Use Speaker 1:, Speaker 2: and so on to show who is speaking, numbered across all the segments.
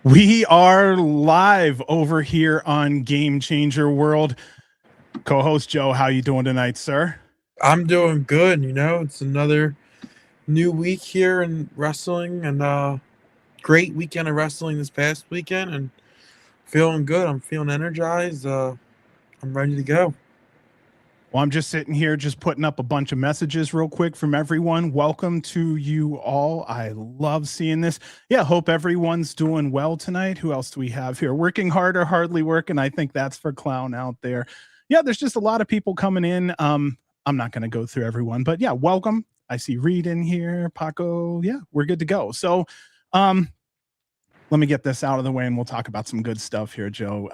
Speaker 1: We are live over here on Game Changer World. Co-host Joe, how you doing tonight, sir?
Speaker 2: I'm doing good. It's another new week here in wrestling, and great weekend of wrestling this past weekend, and feeling good. I'm feeling energized. I'm ready to go.
Speaker 1: Well, I'm just sitting here just putting up a bunch of messages real quick from everyone. Welcome to you all. I love seeing this. Yeah, hope everyone's doing well tonight. Who else do we have here? Working hard or hardly working? I think that's for Clown out there. Yeah, there's just a lot of people coming in. I'm not going to go through everyone, but yeah, welcome. I see Reed in here, Paco. Yeah, we're good to go. So let me get this out of the way and we'll talk about some good stuff here, Joe.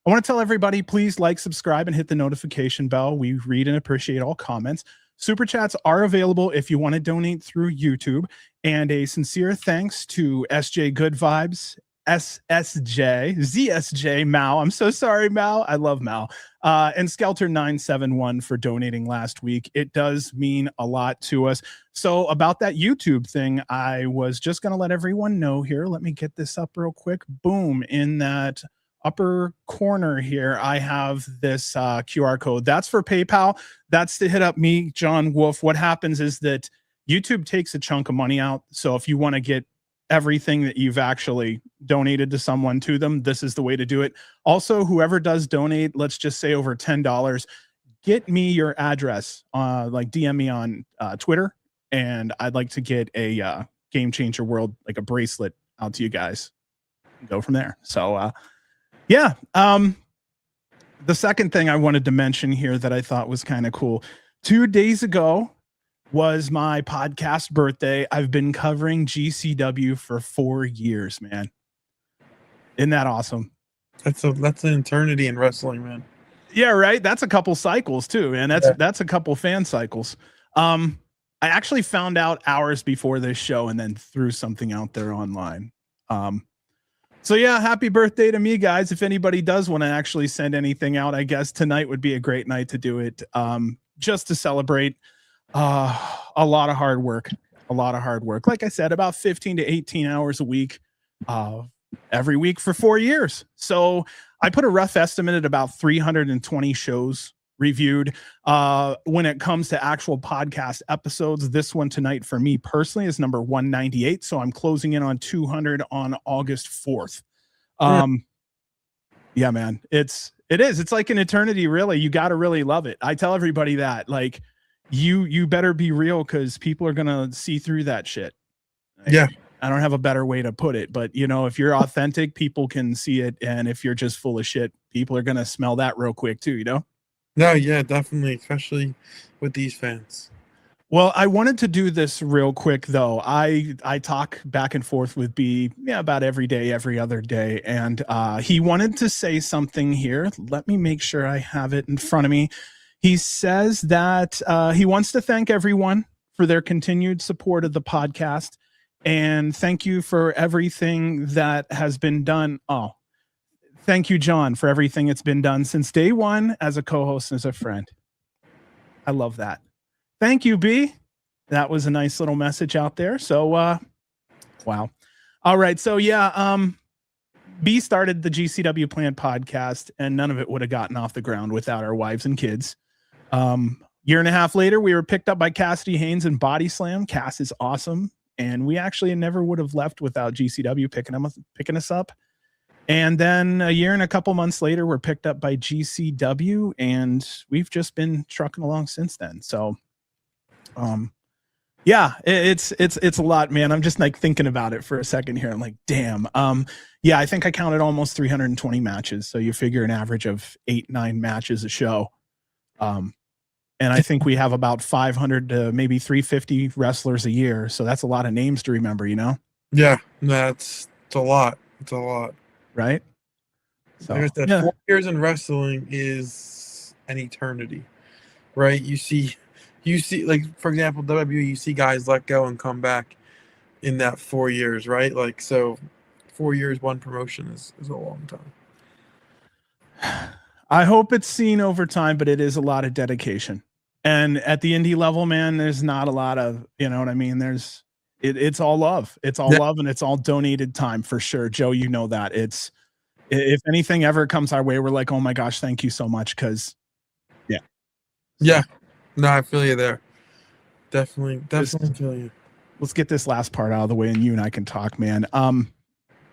Speaker 1: I want to tell everybody, please like, subscribe, and hit the notification bell. We read and appreciate all comments. Super chats are available if you want to donate through YouTube. And a sincere thanks to SJ Good Vibes, SSJ, ZSJ, Mao. I'm so sorry, Mao. I love Mao. And Skelter971 for donating last week. It does mean a lot to us. So about that YouTube thing, I was just going to let everyone know here. Let me get this up real quick. Boom, in that upper corner here, I have this QR code. That's for PayPal. That's to hit up me, John Wolfe. What happens is that YouTube takes a chunk of money out. So if you want to get everything that you've actually donated to someone to them, this is the way to do it. Also, whoever does donate, let's just say over $10, get me your address, like DM me on Twitter, and I'd like to get a Game Changer World, like a bracelet out to you guys. Go from there. So yeah. The second thing I wanted to mention here that I thought was kind of cool. 2 days ago was my podcast birthday. I've been covering GCW for 4 years, man. Isn't that awesome?
Speaker 2: That's an eternity in wrestling, man.
Speaker 1: Yeah, right. That's a couple cycles too, man. That's a couple fan cycles. I actually found out hours before this show and then threw something out there online. So yeah, happy birthday to me, guys. If anybody does want to actually send anything out, I guess tonight would be a great night to do it. Just to celebrate a lot of hard work. Like I said, about 15 to 18 hours a week, every week for 4 years. So I put a rough estimate at about 320 shows reviewed. When it comes to actual podcast episodes, this one tonight for me personally is number 198. So I'm closing in on 200 on August 4th. Yeah, man, it's like an eternity. Really. You got to really love it. I tell everybody that, like, you better be real, because people are going to see through that shit.
Speaker 2: Yeah.
Speaker 1: I don't have a better way to put it, but if you're authentic, people can see it. And if you're just full of shit, people are going to smell that real quick too,
Speaker 2: No, yeah, definitely, especially with these fans.
Speaker 1: Well, I wanted to do this real quick, though. I talk back and forth with B, about every day, every other day, and he wanted to say something here. Let me make sure I have it in front of me. He says that he wants to thank everyone for their continued support of the podcast, and thank you for everything that has been done. Oh, thank you, John, for everything that's been done since day one as a co-host and as a friend. I love that. Thank you, B. That was a nice little message out there. So, wow. All right. So, yeah, B started the GCW Plant podcast, and none of it would have gotten off the ground without our wives and kids. Year and a half later, we were picked up by Cassidy Haynes and Body Slam. Cass is awesome. And we actually never would have left without GCW picking us up. And then a year and a couple months later, we're picked up by GCW, and we've just been trucking along since then. So, yeah, it's a lot, man. I'm just like thinking about it for a second here. I'm like, damn. Yeah, I think I counted almost 320 matches. So you figure an average of 8-9 matches a show. And I think we have about 500 to maybe 350 wrestlers a year. So that's a lot of names to remember,
Speaker 2: Yeah, it's a lot. It's a lot.
Speaker 1: Right? So,
Speaker 2: like I said, 4 years in wrestling is an eternity, right? You see, like, for example, WWE, you see guys let go and come back in that 4 years, right? Like, so 4 years, one promotion is a long time.
Speaker 1: I hope it's seen over time, but it is a lot of dedication. And at the indie level, man, there's not a lot of, you know what I mean? It's all love. It's all love, and it's all donated time for sure. Joe, you know that. It's if anything ever comes our way, we're like, oh my gosh, thank you so much. Cause
Speaker 2: yeah. No, I feel you there. Definitely feel you.
Speaker 1: Let's get this last part out of the way and you and I can talk, man.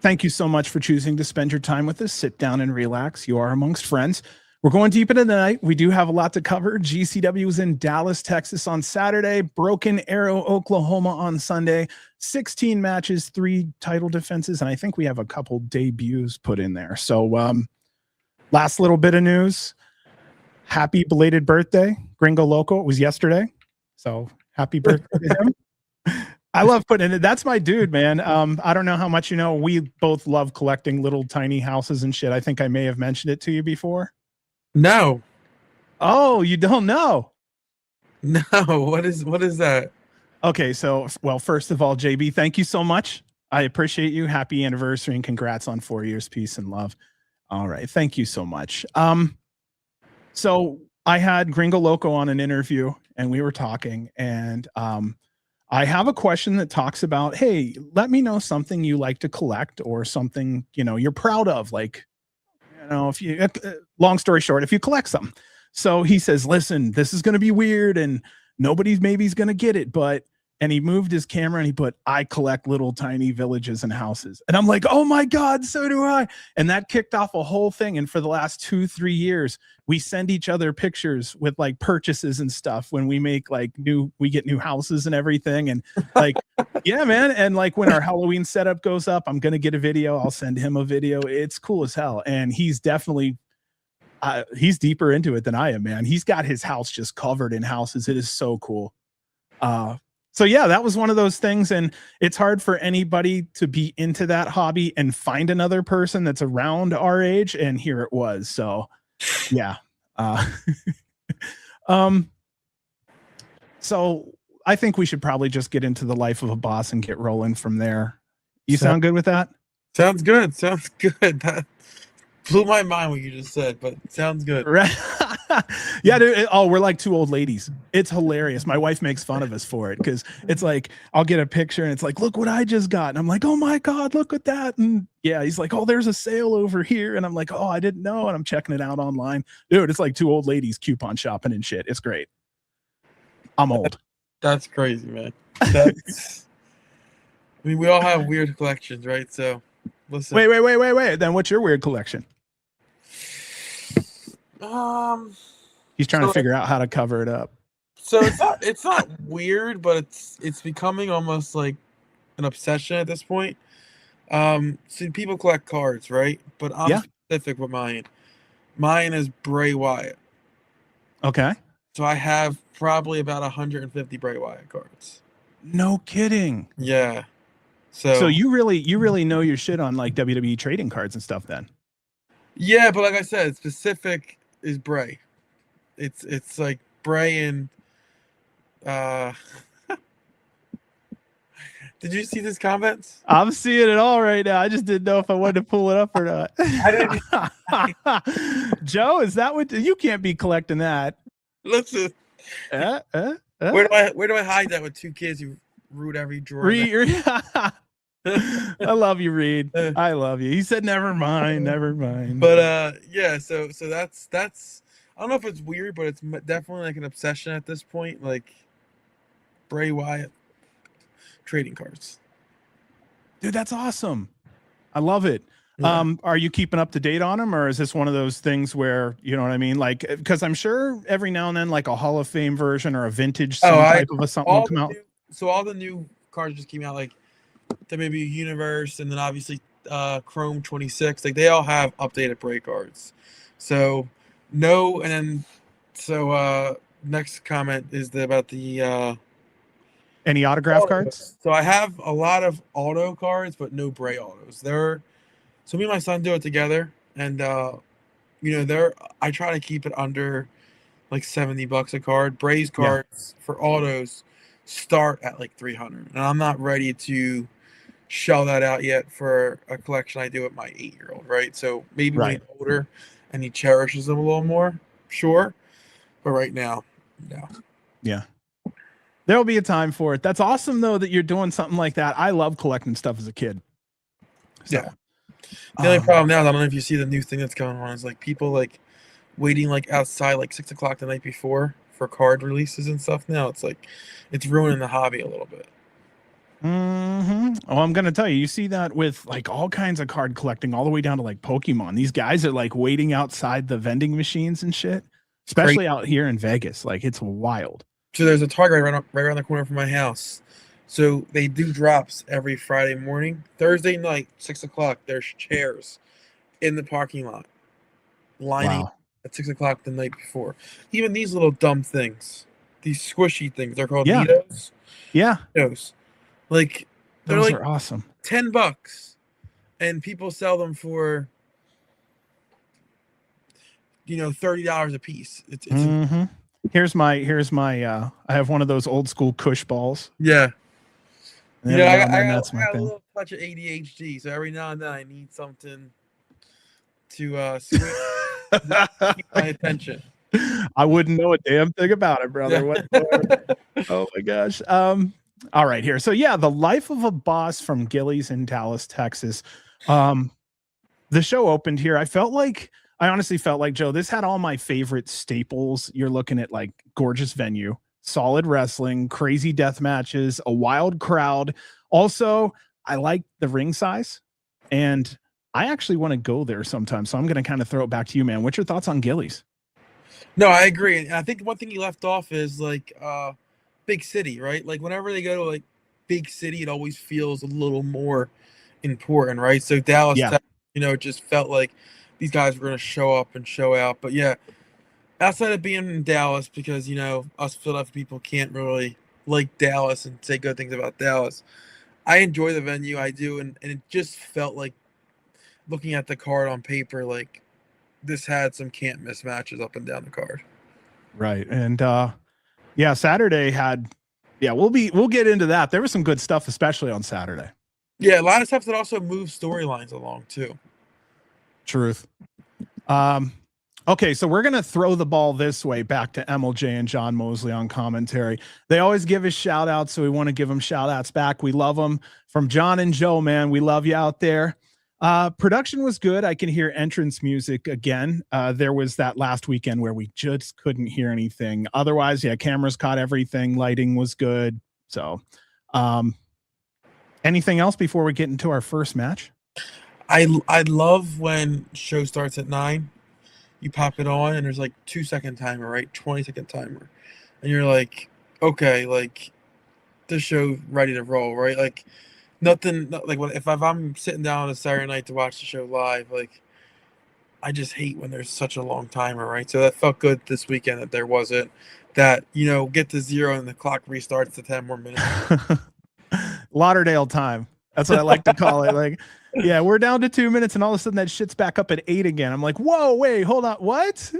Speaker 1: Thank you so much for choosing to spend your time with us. Sit down and relax. You are amongst friends. We're going deep into the night. We do have a lot to cover. GCW is in Dallas, Texas on Saturday, Broken Arrow, Oklahoma on Sunday, 16 matches, 3 title defenses, and I think we have a couple debuts put in there. So last little bit of news. Happy belated birthday, Gringo Loco. It was yesterday. So happy birthday to him. I love putting it. That's my dude, man. I don't know how much you know. We both love collecting little tiny houses and shit. I think I may have mentioned it to you before.
Speaker 2: No.
Speaker 1: Oh, you don't know?
Speaker 2: No. What is that?
Speaker 1: Okay, so well, first of all, JB, thank you so much. I appreciate you. Happy anniversary and congrats on 4 years. Peace and love. All right, thank you so much. So I had Gringo Loco on an interview and we were talking, and I have a question that talks about, hey, let me know something you like to collect or something, you know, you're proud of. Like, you know, if you, long story short, if you collect something. So he says, listen, this is going to be weird and nobody's maybe's going to get it, but, and he moved his camera and he put, I collect little tiny villages and houses. And I'm like, oh my God, so do I. And that kicked off a whole thing. And for the last 2-3 years, we send each other pictures with like purchases and stuff when we make like we get new houses and everything. And like, yeah, man. And like when our Halloween setup goes up, I'm going to get a video. I'll send him a video. It's cool as hell. And he's definitely, he's deeper into it than I am, man. He's got his house just covered in houses. It is so cool. So yeah, that was one of those things. And it's hard for anybody to be into that hobby and find another person that's around our age. And here it was. So yeah. So I think we should probably just get into the life of a boss and get rolling from there. You sound good with that?
Speaker 2: Sounds good. Sounds good. That blew my mind what you just said, but sounds good.
Speaker 1: Right. Yeah, dude. We're like 2 old ladies. It's hilarious. My wife makes fun of us for it because it's like I'll get a picture and it's like, look what I just got. And I'm like, oh my God, look at that. And yeah, he's like, oh, there's a sale over here. And I'm like, oh, I didn't know. And I'm checking it out online. Dude, it's like 2 old ladies coupon shopping and shit. It's great. I'm old.
Speaker 2: That's crazy, man. That's I mean, we all have weird collections, right? So listen.
Speaker 1: Wait. Then what's your weird collection? He's trying to figure out how to cover it up.
Speaker 2: So it's not weird, but it's becoming almost like an obsession at this point. See, people collect cards, right? But I'm specific with mine. Mine is Bray Wyatt.
Speaker 1: Okay.
Speaker 2: So I have probably about 150 Bray Wyatt cards.
Speaker 1: No kidding.
Speaker 2: Yeah.
Speaker 1: So you really know your shit on like WWE trading cards and stuff then. Yeah,
Speaker 2: but like I said, specific is Bray. It's like Bray and did you see this comments?
Speaker 1: I'm seeing it all right now. I just didn't know if I wanted to pull it up or not.
Speaker 2: I
Speaker 1: didn't. Joe, is that what you can't be collecting that?
Speaker 2: Listen. Where do I hide that with 2 kids who root every drawer?
Speaker 1: I love you, Reed. I love you. He said, never mind.
Speaker 2: But yeah, so that's I don't know if it's weird, but it's definitely like an obsession at this point. Like Bray Wyatt trading cards.
Speaker 1: Dude, that's awesome. I love it.
Speaker 2: Yeah.
Speaker 1: Are you keeping up to date on them, or is this one of those things where, you know what I mean? Like, because I'm sure every now and then, like a Hall of Fame version or a vintage type of something will come out.
Speaker 2: So all the new cards just came out, like WWE Universe, and then obviously Chrome 26. Like they all have updated Bray cards. So no, and then so next comment is about the
Speaker 1: any autograph cards.
Speaker 2: So I have a lot of auto cards, but no Bray autos. So me and my son do it together, and you know, I try to keep it under like $70 a card. Bray's cards for autos start at like 300, and I'm not ready to shell that out yet for a collection I do with my 8-year-old, right? So maybe when he's older and he cherishes them a little more, sure, but right now, no.
Speaker 1: Yeah. There'll be a time for it. That's awesome though that you're doing something like that. I love collecting stuff as a kid. So,
Speaker 2: yeah. The only problem now is I don't know if you see the new thing that's going on is like people like waiting like outside like 6 o'clock the night before for card releases and stuff. Now it's like it's ruining the hobby a little bit.
Speaker 1: Oh, I'm gonna tell you, you see that with like all kinds of card collecting, all the way down to like Pokemon. These guys are like waiting outside the vending machines and shit, especially out here in Vegas. Like it's wild.
Speaker 2: So there's a Target right around the corner from my house. So they do drops every Friday morning. Thursday night, 6 o'clock, there's chairs in the parking lot lining at 6 o'clock the night before. Even these little dumb things, these squishy things, they're called Ninos.
Speaker 1: Yeah.
Speaker 2: Ninos. Like they're
Speaker 1: those
Speaker 2: like
Speaker 1: are awesome.
Speaker 2: $10, and people sell them for $30 a piece. It's
Speaker 1: Here's my I have one of those old school Kush balls.
Speaker 2: Yeah.
Speaker 1: I
Speaker 2: got a little touch of ADHD, so every now and then I need something to keep my attention.
Speaker 1: I wouldn't know a damn thing about it, brother. Oh my gosh. All right, here. So yeah, The Life of a Boss from Gillies in Dallas, Texas. The show opened here. I honestly felt like, Joe, this had all my favorite staples. You're looking at like gorgeous venue, solid wrestling, crazy death matches, a wild crowd. Also, I like the ring size, and I actually want to go there sometime. So I'm going to kind of throw it back to you, man. What's your thoughts on Gillies?
Speaker 2: No, I agree. And I think one thing you left off is like big city, right? Like whenever they go to like big city, it always feels a little more important, right? So Dallas, it just felt like these guys were going to show up and show out. But yeah, outside of being in Dallas, because, us Philadelphia people can't really like Dallas and say good things about Dallas, I enjoy the venue. I do. And it just felt like, looking at the card on paper, like this had some can't miss matches up and down the card.
Speaker 1: Right. And Saturday had, we'll get into that. There was some good stuff, especially on Saturday.
Speaker 2: Yeah, a lot of stuff that also moves storylines along too.
Speaker 1: Truth. Okay, so we're going to throw the ball this way back to MLJ and John Mosley on commentary. They always give us shout outs, so we want to give them shout outs back. We love them. From John and Joe, man, we love you out there. Production was good. I can hear entrance music again. There was that last weekend where we just couldn't hear anything. Otherwise, cameras caught everything. Lighting was good. So, anything else before we get into our first match?
Speaker 2: I love when show starts at 9. You pop it on and there's like 2-second timer, right? 20-second timer. And you're like, okay, like the show ready to roll, right? Like if I'm sitting down on a Saturday night to watch the show live, like I just hate when there's such a long timer, right? So that felt good this weekend that there wasn't that, get to 0 and the clock restarts to 10 more minutes.
Speaker 1: Lauderdale time. That's what I like to call it. Like, we're down to 2 minutes and all of a sudden that shit's back up at 8 again. I'm like, whoa, wait, hold on. What?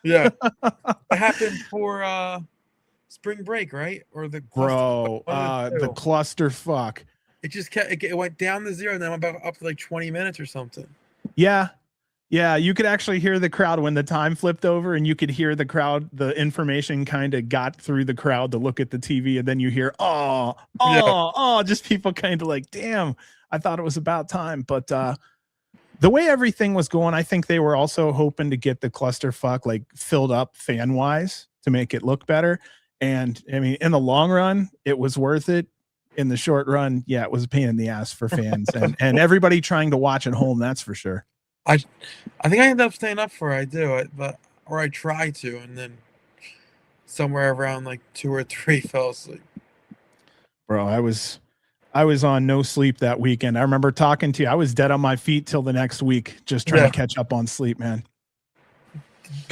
Speaker 2: Yeah. That happened for spring break, right? Or the
Speaker 1: the clusterfuck.
Speaker 2: It just it went down to 0 and then went back up to like 20 minutes or something.
Speaker 1: Yeah. Yeah, you could actually hear the crowd when the time flipped over, and you could hear the crowd, the information kind of got through the crowd to look at the TV, and then you hear, just people kind of like, damn, I thought it was about time. But the way everything was going, I think they were also hoping to get the clusterfuck like filled up fan-wise to make it look better. And I mean, in the long run, it was worth it. In the short run, it was a pain in the ass for fans and everybody trying to watch at home, that's for sure.
Speaker 2: I think I end up staying up for it. I try to, and then somewhere around like 2 or 3 fell asleep.
Speaker 1: Bro, I was on no sleep that weekend. I remember talking to you. I was dead on my feet till the next week, just trying to catch up on sleep, man.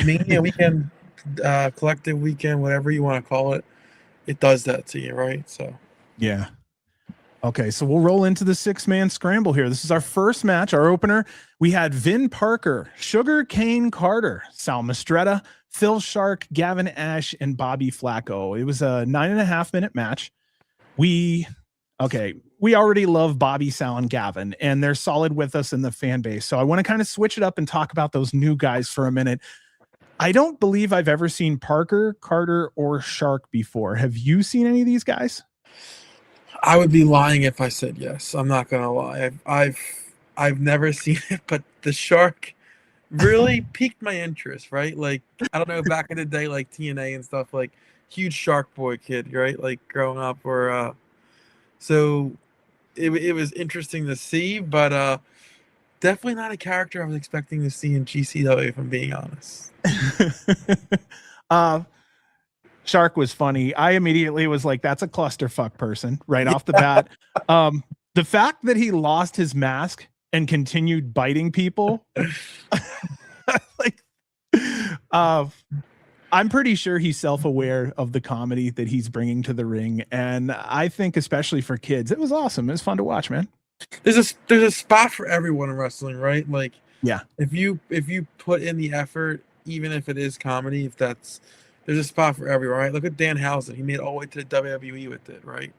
Speaker 2: Mania weekend, collective weekend, whatever you want to call it, it does that to you, right? So
Speaker 1: yeah. Okay, so we'll roll into the 6-man scramble here. This is our first match, our opener. We had Vin Parker, Sugar Cane Carter, Sal Mastretta, Phil Shark, Gavin Ash, and Bobby Flacco. It was a 9.5-minute match. We already love Bobby, Sal, and Gavin, and they're solid with us in the fan base. So I want to kind of switch it up and talk about those new guys for a minute. I don't believe I've ever seen Parker, Carter, or Shark before. Have you seen any of these guys?
Speaker 2: I would be lying if I said yes. I'm not gonna lie. I've never seen it, but the Shark really piqued my interest, right? Like, I don't know, back in the day, like TNA and stuff, like huge Shark Boy kid, right? Like growing up, or so it was interesting to see, but definitely not a character I was expecting to see in GCW, if I'm being honest.
Speaker 1: uh, Shark was funny. I immediately was like, that's a clusterfuck person right off the bat. The fact that he lost his mask and continued biting people, like, I'm pretty sure he's self-aware of the comedy that he's bringing to the ring, and I think especially for kids, it was awesome. It was fun to watch, man.
Speaker 2: There's a spot for everyone in wrestling, right? Like,
Speaker 1: yeah,
Speaker 2: if you put in the effort, even if it is comedy, there's a spot for everyone, right? Look at Danhausen. He made it all the way to the WWE with it, right?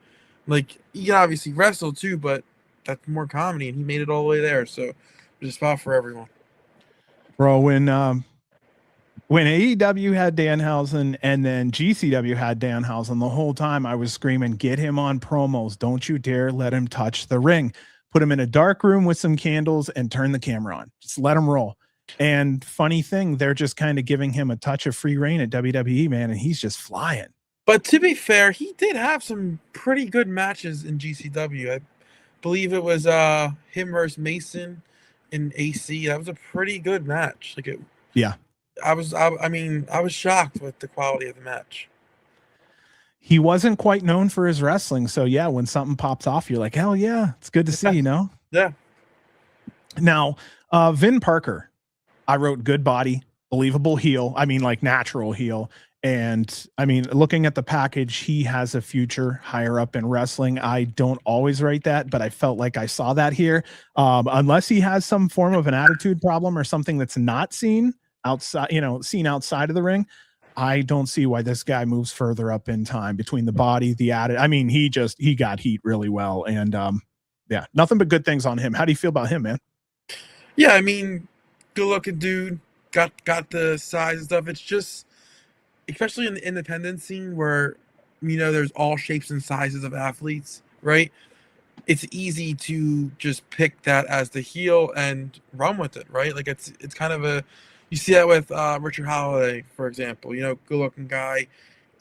Speaker 2: Like, he can obviously wrestle too, but that's more comedy, and he made it all the way there. So there's a spot for everyone.
Speaker 1: Bro, when AEW had Danhausen and then GCW had Danhausen, the whole time I was screaming, get him on promos. Don't you dare let him touch the ring. Put him in a dark room with some candles and turn the camera on. Just let him roll. And funny thing, they're just kind of giving him a touch of free reign at WWE, man, and he's just flying.
Speaker 2: But to be fair, he did have some pretty good matches in GCW. I believe it was him versus Mason in AC. That was a pretty good match. Like,
Speaker 1: yeah.
Speaker 2: I was shocked with the quality of the match.
Speaker 1: He wasn't quite known for his wrestling, so yeah, when something pops off, you're like, hell yeah, it's good to see, you know?
Speaker 2: Yeah.
Speaker 1: Now, Vin Parker, I wrote good body, believable heel. I mean, like natural heel. And I mean, looking at the package, he has a future higher up in wrestling. I don't always write that, but I felt like I saw that here. Unless he has some form of an attitude problem or something that's not seen outside, seen outside of the ring, I don't see why this guy moves further up in time between the body, the attitude. I mean, he got heat really well. And yeah, nothing but good things on him. How do you feel about him, man?
Speaker 2: Yeah, I mean, good looking dude, got the size and stuff. It's just, especially in the independent scene where, there's all shapes and sizes of athletes, right? It's easy to just pick that as the heel and run with it, right? Like, it's kind of you see that with Richard Holiday, for example. Good looking guy,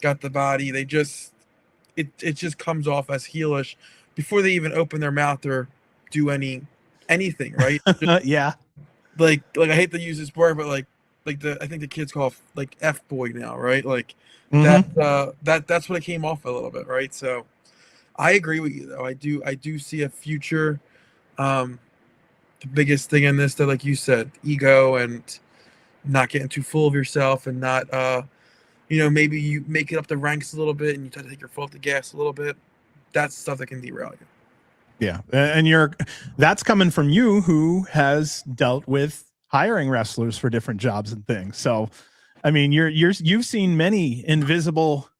Speaker 2: got the body. It just comes off as heelish before they even open their mouth or do anything, right?
Speaker 1: Yeah.
Speaker 2: Like I hate to use this word, but like I think the kids call like F boy now, right? Like that's what it came off a little bit, right? So I agree with you though. I do see a future. The biggest thing in this, that, like you said, ego and not getting too full of yourself, and not maybe you make it up the ranks a little bit and you try to take your foot off the gas a little bit. That's stuff that can derail you.
Speaker 1: Yeah. And that's coming from you, who has dealt with hiring wrestlers for different jobs and things. So, I mean, you've seen many invisible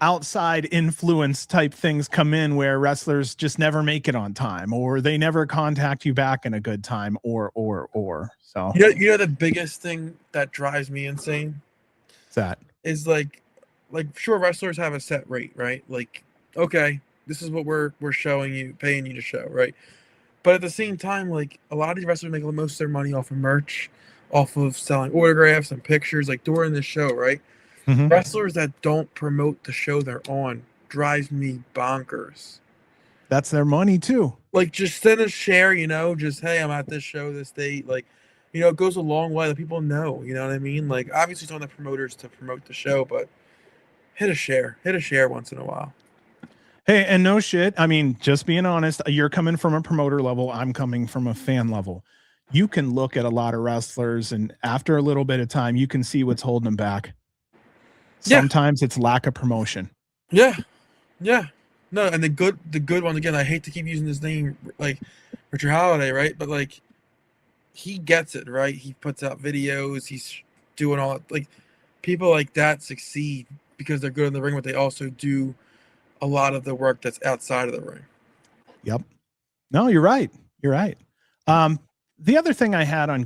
Speaker 1: outside influence type things come in where wrestlers just never make it on time, or they never contact you back in a good time, or so.
Speaker 2: The biggest thing that drives me insane is like sure, wrestlers have a set rate, right? Like, okay, this is what we're showing you, paying you to show, right? But at the same time, like, a lot of these wrestlers make most of their money off of merch, off of selling autographs and pictures, like during the show, right? Mm-hmm. Wrestlers that don't promote the show they're on drives me bonkers.
Speaker 1: That's their money too.
Speaker 2: Like, just send a share, just, hey, I'm at this show this date. Like, it goes a long way that people know, you know what I mean? Like, obviously it's on the promoters to promote the show, but hit a share once in a while.
Speaker 1: Hey, and no shit, I mean, just being honest, you're coming from a promoter level, I'm coming from a fan level. You can look at a lot of wrestlers, and after a little bit of time, you can see what's holding them back. Sometimes it's lack of promotion.
Speaker 2: Yeah. No, and the good one, again, I hate to keep using his name, like Richard Holiday, right? But like, he gets it, right? He puts out videos, he's doing all, like, people like that succeed because they're good in the ring, but they also do a lot of the work that's outside of the ring.
Speaker 1: Yep. No, you're right. The other thing I had on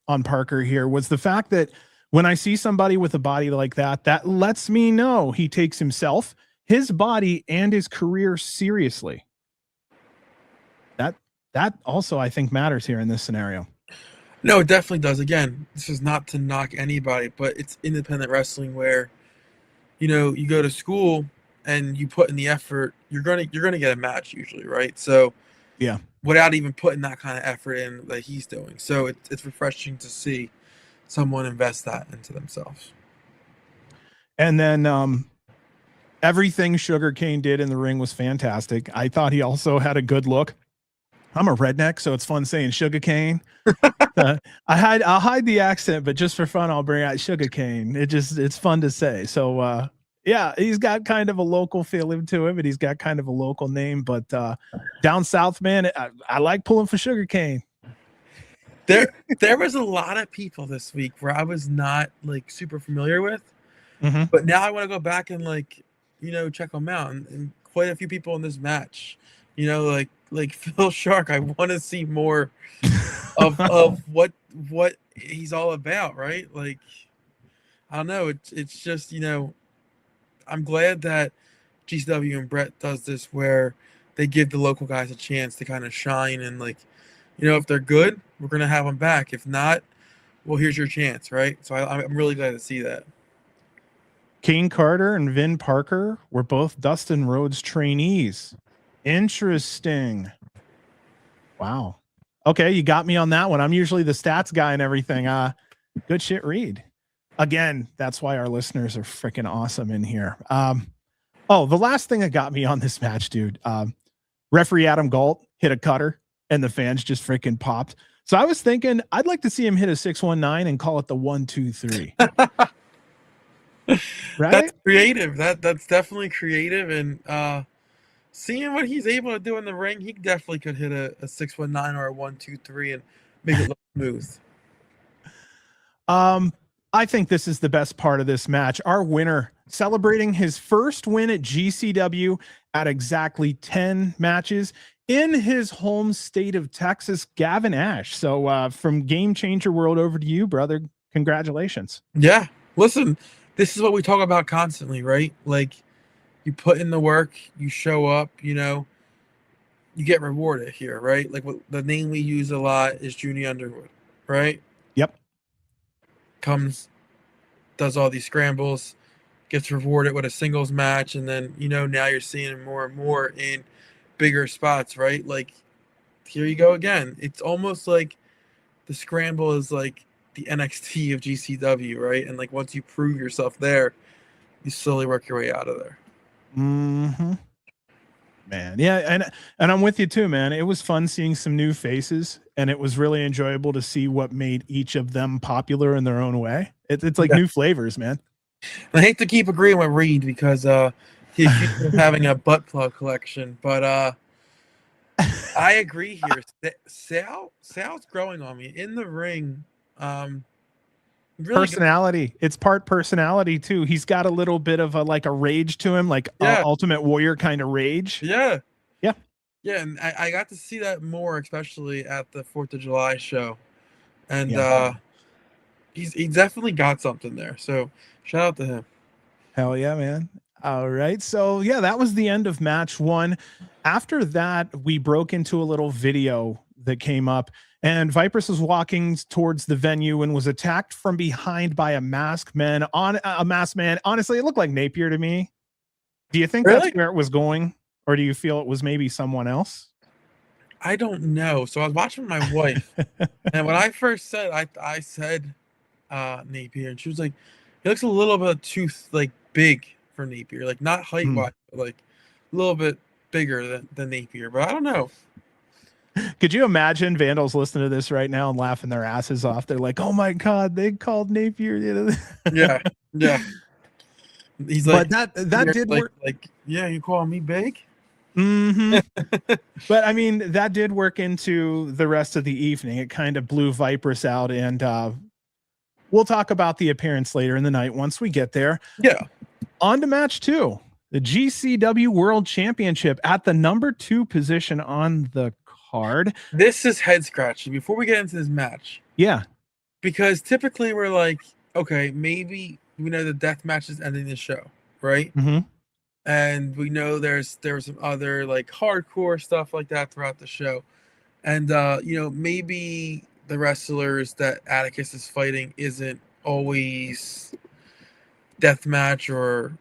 Speaker 1: on Parker here was the fact that when I see somebody with a body like that, that lets me know he takes himself, his body, and his career seriously. That also, I think, matters here in this scenario.
Speaker 2: No, it definitely does. Again, this is not to knock anybody, but it's independent wrestling where, you know, you go to school and you put in the effort, you're gonna get a match usually, right? So
Speaker 1: yeah,
Speaker 2: without even putting that kind of effort in that he's doing. So it's refreshing to see someone invest that into themselves.
Speaker 1: And then everything Sugarcane did in the ring was fantastic. I thought he also had a good look. I'm a redneck, so it's fun saying Sugarcane. I'll hide the accent, but just for fun, I'll bring out Sugarcane. It's fun to say. So yeah, he's got kind of a local feeling to him, and he's got kind of a local name. But down south, man, I like pulling for Sugarcane.
Speaker 2: There was a lot of people this week where I was not like super familiar with, but now I want to go back and like, you know, check them out, and quite a few people in this match, you know, like Phil Shark. I want to see more of what he's all about, right? Like, I don't know. It's just, you know, I'm glad that GCW and Brett does this where they give the local guys a chance to kind of shine, and like, you know, if they're good, we're gonna have them back. If not, well, here's your chance, right? So I'm really glad to see that.
Speaker 1: Kane Carter and Vin Parker were both Dustin Rhodes trainees. Interesting. Wow. Okay, you got me on that one. I'm usually the stats guy and everything. Good shit, Reed. Again, that's why our listeners are freaking awesome in here. Oh, the last thing that got me on this match, dude. Referee Adam Galt hit a cutter, and the fans just freaking popped. So I was thinking I'd like to see him hit a 619 and call it the 1-2-3. Right?
Speaker 2: That's creative. That's definitely creative, and seeing what he's able to do in the ring, he definitely could hit a 619 or a 1-2-3 and make it look smooth.
Speaker 1: I think this is the best part of this match. Our winner celebrating his first win at GCW at exactly 10 matches in his home state of Texas, Gavin Ash. So from Game Changer World over to you, brother. Congratulations.
Speaker 2: Yeah. Listen, this is what we talk about constantly, right? Like, you put in the work, you show up, you know, you get rewarded here, right? Like, the name we use a lot is Junie Underwood, right?
Speaker 1: Yep.
Speaker 2: Comes, does all these scrambles, gets rewarded with a singles match, and then, you know, now you're seeing him more and more in bigger spots, right? Like, here you go again. It's almost like the Scramble is like the NXT of GCW, right? And like, once you prove yourself there, you slowly work your way out of there.
Speaker 1: Man, yeah, and I'm with you too, man. It was fun seeing some new faces, and it was really enjoyable to see what made each of them popular in their own way. It's like new flavors, man.
Speaker 2: I hate to keep agreeing with Reed because he's having a butt plug collection, but I agree here. Sal's growing on me in the ring. Really
Speaker 1: personality good. It's part personality too. He's got a little bit of a rage to him, like Ultimate Warrior kind of rage.
Speaker 2: Yeah, and I got to see that more, especially at the 4th of July show, and he definitely got something there. So shout out to him.
Speaker 1: Hell yeah, man. All right, so yeah, that was the end of match 1. After that, we broke into a little video that came up, and Viper's was walking towards the venue and was attacked from behind by a masked man. Honestly, it looked like Napier to me. Do you think that's where it was going, or do you feel it was maybe someone else?
Speaker 2: I don't know. So I was watching my wife, and when I first said, I said Napier, and she was like, "He looks a little bit too big for Napier, like not height wise, but like a little bit bigger than Napier." But I don't know.
Speaker 1: Could you imagine Vandals listening to this right now and laughing their asses off? They're like, "Oh my god, they called Napier."
Speaker 2: Yeah. He's like,
Speaker 1: but that did work.
Speaker 2: Like, yeah, you call me big?
Speaker 1: But I mean, that did work into the rest of the evening. It kind of blew Viper's out, and we'll talk about the appearance later in the night once we get there.
Speaker 2: Yeah.
Speaker 1: On to match 2, the GCW World Championship at the number 2 position on the card.
Speaker 2: This is head scratching. Before we get into this match,
Speaker 1: yeah,
Speaker 2: because typically we're like, okay, maybe we know the death match is ending the show, right?
Speaker 1: Mm-hmm.
Speaker 2: And we know there's some other like hardcore stuff like that throughout the show, and maybe the wrestlers that Atticus is fighting isn't always death match or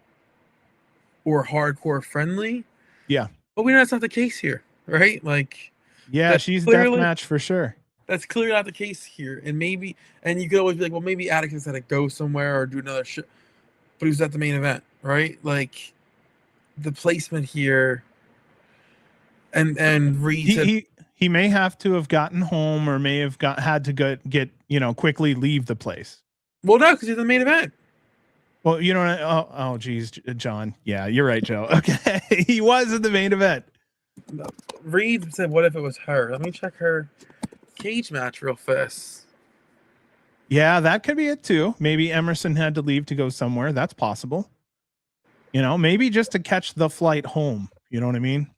Speaker 2: hardcore friendly.
Speaker 1: Yeah.
Speaker 2: But we know that's not the case here, right? Like,
Speaker 1: Yeah,
Speaker 2: that's
Speaker 1: she's
Speaker 2: clearly
Speaker 1: deathmatch for sure.
Speaker 2: that's clearly not the case here. And you could always be like, well, maybe Atticus had to go somewhere or do another shit, but he was at the main event, right? Like, the placement here, and Reed said,
Speaker 1: He may have to have gotten home or may have had to get quickly leave the place.
Speaker 2: well, no, because he's the main event.
Speaker 1: Well, oh geez, John. Yeah, you're right, Joe. Okay. He was in the main event.
Speaker 2: Reed said, what if it was her? Let me check her cage match real fast.
Speaker 1: Yeah, that could be it too. Maybe Emersyn had to leave to go somewhere. That's possible. Maybe just to catch the flight home. You know what I mean?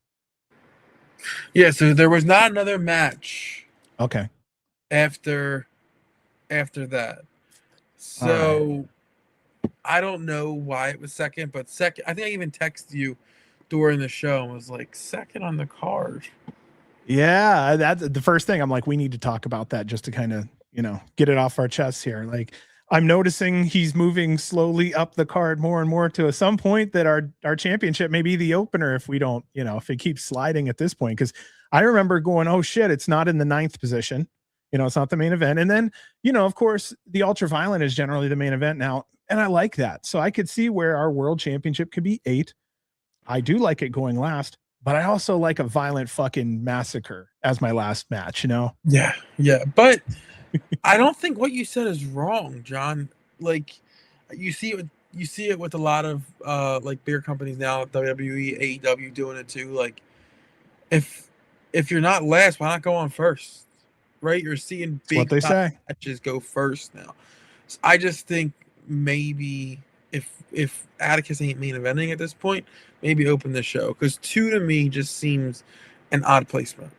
Speaker 2: Yeah, so there was not another match.
Speaker 1: Okay.
Speaker 2: After that. So I don't know why it was second, but second, I think I even texted you during the show and was like, second on the card.
Speaker 1: Yeah, that's the first thing. I'm like, we need to talk about that just to kind of, get it off our chests here. Like, I'm noticing he's moving slowly up the card more and more to some point that our championship may be the opener if we don't, if it keeps sliding at this point. Because I remember going, oh shit, it's not in the 9th position. It's not the main event. And then, of course, the ultra violent is generally the main event now. And I like that. So I could see where our world championship could be 8. I do like it going last, but I also like a violent fucking massacre as my last match,
Speaker 2: Yeah. But I don't think what you said is wrong, John. Like, you see it with a lot of like beer companies now, WWE, AEW doing it too. Like, if you're not last, why not go on first? Right? You're seeing big matches go first now. So I just think maybe if Atticus ain't main eventing at this point, maybe open the show, because 2 to me just seems an odd placement.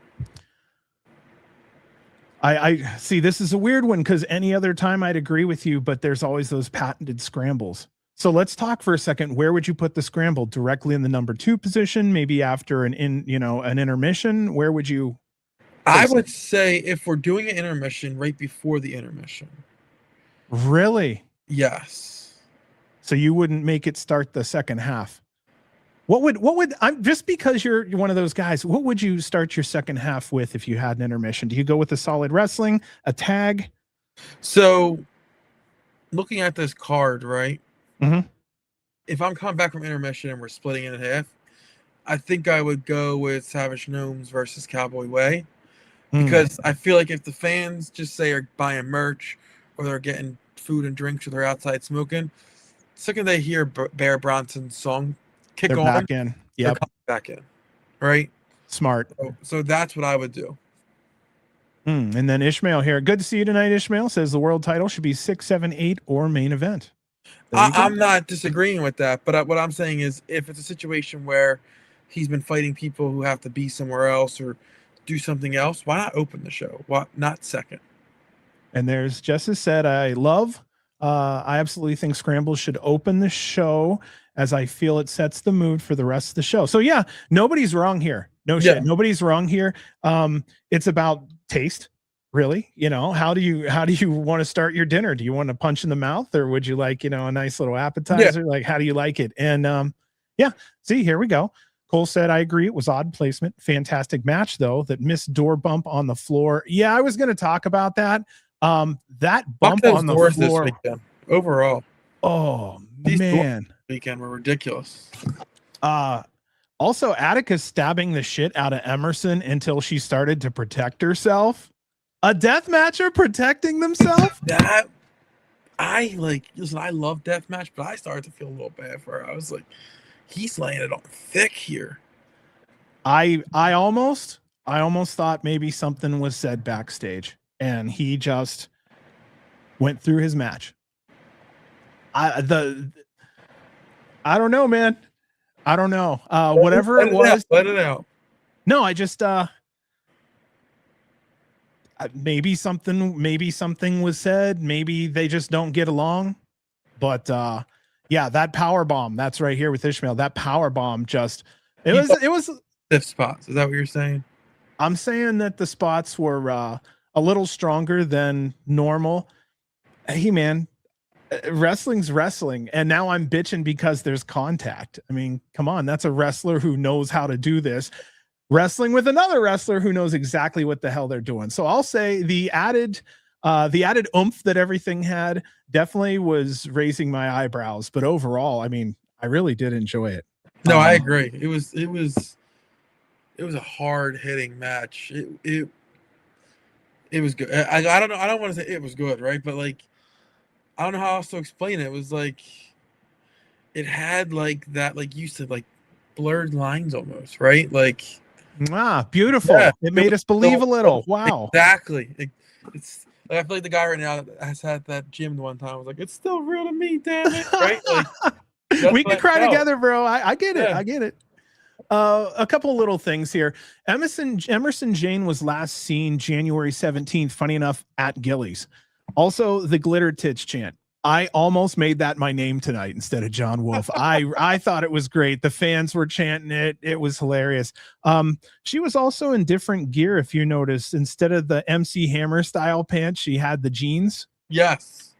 Speaker 1: I see, this is a weird one because any other time I'd agree with you, but there's always those patented scrambles. So let's talk for a second. Where would you put the scramble? Directly in the number 2 position, maybe after an intermission? Where would you?
Speaker 2: I would say if we're doing an intermission, right before the intermission.
Speaker 1: Really?
Speaker 2: Yes.
Speaker 1: So you wouldn't make it start the second half. What would I'm just because you're one of those guys, what would you start your second half with if you had an intermission? Do you go with a solid wrestling, a tag?
Speaker 2: So looking at this card, right?
Speaker 1: Mm-hmm.
Speaker 2: If I'm coming back from intermission and we're splitting it in half, I think I would go with Savage Gnomes versus Cowboy Way. Because I feel like if the fans just say are buying merch or they're getting food and drinks or they're outside smoking, the second they hear Bear Bronson's song kick
Speaker 1: they're
Speaker 2: on,
Speaker 1: back in.
Speaker 2: They're coming back in. Right?
Speaker 1: Smart.
Speaker 2: So that's what I would do.
Speaker 1: And then Ishmael here. Good to see you tonight, Ishmael. Says the world title should be 6, 7, 8 or main event.
Speaker 2: I'm not disagreeing with that, but what I'm saying is if it's a situation where he's been fighting people who have to be somewhere else or do something else, why not open the show? Why not second?
Speaker 1: And there's Justice said, I absolutely think Scramble should open the show, as I feel it sets the mood for the rest of the show. So yeah, nobody's wrong here. No shit. Nobody's wrong here. It's about taste, really. How do you want to start your dinner? Do you want to punch in the mouth, or would you like, a nice little appetizer? Like, how do you like it? And see, here we go. Cole said, I agree. It was odd placement. Fantastic match, though. That missed door bump on the floor. Yeah, I was going to talk about that. That bump on the floor
Speaker 2: this weekend, overall.
Speaker 1: Oh,
Speaker 2: these
Speaker 1: man.
Speaker 2: Weekend were ridiculous.
Speaker 1: Also, Atticus stabbing the shit out of Emersyn until she started to protect herself. A deathmatcher protecting themselves?
Speaker 2: Listen, I love deathmatch, but I started to feel a little bad for her. I was like, he's laying it on thick here.
Speaker 1: I almost thought maybe something was said backstage and he just went through his match. I don't know, man. I don't know. Whatever it was.
Speaker 2: Let it out.
Speaker 1: No, I just maybe something was said. Maybe they just don't get along. But yeah, that power bomb. That's right here with Ishmael. That power bomb just it was
Speaker 2: stiff spots. Is that what you're saying?
Speaker 1: I'm saying that the spots were a little stronger than normal. Hey, man, wrestling's wrestling. And now I'm bitching because there's contact. I mean, come on. That's a wrestler who knows how to do this. Wrestling with another wrestler who knows exactly what the hell they're doing. So I'll say the added oomph that everything had definitely was raising my eyebrows. But overall, I mean, I really did enjoy it.
Speaker 2: No, I agree. It was a hard hitting match. It was good. I don't know. I don't want to say it was good, right? But like, I don't know how else to explain it. It was like, it had like that, like you said, like blurred lines almost, right? Like,
Speaker 1: beautiful. Yeah, it made us believe a little. Wow.
Speaker 2: Exactly. It's like, I feel like the guy right now that has had that gym one time was like, it's still real to me, damn it. Right? Like,
Speaker 1: we can cry together, bro. I get it. Yeah. I get it. A couple of little things here. Emersyn Jayne was last seen January 17th, funny enough, at Gillies. Also, the glitter tits chant. I almost made that my name tonight instead of John Wolfe. I thought it was great. The fans were chanting it. It was hilarious. She was also in different gear, if you noticed. Instead of the MC Hammer style pants, she had the jeans.
Speaker 2: Yes.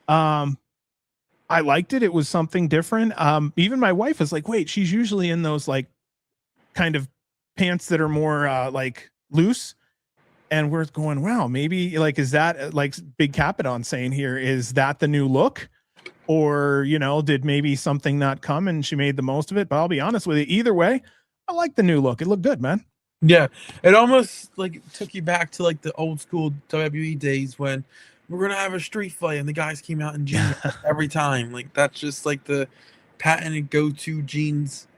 Speaker 1: I liked it. It was something different. Even my wife was like, wait, she's usually in those like kind of pants that are more like loose. And we're going, wow, maybe like, is that like Big Capadon saying here, is that the new look? Or, you know, did maybe something not come and she made the most of it? But I'll be honest with you, either way, I like the new look. It looked good, man.
Speaker 2: Yeah. It almost like took you back to like the old school WWE days when we're going to have a street fight and the guys came out in jeans every time. Like, that's just like the patented go-to jeans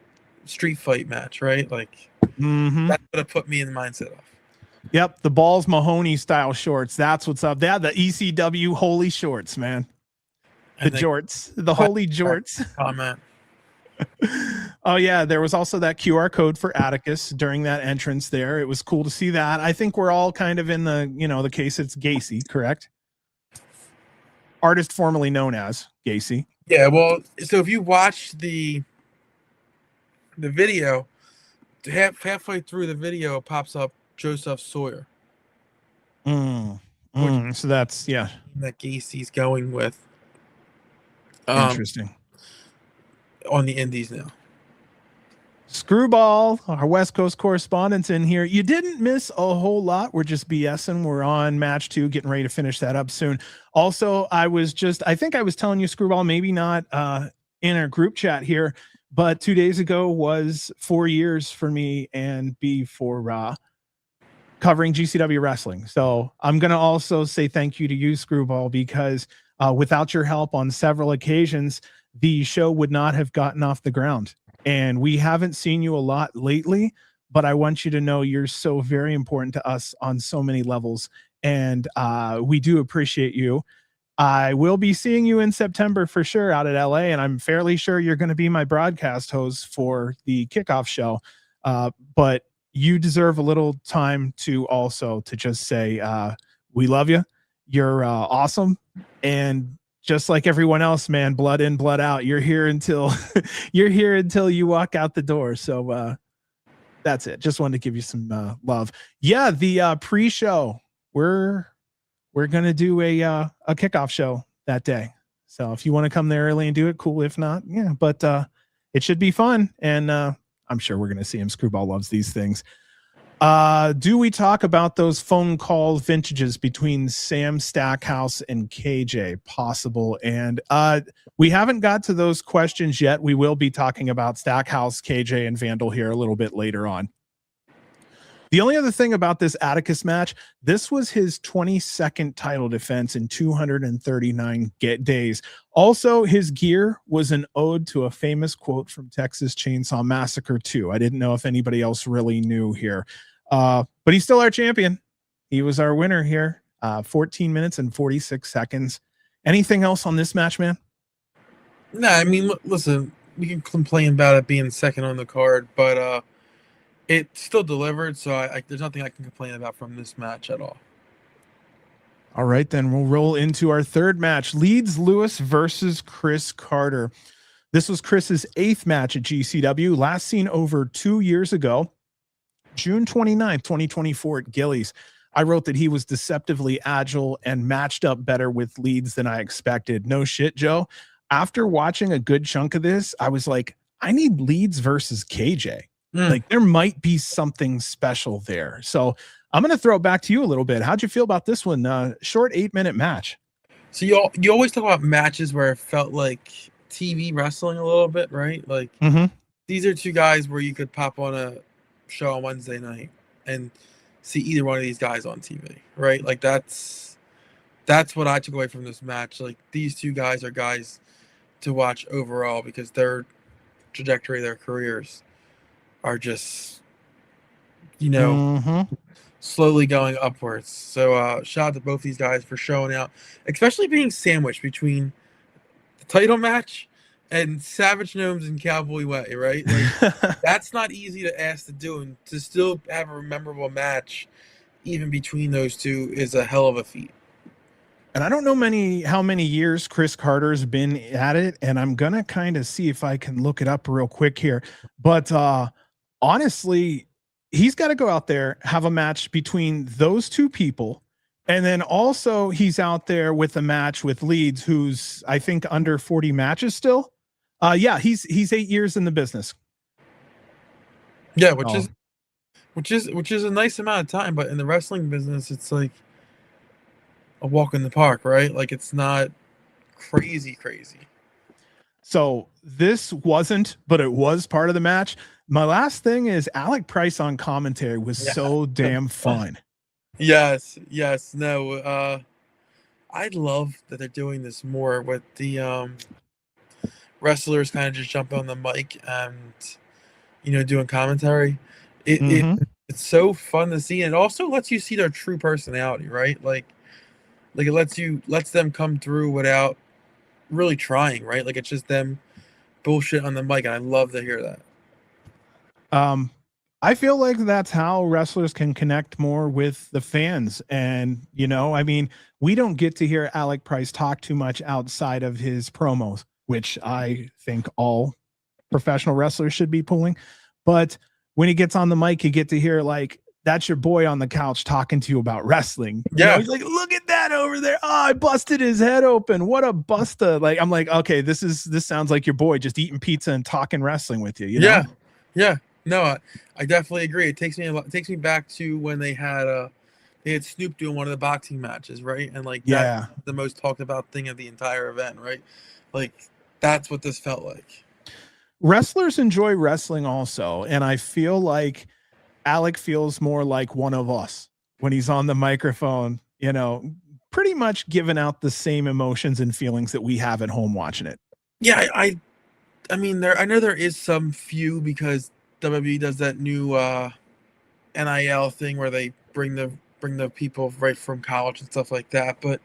Speaker 2: street fight match, right? Like, that's what put me in the mindset of.
Speaker 1: Yep, the Balls Mahoney style shorts. That's what's up. Yeah, the ECW holy shorts, man. The jorts, the holy jorts.
Speaker 2: Comment.
Speaker 1: Oh yeah, there was also that QR code for Atticus during that entrance there. It was cool to see that. I think we're all kind of in the, you know, the case it's Gacy, correct? Artist formerly known as Gacy.
Speaker 2: Yeah, well, so if you watch the video, halfway through the video, it pops up Joseph Sawyer.
Speaker 1: So that's, yeah,
Speaker 2: that Gacy's going with.
Speaker 1: Interesting.
Speaker 2: On the indies now.
Speaker 1: Screwball, our West Coast correspondent's in here. You didn't miss a whole lot. We're just BSing. We're on match 2, getting ready to finish that up soon. Also, I think I was telling you, Screwball, maybe not in our group chat here, but 2 days ago was 4 years for me and B for covering GCW wrestling. So I'm going to also say thank you to you, Screwball, because without your help on several occasions, the show would not have gotten off the ground. And we haven't seen you a lot lately, but I want you to know you're so very important to us on so many levels. And we do appreciate you. I will be seeing you in September for sure out at LA. And I'm fairly sure you're going to be my broadcast host for the kickoff show. But you deserve a little time to also to just say, we love you. You're awesome. And just like everyone else, man, blood in, blood out. You're here until you walk out the door. So that's it. Just wanted to give you some love. Yeah, the pre-show. We're gonna do a kickoff show that day. So if you want to come there early and do it, cool. If not, yeah. But it should be fun, and I'm sure we're gonna see him. Screwball loves these things. Do we talk about those phone call vintages between Sam Stackhouse and KJ? Possible. And we haven't got to those questions yet. We will be talking about Stackhouse, KJ, and Vandal here a little bit later on. The only other thing about this Atticus match, this was his 22nd title defense in 239 days. Also, his gear was an ode to a famous quote from Texas Chainsaw Massacre 2. I didn't know if anybody else really knew here. But he's still our champion. He was our winner here. 14 minutes and 46 seconds. Anything else on this match, man?
Speaker 2: No, I mean, listen, we can complain about it being second on the card, but it still delivered, so there's nothing I can complain about from this match at all.
Speaker 1: All right, then we'll roll into our third match. Leedz Lewis versus Chris Carter. This was Chris's 8th match at GCW, last seen over 2 years ago, June 29th, 2024 at Gillies. I wrote that he was deceptively agile and matched up better with Leedz than I expected. No shit, Joe. After watching a good chunk of this, I was like, I need Leedz versus KJ. Like there might be something special there. So I'm going to throw it back to you a little bit. How'd you feel about this one? Short 8-minute match.
Speaker 2: So you always talk about matches where it felt like TV wrestling a little bit, right? Like these are two guys where you could pop on a show on Wednesday night and see either one of these guys on TV, right? Like that's what I took away from this match. Like these two guys are guys to watch overall because their trajectory, their careers are just, slowly going upwards. So shout out to both these guys for showing out, especially being sandwiched between the title match and Savage Gnomes and Cowboy Way, right? Like that's not easy to ask to do, and to still have a memorable match even between those two is a hell of a feat.
Speaker 1: And I don't know how many years Chris Carter's been at it, and I'm gonna kind of see if I can look it up real quick here. But honestly, he's got to go out there, have a match between those two people, and then also he's out there with a match with Leedz, who's I think under 40 matches still. Yeah, he's 8 years in the business.
Speaker 2: Yeah, which is a nice amount of time, but in the wrestling business, it's like a walk in the park, right? Like it's not crazy.
Speaker 1: So this wasn't, but it was part of the match. My last thing is Alec Price on commentary was so damn fun.
Speaker 2: Yes. No, I love that they're doing this more with the wrestlers kind of just jumping on the mic and doing commentary. It's so fun to see, and it also lets you see their true personality, right? Like it lets them come through without really trying, right? Like it's just them bullshit on the mic, and I love to hear that.
Speaker 1: I feel like that's how wrestlers can connect more with the fans. And, I mean, we don't get to hear Alec Price talk too much outside of his promos, which I think all professional wrestlers should be pulling. But when he gets on the mic, you get to hear like, that's your boy on the couch talking to you about wrestling.
Speaker 2: Yeah.
Speaker 1: He's like, look at that over there. Oh, I busted his head open. What a Bustah. Like, I'm like, okay, this sounds like your boy just eating pizza and talking wrestling with you.
Speaker 2: Yeah. No, I definitely agree. It takes me back to when they had Snoop doing one of the boxing matches, right? And like that's the most talked about thing of the entire event, right? Like that's what this felt like.
Speaker 1: Wrestlers enjoy wrestling also, and I feel like Alec feels more like one of us when he's on the microphone, pretty much giving out the same emotions and feelings that we have at home watching it.
Speaker 2: Yeah, I mean I know there is some few because WWE does that new NIL thing where they bring the people right from college and stuff like that. But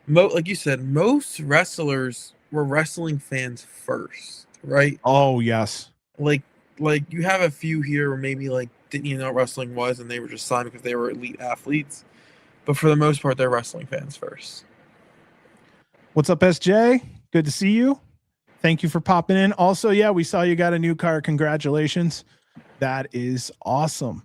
Speaker 2: like you said, most wrestlers were wrestling fans first, right?
Speaker 1: Oh yes.
Speaker 2: Like you have a few here where maybe like didn't even know what wrestling was and they were just signed because they were elite athletes. But for the most part, they're wrestling fans first.
Speaker 1: What's up, SJ? Good to see you. Thank you for popping in. Also, yeah, we saw you got a new car. Congratulations. That is awesome.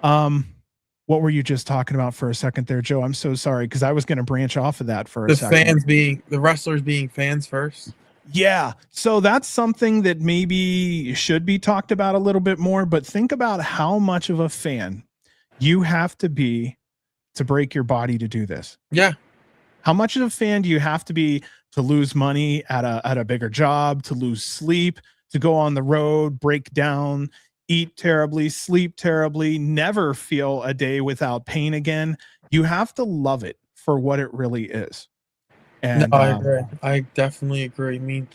Speaker 1: What were you just talking about for a second there, Joe? I'm so sorry because I was going to branch off of that for a second.
Speaker 2: The wrestlers being fans first.
Speaker 1: Yeah. So that's something that maybe should be talked about a little bit more, but think about how much of a fan you have to be to break your body to do this.
Speaker 2: Yeah.
Speaker 1: How much of a fan do you have to be to lose money at a bigger job, to lose sleep, to go on the road, break down, eat terribly, sleep terribly, never feel a day without pain again? You have to love it for what it really is. And
Speaker 2: no, I agree. I definitely agree. I mean,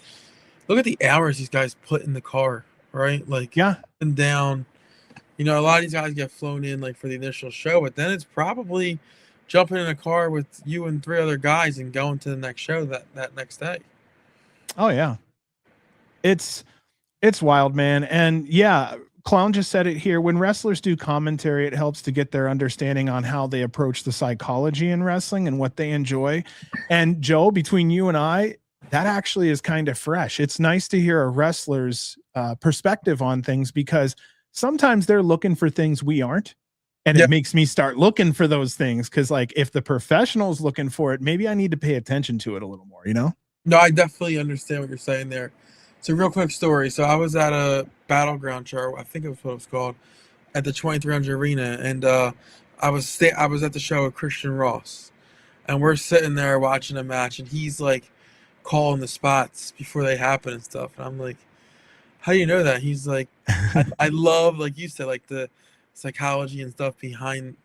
Speaker 2: look at the hours these guys put in the car, right? Like, up and down. A lot of these guys get flown in like for the initial show, but then it's probably jumping in a car with you and 3 other guys and going to the next show that next day.
Speaker 1: Oh yeah. It's wild, man. And yeah, Clown just said it here. When wrestlers do commentary, it helps to get their understanding on how they approach the psychology in wrestling and what they enjoy. And Joe, between you and I, that actually is kind of fresh. It's nice to hear a wrestler's perspective on things, because sometimes they're looking for things we aren't. And it makes me start looking for those things. Cause like if the professional's looking for it, maybe I need to pay attention to it a little more, you know?
Speaker 2: No, I definitely understand what you're saying there. So real quick story. So I was at a Battleground show, I think it was what it was called, at the 2300 Arena, and I was at the show with Christian Ross, and we're sitting there watching a match, and he's like calling the spots before they happen and stuff, and I'm like, how do you know that? He's like, I love, like you said, like the psychology and stuff behind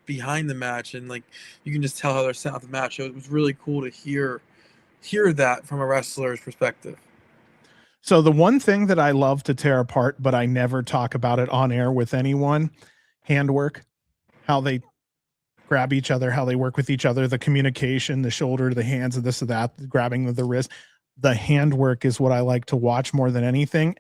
Speaker 2: the match, and like you can just tell how they're setting up the match. So it was really cool to hear that from a wrestler's perspective.
Speaker 1: So the one thing that I love to tear apart, but I never talk about it on air with anyone, handwork, how they grab each other, how they work with each other, the communication, the shoulder, the hands, of this or that, grabbing of the wrist. The handwork is what I like to watch more than anything.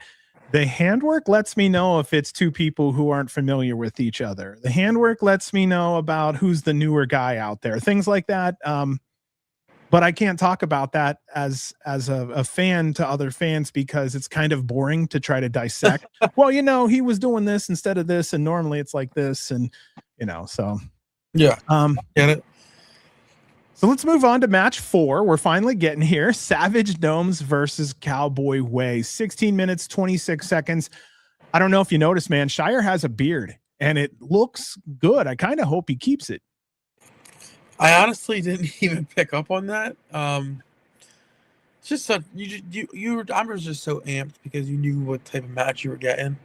Speaker 1: The handwork lets me know if it's two people who aren't familiar with each other. The handwork lets me know about who's the newer guy out there, things like that. But I can't talk about that as a fan to other fans, because it's kind of boring to try to dissect. Well, you know, he was doing this instead of this, and normally it's like this, and you know, so
Speaker 2: yeah. Get it.
Speaker 1: So let's move on to match 4. We're finally getting here. Savage Gnomes versus Cowboy Way. 16 minutes, 26 seconds. I don't know if you noticed, man, Shire has a beard and it looks good. I kind of hope he keeps it.
Speaker 2: I honestly didn't even pick up on that. It's just so I was just so amped because you knew what type of match you were getting.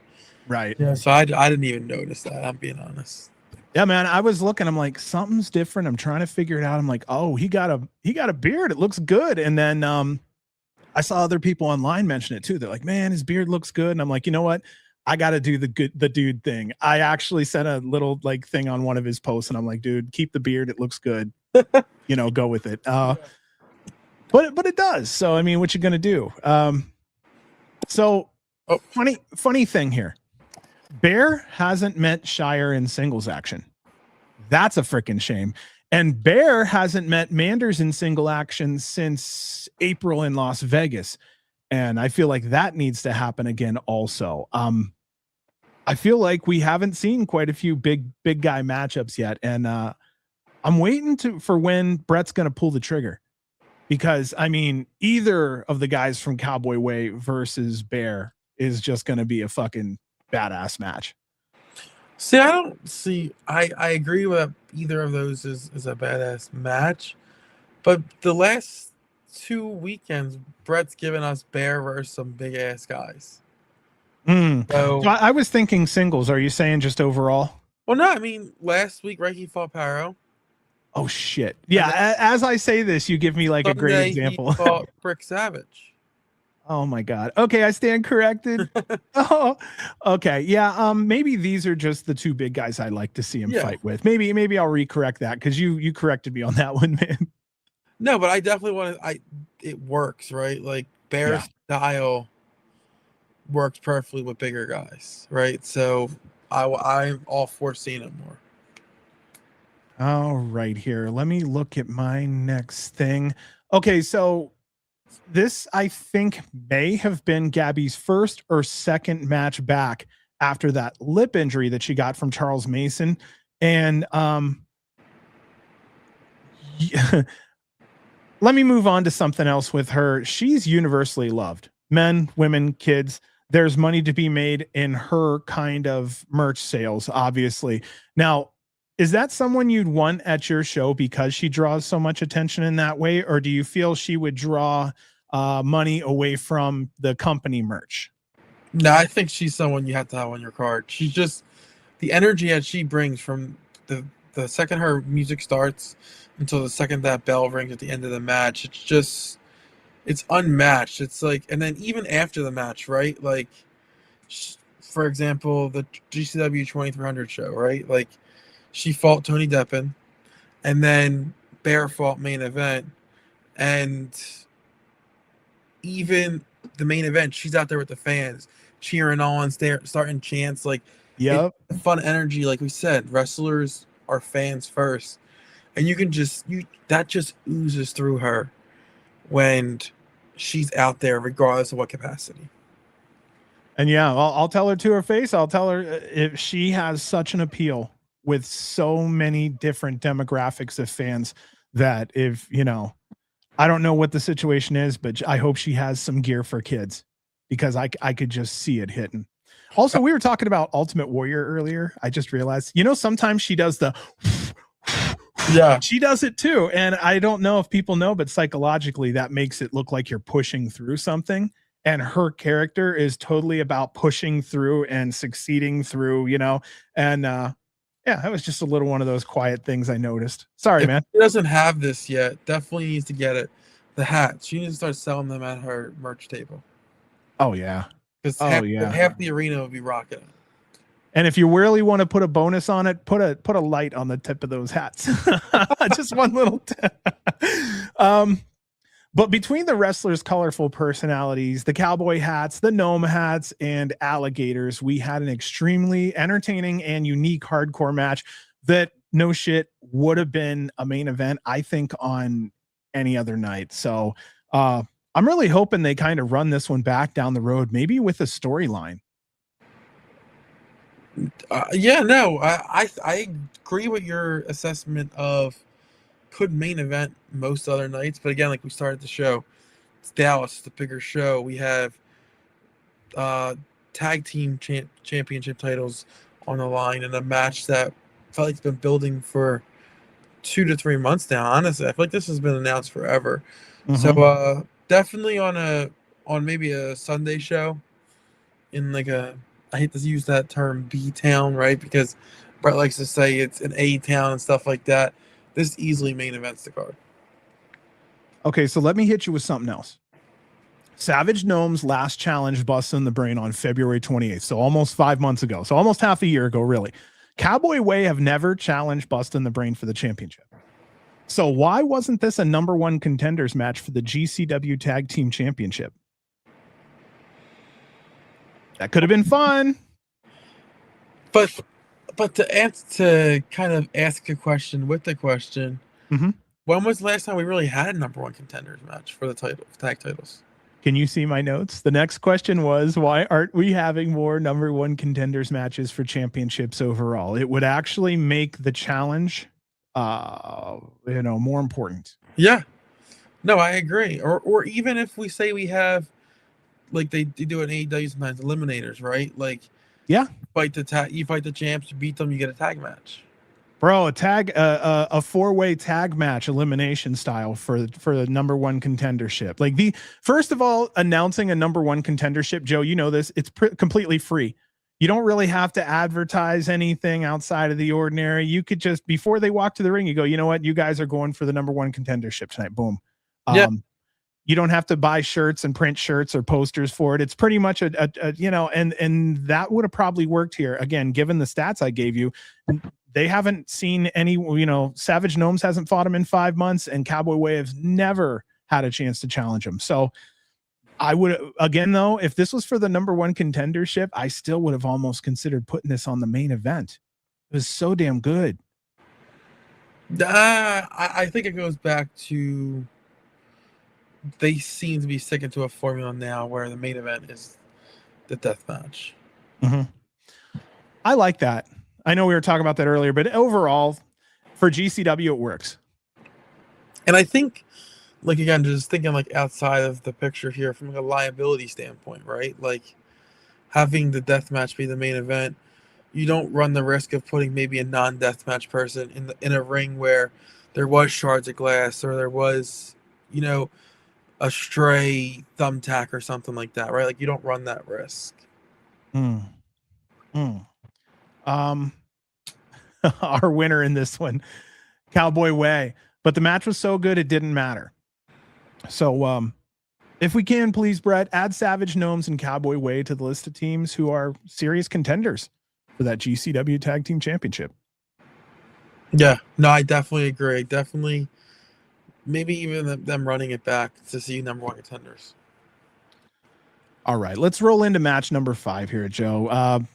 Speaker 1: Right.
Speaker 2: Yeah. So I didn't even notice that. I'm being honest.
Speaker 1: Yeah, man. I was looking. I'm like, something's different. I'm trying to figure it out. I'm like, oh, he got a beard. It looks good. And then I saw other people online mention it too. They're like, man, his beard looks good. And I'm like, you know what? I got to do the dude thing. I actually sent a little like thing on one of his posts, and I'm like, dude, keep the beard. It looks good. You know, go with it. But it does. So I mean, what you gonna do? Funny thing here. Bear hasn't met Shire in singles action. That's a freaking shame. And Bear hasn't met Manders in single action since April in Las Vegas. And I feel like that needs to happen again also. I feel like we haven't seen quite a few big guy matchups yet. And I'm waiting for when Brett's going to pull the trigger, because I mean, either of the guys from Cowboy Way versus Bear is just going to be a fucking badass match.
Speaker 2: See, I agree with either of those is a badass match, but the last 2 weekends, Brett's given us Bear versus some big ass guys.
Speaker 1: So I was thinking singles. Are you saying just overall?
Speaker 2: Well, no, I mean last week, right? He fought Paro.
Speaker 1: Oh shit! Yeah, as I say this, you give me like
Speaker 2: Sunday,
Speaker 1: a great example.
Speaker 2: He fought Brick Savage.
Speaker 1: Oh my god. Okay, I stand corrected. Oh, okay. Yeah. Maybe these are just the two big guys I'd like to see him fight with. Maybe I'll recorrect that, because you corrected me on that one, man.
Speaker 2: No, but I definitely want to. It works, right? Like Bear's style works perfectly with bigger guys, right? So I'm all for seeing it more.
Speaker 1: All right, here. Let me look at my next thing. Okay, so this, I think, may have been Gabby's first or second match back after that lip injury that she got from Charles Mason. And let me move on to something else with her. She's universally loved. Men, women, kids. There's money to be made in her kind of merch sales, obviously. Now, is that someone you'd want at your show because she draws so much attention in that way? Or do you feel she would draw money away from the company merch?
Speaker 2: No, I think she's someone you have to have on your card. She's just the energy that she brings from the second her music starts until the second that bell rings at the end of the match. It's unmatched. It's like, and then even after the match, right? Like, for example, the GCW 2300 show, right? Like, she fought Tony Deppen, and then Bear fought main event, and even the main event, she's out there with the fans. cheering on, starting chants. Like,
Speaker 1: Yep.
Speaker 2: it's fun energy. Like we said, wrestlers are fans first, and you can just that just oozes through her when she's out there, regardless of what capacity.
Speaker 1: And yeah, I'll tell her to her face. I'll tell her if she has such an appeal with so many different demographics of fans that if, I don't know what the situation is, but I hope she has some gear for kids because I could just see it hitting. Also, we were talking about Ultimate Warrior earlier. I just realized, sometimes she does the
Speaker 2: Yeah,
Speaker 1: she does it too. And I don't know if people know, but psychologically that makes it look like you're pushing through something. And her character is totally about pushing through and succeeding through, and yeah, that was just a little one of those quiet things I noticed. Sorry,
Speaker 2: if
Speaker 1: man.
Speaker 2: she doesn't have this yet, definitely needs to get it. The hats. She needs to start selling them at her merch table.
Speaker 1: Oh yeah.
Speaker 2: Because
Speaker 1: Oh yeah.
Speaker 2: half the arena will be rocking it.
Speaker 1: And if you really want to put a bonus on it, put a light on the tip of those hats. Just one little tip. But between the wrestlers' colorful personalities, the cowboy hats, the gnome hats, and alligators, we had an extremely entertaining and unique hardcore match that no shit would have been a main event, I think, on any other night. So I'm really hoping they kind of run this one back down the road, maybe with a storyline.
Speaker 2: Yeah, no, I agree with your assessment of could main event most other nights, but again, like we started the show, it's Dallas, it's a bigger show. We have tag team championship titles on the line in a match that felt like it's been building for 2 to 3 months now. Honestly, I feel like this has been announced forever.
Speaker 1: Mhm.
Speaker 2: So definitely on maybe a Sunday show in like I hate to use that term B town, right? Because Brett likes to say it's an A town and stuff like that. This easily main events the card.
Speaker 1: Okay, so let me hit you with something else. Savage Gnomes last challenged Bustah in the Brain on February 28th, so almost 5 months ago. So almost half a year ago, really. Cowboy Way have never challenged Bustah in the Brain for the championship. So why wasn't this a number one contenders match for the GCW Tag Team Championship? That could have been fun.
Speaker 2: But to kind of ask a question with the question, when was the last time we really had a number one contenders match for the tag titles?
Speaker 1: Can you see my notes? The next question was, why aren't we having more number one contenders matches for championships overall? It would actually make the challenge, more important.
Speaker 2: Yeah, no, I agree. Or even if we say we have, like they do in AEW sometimes, eliminators, right? Like,
Speaker 1: yeah,
Speaker 2: you fight the champs, you beat them, you get a tag match.
Speaker 1: Bro, a four-way tag match elimination style for the number one contendership. Like first of all, announcing a number one contendership, Joe, you know this, it's completely free. You don't really have to advertise anything outside of the ordinary. You could just, before they walk to the ring, you go, you know what? You guys are going for the number one contendership tonight. Boom.
Speaker 2: Yeah.
Speaker 1: You don't have to buy shirts and print shirts or posters for it. It's pretty much and that would have probably worked here. Again, given the stats I gave you, they haven't seen any, Savage Gnomes hasn't fought him in 5 months, and Cowboy Way has never had a chance to challenge him. So I would, again, though, if this was for the number one contendership, I still would have almost considered putting this on the main event. It was so damn good.
Speaker 2: I think it goes back to they seem to be sticking to a formula now where the main event is the death match.
Speaker 1: I like that. I know we were talking about that earlier, but overall, for GCW, it works.
Speaker 2: And I think, like, again, just thinking like outside of the picture here from like a liability standpoint, right? Like having the death match be the main event, you don't run the risk of putting maybe a non-death match person in a ring where there was shards of glass or there was, a stray thumbtack or something like that, right? Like you don't run that risk.
Speaker 1: Our winner in this one, Cowboy Way, but the match was so good it didn't matter. So if we can, please, Brett, add Savage Gnomes and Cowboy Way to the list of teams who are serious contenders for that GCW Tag Team Championship.
Speaker 2: Yeah, no, I definitely agree. Definitely, maybe even them running it back to see number one contenders.
Speaker 1: All right, let's roll into match number 5 here, Joe.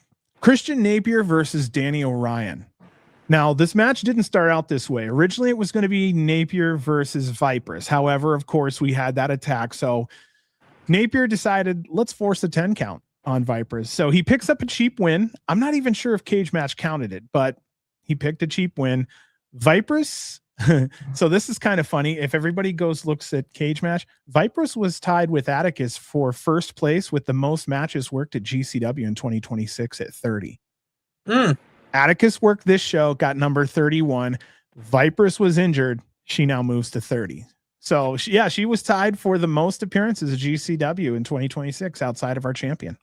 Speaker 1: Christian Napier versus Danny Orion. Now, this match didn't start out this way. Originally, it was going to be Napier versus Vipers. However, of course, we had that attack. So Napier decided, let's force a 10 count on Vipers. So he picks up a cheap win. I'm not even sure if Cage Match counted it, but he picked a cheap win. Vipers. So this is kind of funny. If everybody looks at Cage Match, Vipers was tied with Atticus for first place with the most matches worked at GCW in 2026 at 30. Atticus worked this show, got number 31. Vipers was injured. She now moves to 30. So she was tied for the most appearances at GCW in 2026 outside of our champion.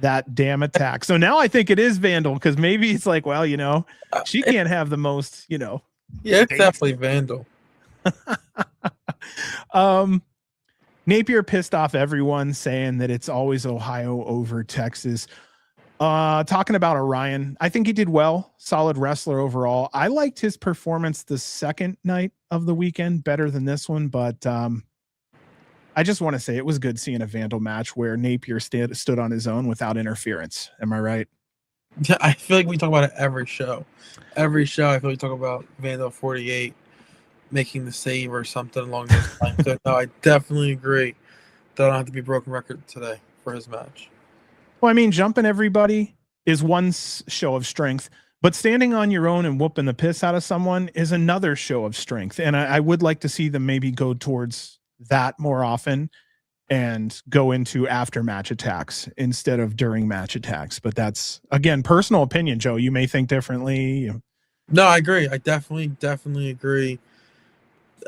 Speaker 1: That damn attack. So now I think it is Vandal, because maybe it's like, well, she can't have the most,
Speaker 2: Yeah, it's definitely Vandal.
Speaker 1: Napier pissed off everyone, saying that it's always Ohio over Texas. Talking about Orion, I think he did well. Solid wrestler overall. I liked his performance the second night of the weekend better than this one, but I just want to say it was good seeing a Vandal match where Napier stood on his own without interference. Am I right?
Speaker 2: Yeah, I feel like we talk about it every show. Every show, I feel like we talk about Vandal 48 making the save or something along those lines. So, no, I definitely agree that I don't have to be broken record today for his match.
Speaker 1: Well, I mean, jumping everybody is one show of strength, but standing on your own and whooping the piss out of someone is another show of strength. And I would like to see them maybe go towards that more often and go into after match attacks instead of during match attacks. But that's, again, personal opinion, Joe. You may think differently.
Speaker 2: No, I agree. I definitely agree.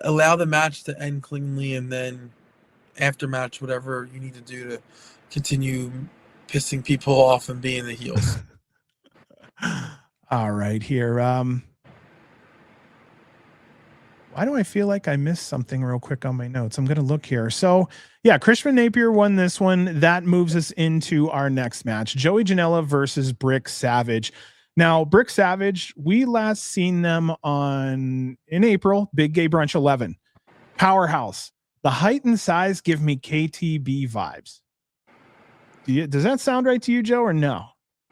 Speaker 2: Allow the match to end cleanly, and then after match, whatever you need to do to continue pissing people off and being the heels.
Speaker 1: All right, here. Why do I feel like I missed something real quick on my notes? I'm going to look here. So, yeah, Christian Napier won this one. That moves us into our next match. Joey Janela versus Brick Savage. Now, Brick Savage, we last seen them in April, Big Gay Brunch 11. Powerhouse. The height and size give me KTB vibes. Does that sound right to you, Joe, or no?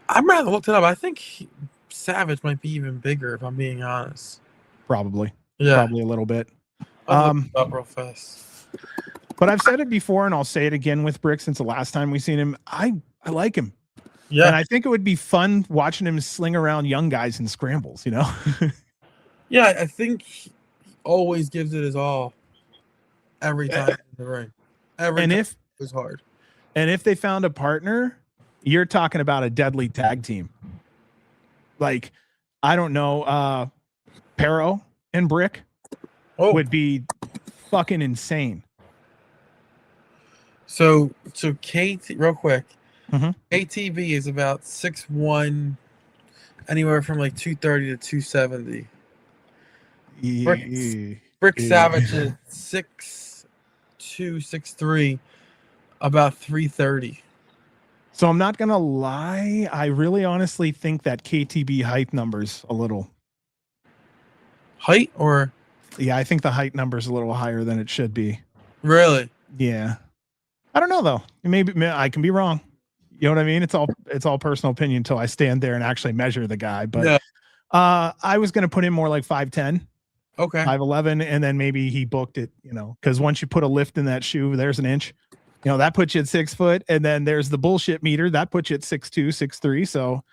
Speaker 2: I'm going to look it up. I think Savage might be even bigger, if I'm being honest.
Speaker 1: Probably.
Speaker 2: Yeah.
Speaker 1: Probably a little bit.
Speaker 2: I'll look it up real fast.
Speaker 1: But I've said it before, and I'll say it again with Brick since the last time we seen him. I like him.
Speaker 2: Yeah.
Speaker 1: And I think it would be fun watching him sling around young guys in scrambles,
Speaker 2: Yeah, I think he always gives it his all every time in the ring. It was hard.
Speaker 1: And if they found a partner, you're talking about a deadly tag team. Like, I don't know, Pero and Brick would be fucking insane.
Speaker 2: So KT, real quick,
Speaker 1: Mm-hmm.
Speaker 2: ATV is about 6'1", anywhere from like 230 to 270. Brick Savage is 6'2", 6'3", about 330.
Speaker 1: So I'm not gonna lie, I really honestly think that KTB height number's a little
Speaker 2: height, or
Speaker 1: I think the height number's a little higher than it should be.
Speaker 2: Really?
Speaker 1: Yeah. I don't know though. Maybe I can be wrong. You know what I mean? It's all personal opinion until I stand there and actually measure the guy. But
Speaker 2: yeah.
Speaker 1: I was gonna put him more like 5'10".
Speaker 2: Okay.
Speaker 1: 5'11", and then maybe he booked it, because once you put a lift in that shoe, there's an inch. That puts you at 6 foot, and then there's the bullshit meter that puts you at 6'2", 6'3". So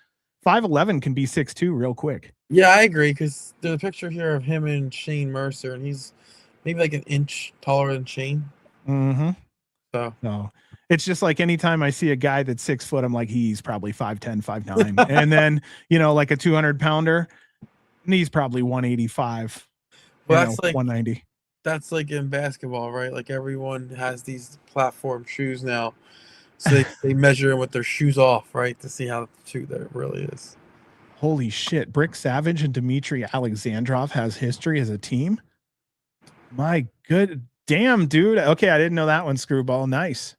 Speaker 1: 5'11" can be 6'2" real quick.
Speaker 2: Yeah, I agree, because there's a picture here of him and Shane Mercer, and he's maybe like an inch taller than Shane.
Speaker 1: Mm-hmm.
Speaker 2: So
Speaker 1: no, it's just like anytime I see a guy that's 6 foot, I'm like, he's probably 5'10", 5'9". And then, like a 200 pounder, and he's probably 185.
Speaker 2: Well, that's like
Speaker 1: 190.
Speaker 2: That's like in basketball, right? Like everyone has these platform shoes now. So they measure with their shoes off, right? To see how true that it really is.
Speaker 1: Holy shit. Brick Savage and Dmitry Alexandrov has history as a team. My good damn, dude. Okay, I didn't know that one, Screwball. Nice.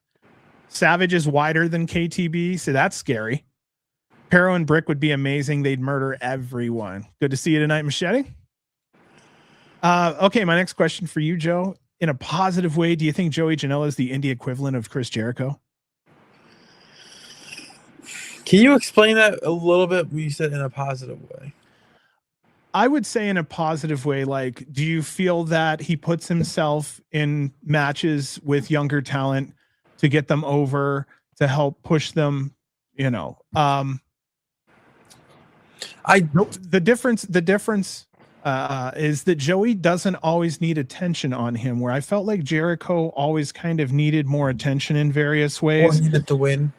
Speaker 1: Savage is wider than KTB, so that's scary. Pero and Brick would be amazing. They'd murder everyone. Good to see you tonight, Machete. Okay, my next question for you, Joe. in a positive way, do you think Joey Janela is the indie equivalent of Chris Jericho?
Speaker 2: Can you explain that a little bit when you said in a positive way?
Speaker 1: I would say in a positive way. Like, do you feel that he puts himself in matches with younger talent to get them over, to help push them, you know? The difference is that Joey doesn't always need attention on him, where I felt like Jericho always kind of needed more attention in various ways.
Speaker 2: Or needed to win.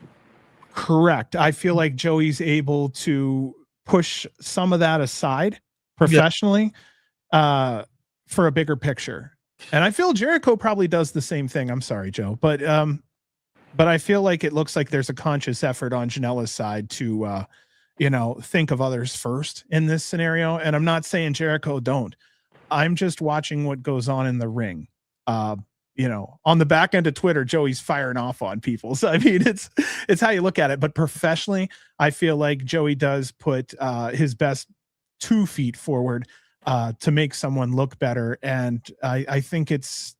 Speaker 1: Correct. I feel like Joey's able to push some of that aside professionally for a bigger picture. And I feel Jericho probably does the same thing. I'm sorry, Joe, but I feel like it looks like there's a conscious effort on Janela's side to think of others first in this scenario. And I'm not saying Jericho don't. I'm just watching what goes on in the ring. On the back end of Twitter, Joey's firing off on people. So I mean, it's how you look at it. But professionally, I feel like Joey does put his best 2 feet forward to make someone look better. And I think it's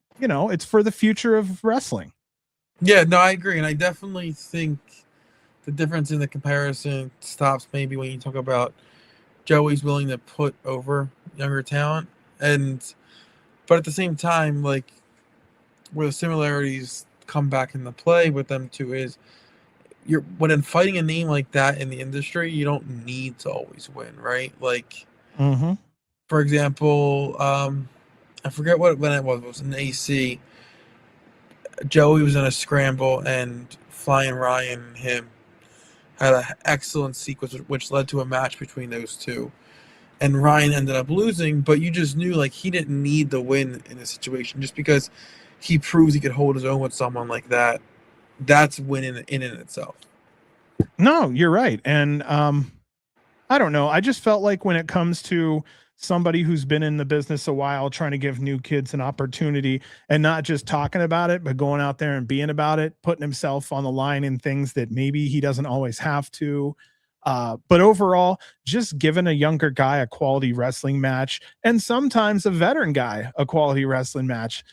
Speaker 1: for the future of wrestling.
Speaker 2: Yeah, no, I agree. And I definitely think the difference in the comparison stops maybe when you talk about Joey's willing to put over younger talent. But at the same time, like, where the similarities come back into play with them two is when in fighting a name like that in the industry, you don't need to always win, right? Like, for example, I forget when it was an AC. Joey was in a scramble, and Flying Ryan and him had an excellent sequence, which led to a match between those two. And Ryan ended up losing, but you just knew, like, he didn't need the win in a situation just because he proves he could hold his own with someone like that. That's winning in itself.
Speaker 1: No, you're right. And I don't know. I just felt like when it comes to somebody who's been in the business a while, trying to give new kids an opportunity and not just talking about it, but going out there and being about it, putting himself on the line in things that maybe he doesn't always have to. But overall, just giving a younger guy a quality wrestling match, and sometimes a veteran guy a quality wrestling match.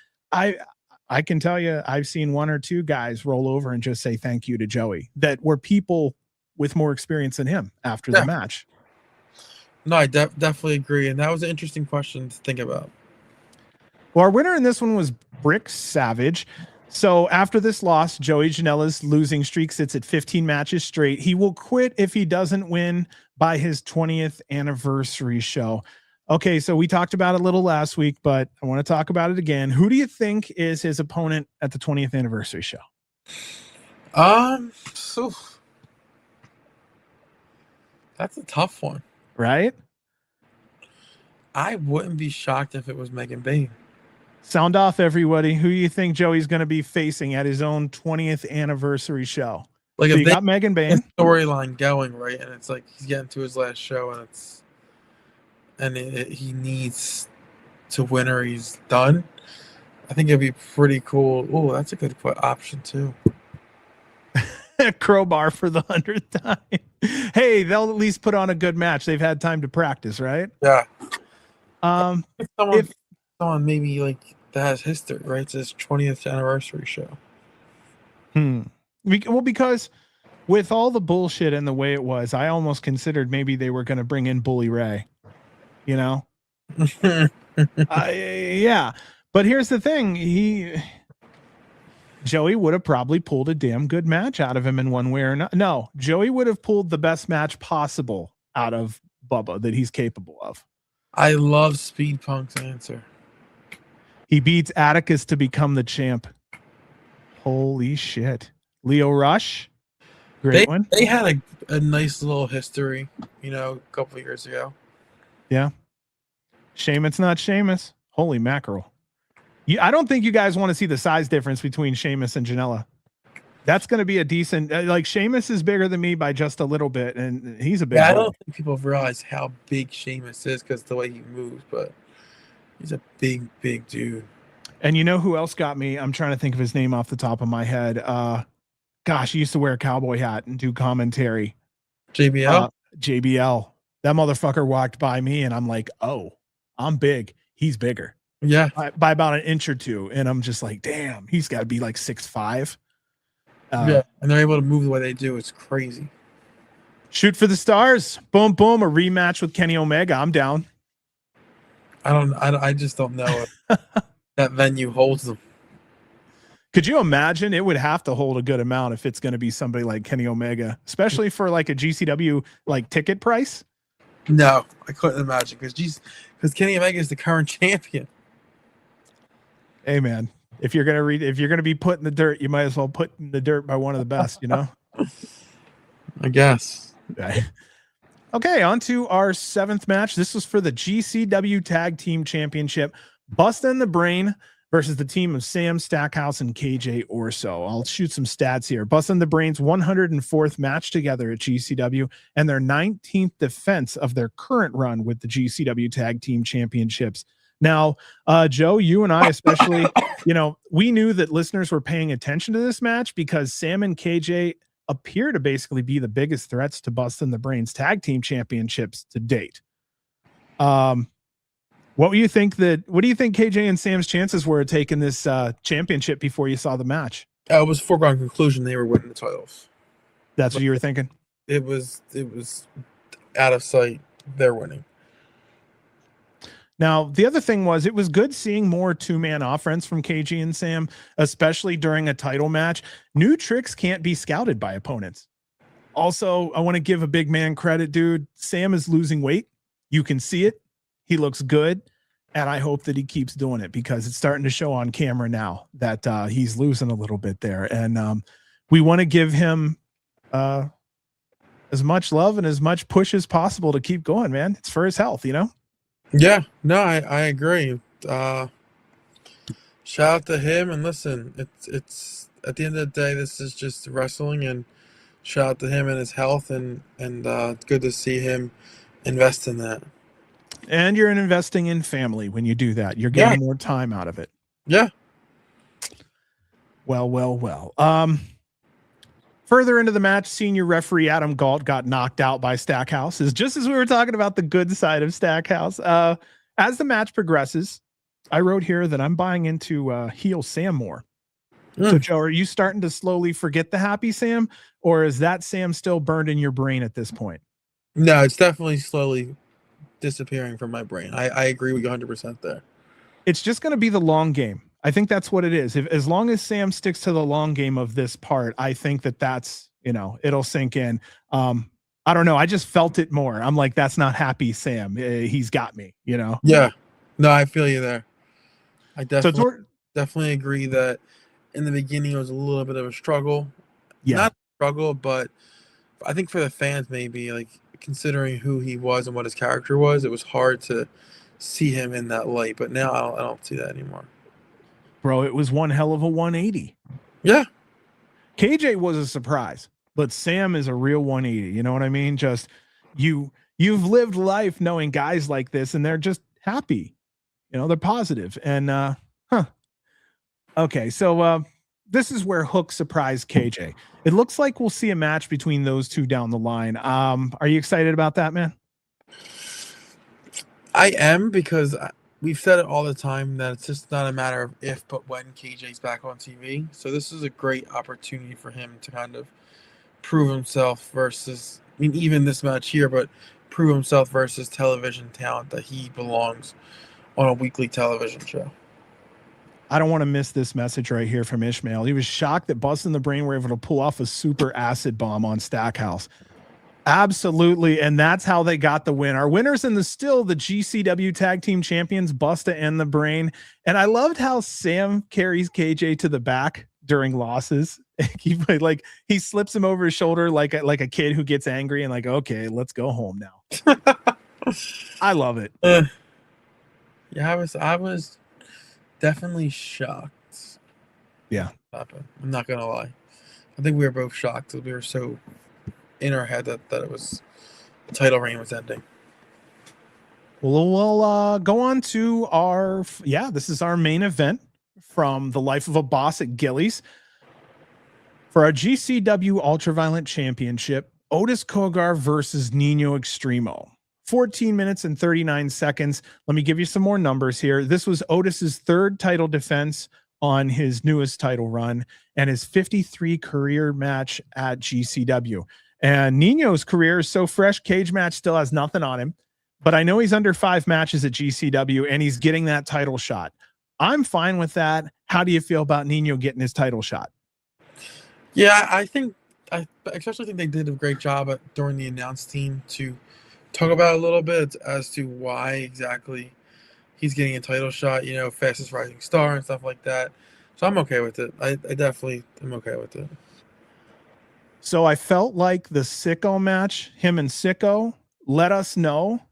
Speaker 1: I can tell you, I've seen 1 or 2 guys roll over and just say thank you to Joey that were people with more experience than him after the match.
Speaker 2: No, I definitely agree. And that was an interesting question to think about.
Speaker 1: Well, our winner in this one was Brick Savage. So after this loss, Joey Janela's losing streak sits at 15 matches straight. He will quit if he doesn't win by his 20th anniversary show. Okay, so we talked about it a little last week, but I want to talk about it again. Who do you think is his opponent at the 20th anniversary show?
Speaker 2: So that's a tough one.
Speaker 1: Right?
Speaker 2: I wouldn't be shocked if it was Megan Bayne.
Speaker 1: Sound off, everybody. Who do you think Joey's going to be facing at his own 20th anniversary show?
Speaker 2: Like,
Speaker 1: so
Speaker 2: if
Speaker 1: you got Megan Bayne
Speaker 2: storyline going, right, and it's like he's getting to his last show, and he needs to win or he's done. I think it'd be pretty cool. Oh, that's a good option too.
Speaker 1: Crowbar for the 100th time. Hey, they'll at least put on a good match. They've had time to practice, right?
Speaker 2: Yeah.
Speaker 1: If
Speaker 2: someone maybe like that has history, right? It's his 20th anniversary show.
Speaker 1: Well, because with all the bullshit and the way it was, I almost considered maybe they were going to bring in Bully Ray. You know? Yeah. But here's the thing. Joey would have probably pulled a damn good match out of him in one way or not. No, Joey would have pulled the best match possible out of Bubba that he's capable of.
Speaker 2: I love Speed Punk's answer.
Speaker 1: He beats Atticus to become the champ. Holy shit. Leo Rush. Great one.
Speaker 2: They had a nice little history, a couple of years ago.
Speaker 1: Yeah. Sheamus, not Sheamus. Holy mackerel. I don't think you guys want to see the size difference between Sheamus and Janela. That's going to be a decent, like, Sheamus is bigger than me by just a little bit, and he's a big boy.
Speaker 2: I don't think people realize how big Sheamus is because the way he moves, but he's a big, big dude. And
Speaker 1: you know who else got me? I'm trying to think of his name off the top of my head. Gosh, he used to wear a cowboy hat and do commentary.
Speaker 2: JBL?
Speaker 1: JBL. That motherfucker walked by me, and I'm like, oh, I'm big. He's bigger.
Speaker 2: Yeah.
Speaker 1: by about an inch or two. And I'm just like, damn, he's got to be like 6'5".
Speaker 2: Yeah. And they're able to move the way they do. It's crazy.
Speaker 1: Shoot for the stars. Boom, boom. A rematch with Kenny Omega. I'm down.
Speaker 2: I just don't know if that venue holds them.
Speaker 1: Could you imagine? It would have to hold a good amount if it's going to be somebody like Kenny Omega, especially for like a GCW like ticket price.
Speaker 2: No, I couldn't imagine because Kenny Omega is the current champion.
Speaker 1: Hey man, if you're gonna be put in the dirt, you might as well put in the dirt by one of the best, you know.
Speaker 2: I guess.
Speaker 1: Okay, on to our 7th match. This was for the GCW Tag Team Championship. Bustah and the Brain versus the team of Sam, Stackhouse, and KJ Orso. I'll shoot some stats here. Bustah and the Brain's 104th match together at GCW and their 19th defense of their current run with the GCW Tag Team Championships. Now, Joe, you and I especially, we knew that listeners were paying attention to this match because Sam and KJ appear to basically be the biggest threats to Bustah and the Brain's Tag Team Championships to date. What do you think KJ and Sam's chances were of taking this championship before you saw the match?
Speaker 2: It was foregone conclusion they were winning the titles.
Speaker 1: That's what you were thinking?
Speaker 2: It was out of sight. They're winning.
Speaker 1: Now, the other thing was it was good seeing more 2-man offense from KG and Sam, especially during a title match. New tricks can't be scouted by opponents. Also, I want to give a big man credit, dude. Sam is losing weight. You can see it. He looks good. And I hope that he keeps doing it because it's starting to show on camera now that he's losing a little bit there. And we want to give him as much love and as much push as possible to keep going, man. It's for his health,
Speaker 2: Yeah, no, I agree. Shout out to him, and listen, it's at the end of the day, this is just wrestling, and shout out to him and his health, and it's good to see him invest in that.
Speaker 1: And you're investing in family when you do that. You're getting more time out of it.
Speaker 2: Yeah.
Speaker 1: Well. Further into the match, senior referee Adam Galt got knocked out by Stackhouse. Just as we were talking about the good side of Stackhouse. As the match progresses, I wrote here that I'm buying into heel Sam more. So, Joe, are you starting to slowly forget the happy Sam, or is that Sam still burned in your brain at this point?
Speaker 2: No, it's definitely slowly disappearing from my brain. I agree with you 100% there.
Speaker 1: It's just going to be the long game. I think that's what it is. As long as Sam sticks to the long game of this part, I think that's, it'll sink in. I don't know. I just felt it more. I'm like, that's not happy Sam. He's got me,
Speaker 2: Yeah. No, I feel you there. I definitely agree that in the beginning it was a little bit of a struggle.
Speaker 1: Yeah.
Speaker 2: Not a struggle, but I think for the fans, maybe like considering who he was and what his character was, it was hard to see him in that light. But now I don't see that anymore.
Speaker 1: Bro, it was one hell of a 180.
Speaker 2: Yeah.
Speaker 1: KJ was a surprise, but Sam is a real 180. You know what I mean? Just you've lived life knowing guys like this and they're just happy. They're positive. And okay, so this is where Hook surprised KJ. It looks like we'll see a match between those two down the line. Are you excited about that, man?
Speaker 2: I am, because we've said it all the time that it's just not a matter of if, but when KJ's back on TV. So this is a great opportunity for him to kind of prove himself versus, even this match here, but prove himself versus television talent that he belongs on a weekly television show.
Speaker 1: I don't want to miss this message right here from Ishmael. He was shocked that Bustah and the Brain were able to pull off a super acid bomb on Stackhouse. Absolutely, and that's how they got the win. Our winners in the GCW Tag Team Champions, Bustah and the Brain. And I loved how Sam carries KJ to the back during losses. He slips him over his shoulder like a kid who gets angry and like, okay, let's go home now. I love it.
Speaker 2: Yeah, I was definitely shocked.
Speaker 1: Yeah,
Speaker 2: I'm not gonna lie. I think we were both shocked. We were so in our head that it was the title reign was ending.
Speaker 1: We'll go on to this is our main event from the life of a boss at Gillies. For our GCW Ultraviolent Championship, Otis Cogar versus Nino Extremo. 14 minutes and 39 seconds. Let me give you some more numbers here. This was Otis's third title defense on his newest title run and his 53 career match at GCW. And Nino's career is so fresh. Cage match still has nothing on him, but I know he's under 5 matches at GCW and he's getting that title shot. I'm fine with that. How do you feel about Nino getting his title shot?
Speaker 2: Yeah, I especially think they did a great job during the announce team to talk about a little bit as to why exactly he's getting a title shot, fastest rising star and stuff like that. So I'm okay with it. I definitely am okay with it.
Speaker 1: So I felt like the Sicko match, him and Sicko, let us know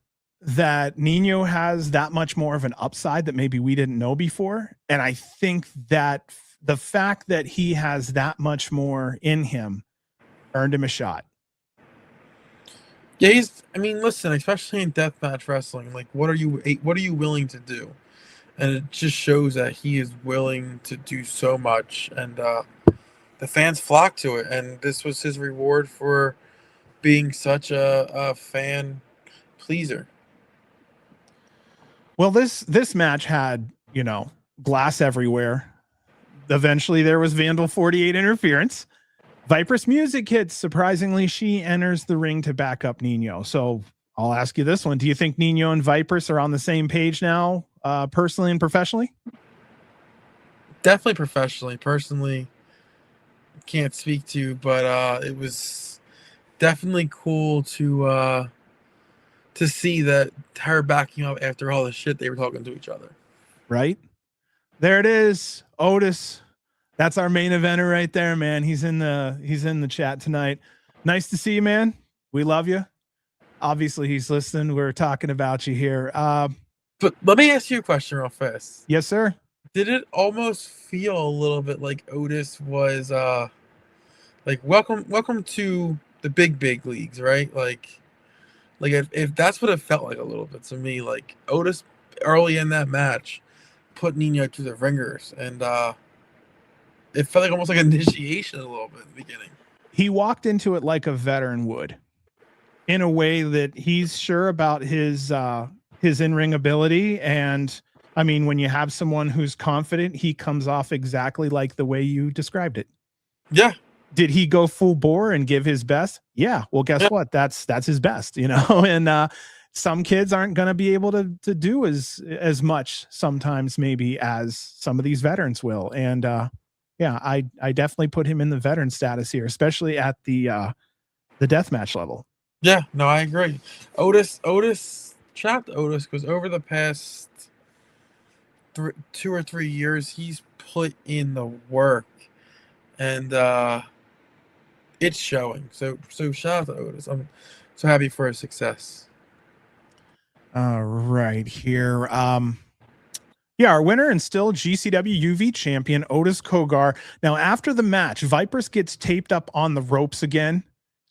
Speaker 1: that Nino has that much more of an upside that maybe we didn't know before. And I think that the fact that he has that much more in him earned him a shot.
Speaker 2: Yeah, listen, especially in deathmatch wrestling, like what are you willing to do? And it just shows that he is willing to do so much, and the fans flock to it. And this was his reward for being such a fan pleaser.
Speaker 1: Well, this match had, glass everywhere. Eventually there was Vandal 48 interference. Viper's music hits. Surprisingly, she enters the ring to back up Nino. So I'll ask you this one. Do you think Nino and Viper's are on the same page now, personally and professionally?
Speaker 2: Definitely professionally. Personally, can't speak to, but it was definitely cool to see that her backing up after all the shit they were talking to each other.
Speaker 1: Right? There it is. Otis. That's our main eventer right there, man. He's in the chat tonight. Nice to see you, man. We love you. Obviously, he's listening. We're talking about you here.
Speaker 2: But let me ask you a question real fast.
Speaker 1: Yes, sir.
Speaker 2: Did it almost feel a little bit like Otis was like welcome to the big leagues, right? Like if that's what it felt like a little bit to me, like Otis early in that match put Nino to the ringers, and it felt like almost like initiation a little bit in the beginning.
Speaker 1: He walked into it like a veteran would, in a way that he's sure about his in-ring ability. And I mean, when you have someone who's confident, he comes off exactly like the way you described it.
Speaker 2: Yeah.
Speaker 1: Did he go full bore and give his best? Yeah. Well, guess what? That's his best, and some kids aren't going to be able to do as much sometimes maybe as some of these veterans will. And yeah, I definitely put him in the veteran status here, especially at the deathmatch level.
Speaker 2: Yeah, no, I agree. Otis, shout out to Otis, because over the past 2 or 3 years, he's put in the work, and it's showing. So shout out to Otis. I'm so happy for his success.
Speaker 1: All right, here. Yeah, our winner and still GCW UV champion, Otis Cogar. Now, after the match, Vipers gets taped up on the ropes again.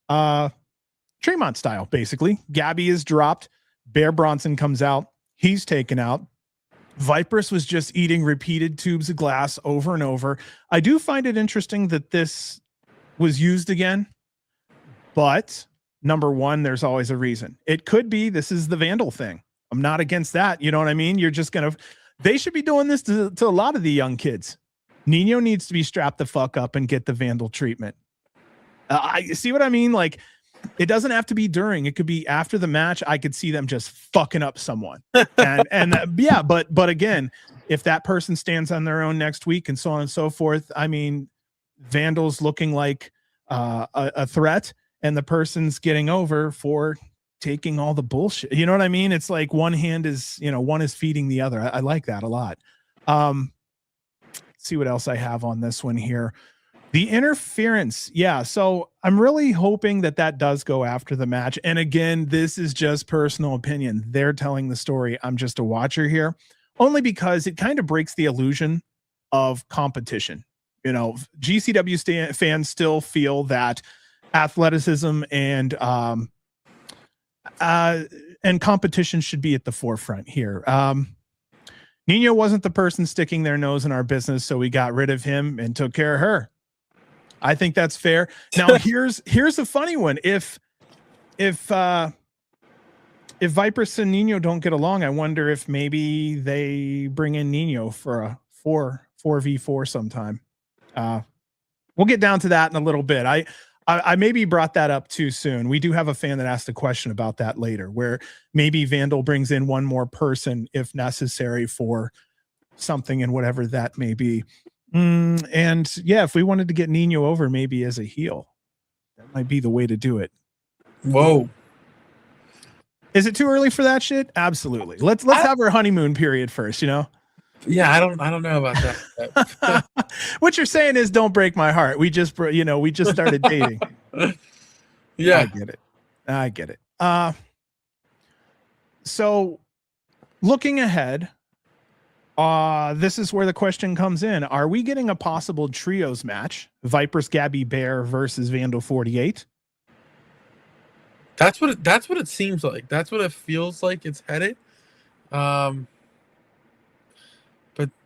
Speaker 1: Tremont style, basically. Gabby is dropped. Bear Bronson comes out. He's taken out. Vipers was just eating repeated tubes of glass over and over. I do find it interesting that this was used again, but number one, there's always a reason. It could be this is the Vandal thing. I'm not against that. You know what I mean? You're just going to, they should be doing this to a lot of the young kids. Nino needs to be strapped the fuck up and get the Vandal treatment. I see what I mean? Like, it doesn't have to be during. It could be after the match. I could see them just fucking up someone. Yeah, but again, if that person stands on their own next week and so on and so forth, I mean, Vandal's looking like a threat, and the person's getting over for taking all the bullshit. You know what I mean? It's like one hand is, one is feeding the other. I like that a lot. See what else I have on this one here. The interference. Yeah. So I'm really hoping that does go after the match. And again, this is just personal opinion. They're telling the story. I'm just a watcher here, only because it kind of breaks the illusion of competition. GCW fans still feel that athleticism and competition should be at the forefront here. Nino wasn't the person sticking their nose in our business, so we got rid of him and took care of her. I think that's fair. Now here's a funny one. If if Viper's and Nino don't get along, I wonder if maybe they bring in Nino for a 4v4 sometime. We'll get down to that in a little bit. I maybe brought that up too soon. We do have a fan that asked a question about that later, where maybe Vandal brings in one more person if necessary for something and whatever that may be. And yeah, if we wanted to get Nino over maybe as a heel, that might be the way to do it.
Speaker 2: Whoa.
Speaker 1: Is it too early for that shit? Absolutely. Let's have our honeymoon period first, you know?
Speaker 2: Yeah, I don't know about that.
Speaker 1: What you're saying is don't break my heart. We just started dating.
Speaker 2: Yeah.
Speaker 1: I get it. So looking ahead, this is where the question comes in. Are we getting a possible trios match? Vipers Gabby Bear versus Vandal 48?
Speaker 2: That's what it seems like. That's what it feels like it's headed. But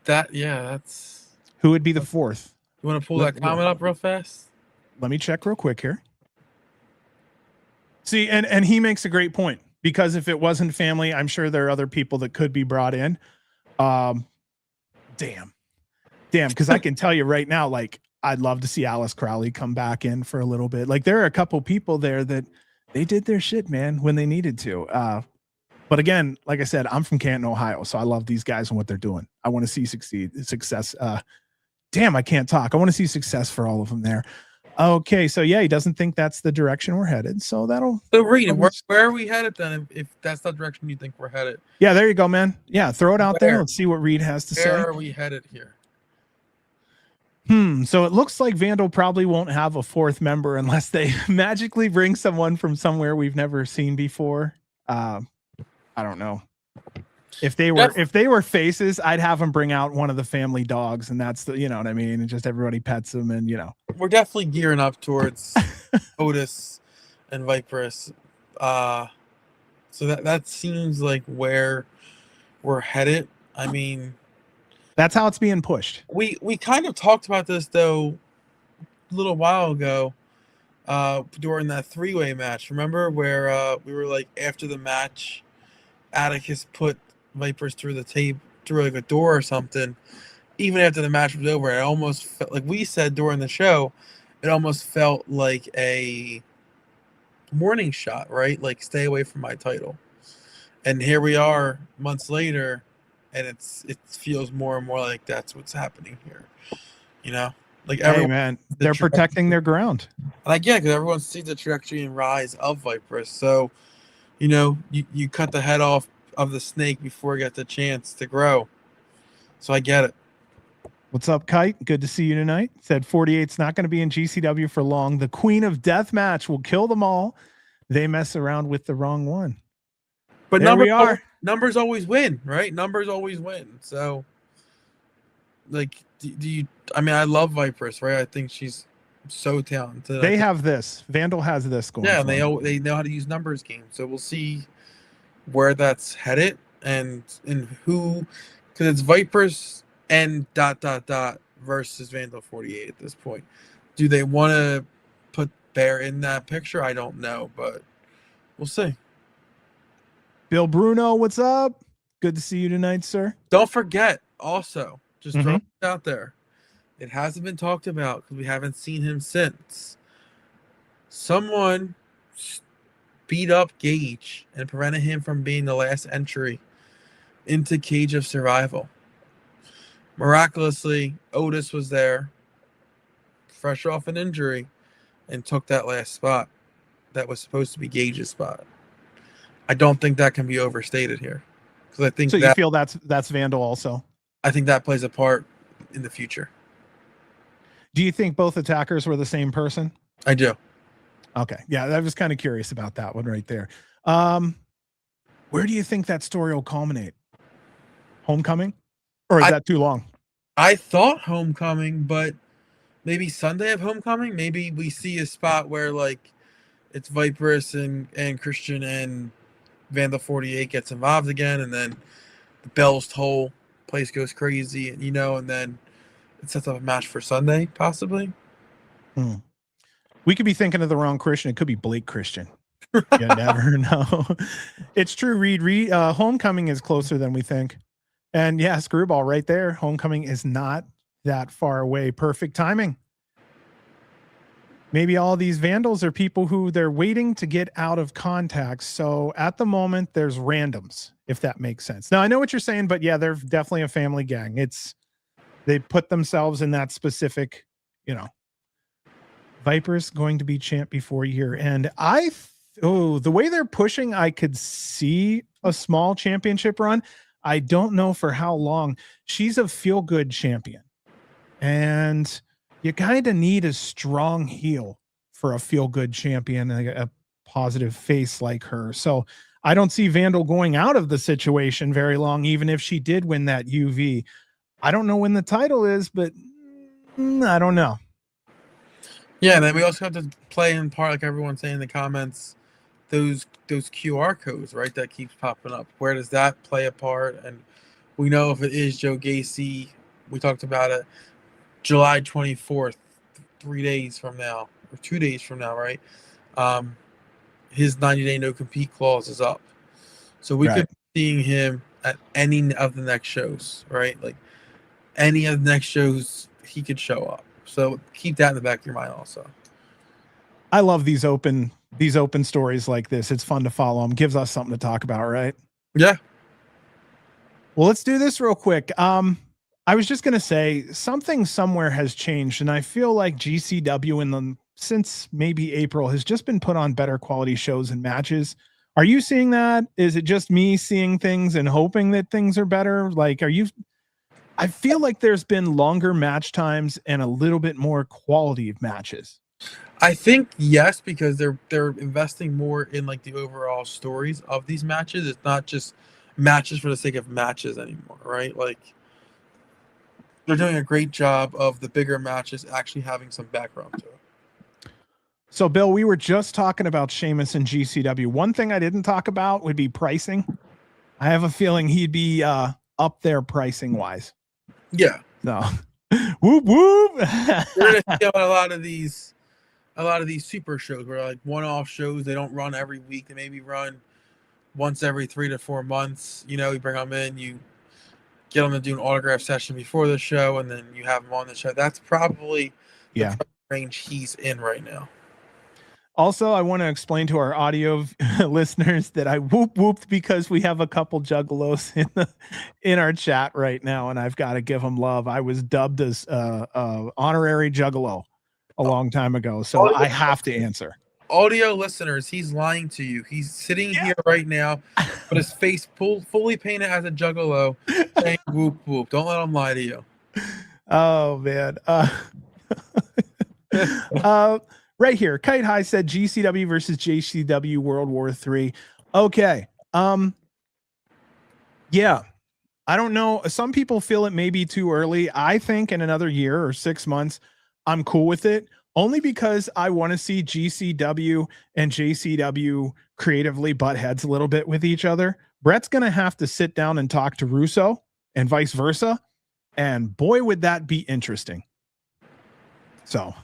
Speaker 2: that's
Speaker 1: who would be the fourth?
Speaker 2: You want to pull that comment up real fast?
Speaker 1: Let me check real quick here. See, and he makes a great point, because if it wasn't family, I'm sure there are other people that could be brought in. Damn, because I can tell you right now, like, I'd love to see Alice Crowley come back in for a little bit. Like, there are a couple people there that they did their shit, man, when they needed to. But again, like I said, I'm from Canton, Ohio, so I love these guys and what they're doing. I want to see success. Damn, I can't talk. I want to see success for all of them there. Okay, so yeah, he doesn't think that's the direction we're headed. So that'll.
Speaker 2: So Reed, where are we headed then? If that's the direction you think we're headed?
Speaker 1: Yeah, there you go, man. Yeah, throw it out there. Let's see what Reed has to say.
Speaker 2: Where are we headed here?
Speaker 1: So it looks like Vandal probably won't have a fourth member unless they magically bring someone from somewhere we've never seen before. I don't know. If they were faces, I'd have them bring out one of the family dogs, and that's the, you know what I mean, and just everybody pets them, and you know.
Speaker 2: We're definitely gearing up towards Otis and Viperous. So that seems like where we're headed. I mean,
Speaker 1: that's how it's being pushed.
Speaker 2: We kind of talked about this though a little while ago during that three-way match. Remember where we were like, after the match, Atticus put Vipers through the tape, through like a door or something. Even after the match was over, it almost felt like, we said during the show, it almost felt like a warning shot, right? Like, stay away from my title. And here we are months later, and it feels more and more like that's what's happening here. You know, like, everyone,
Speaker 1: hey man, they're protecting their ground.
Speaker 2: Like, yeah, because everyone sees the trajectory and rise of Vipers. So, you know, you cut the head off of the snake before it gets the chance to grow. So I get it.
Speaker 1: What's up, Kite? Good to see you tonight. Said 48's not going to be in GCW for long. The Queen of Deathmatch will kill them all. They mess around with the wrong one.
Speaker 2: But numbers always win, right? Numbers always win. So, like, do you? I mean, I love Viperous, right? I think she's so talented.
Speaker 1: They have this. Vandal has this going.
Speaker 2: Yeah, and they know how to use numbers game. So we'll see where that's headed and who, because it's Vipers and ... versus Vandal 48 at this point. Do they want to put Bear in that picture? I don't know, but we'll see.
Speaker 1: Bill Bruno, what's up? Good to see you tonight, sir.
Speaker 2: Don't forget, also, just throw it out there. It hasn't been talked about because we haven't seen him since. Someone beat up Gage and prevented him from being the last entry into Cage of Survival. Miraculously, Otis was there, fresh off an injury, and took that last spot that was supposed to be Gage's spot. I don't think that can be overstated here, because I think
Speaker 1: so. You feel that's Vandal also?
Speaker 2: I think that plays a part in the future.
Speaker 1: Do you think both attackers were the same person?
Speaker 2: I do.
Speaker 1: Okay, yeah, I was kind of curious about that one right there. Where do you think that story will culminate? Homecoming, or is that too long?
Speaker 2: I thought Homecoming, but maybe Sunday of Homecoming. Maybe we see a spot where like it's Viperous and Christian and Vandal 48 gets involved again, and then the bells toll, place goes crazy, and and then it sets up a match for Sunday, possibly.
Speaker 1: We could be thinking of the wrong Christian. It could be Blake Christian. You never know. It's true, Reed. Homecoming is closer than we think. And yeah, Screwball right there. Homecoming is not that far away. Perfect timing. Maybe all these vandals are people who they're waiting to get out of contact. So at the moment, there's randoms, if that makes sense. Now, I know what you're saying, but yeah, they're definitely a family gang. They put themselves in that specific, Viper's going to be champ before year end. The way they're pushing, I could see a small championship run. I don't know for how long. She's a feel-good champion. And you kind of need a strong heel for a feel-good champion, a positive face like her. So I don't see Vandal going out of the situation very long, even if she did win that UV. I don't know when the title is, but I don't know.
Speaker 2: Yeah, and then we also have to play in part, like everyone's saying in the comments, those QR codes, right? That keeps popping up. Where does that play a part? And we know if it is Joe Gacy, we talked about it, July 24th, 3 days from now, or 2 days from now, right? His 90-day no-compete clause is up. So we could be seeing him at any of the next shows, right? Like any of the next shows, he could show up. So keep that in the back of your mind also.
Speaker 1: I love these open stories like this. It's fun to follow them. Gives us something to talk about, right?
Speaker 2: Yeah.
Speaker 1: Well, let's do this real quick. I was just going to say something somewhere has changed, and I feel like GCW since maybe April has just been put on better quality shows and matches. Are you seeing that? Is it just me seeing things and hoping that things are better? Like, I feel like there's been longer match times and a little bit more quality of matches.
Speaker 2: I think yes, because they're investing more in like the overall stories of these matches. It's not just matches for the sake of matches anymore, right? Like they're doing a great job of the bigger matches actually having some background to it.
Speaker 1: So, Bill, we were just talking about Sheamus and GCW. One thing I didn't talk about would be pricing. I have a feeling he'd be up there pricing wise.
Speaker 2: Yeah.
Speaker 1: No. Whoop whoop.
Speaker 2: We're gonna see a lot of these super shows where like one-off shows. They don't run every week. They maybe run once every 3 to 4 months. You bring them in, you get them to do an autograph session before the show, and then you have them on the show. That's probably the price range he's in right now.
Speaker 1: Also, I want to explain to our audio listeners that I whooped because we have a couple juggalos in our chat right now, and I've got to give them love. I was dubbed as honorary juggalo a long time ago, so I have to answer.
Speaker 2: Audio listeners, he's lying to you. He's sitting here right now, with his face fully painted as a juggalo, saying whoop whoop. Don't let him lie to you.
Speaker 1: Oh man. Right here, Kite High said GCW versus JCW World War III. Okay. Yeah. I don't know. Some people feel it may be too early. I think in another year or 6 months, I'm cool with it. Only because I want to see GCW and JCW creatively butt heads a little bit with each other. Brett's going to have to sit down and talk to Russo and vice versa. And boy, would that be interesting. So,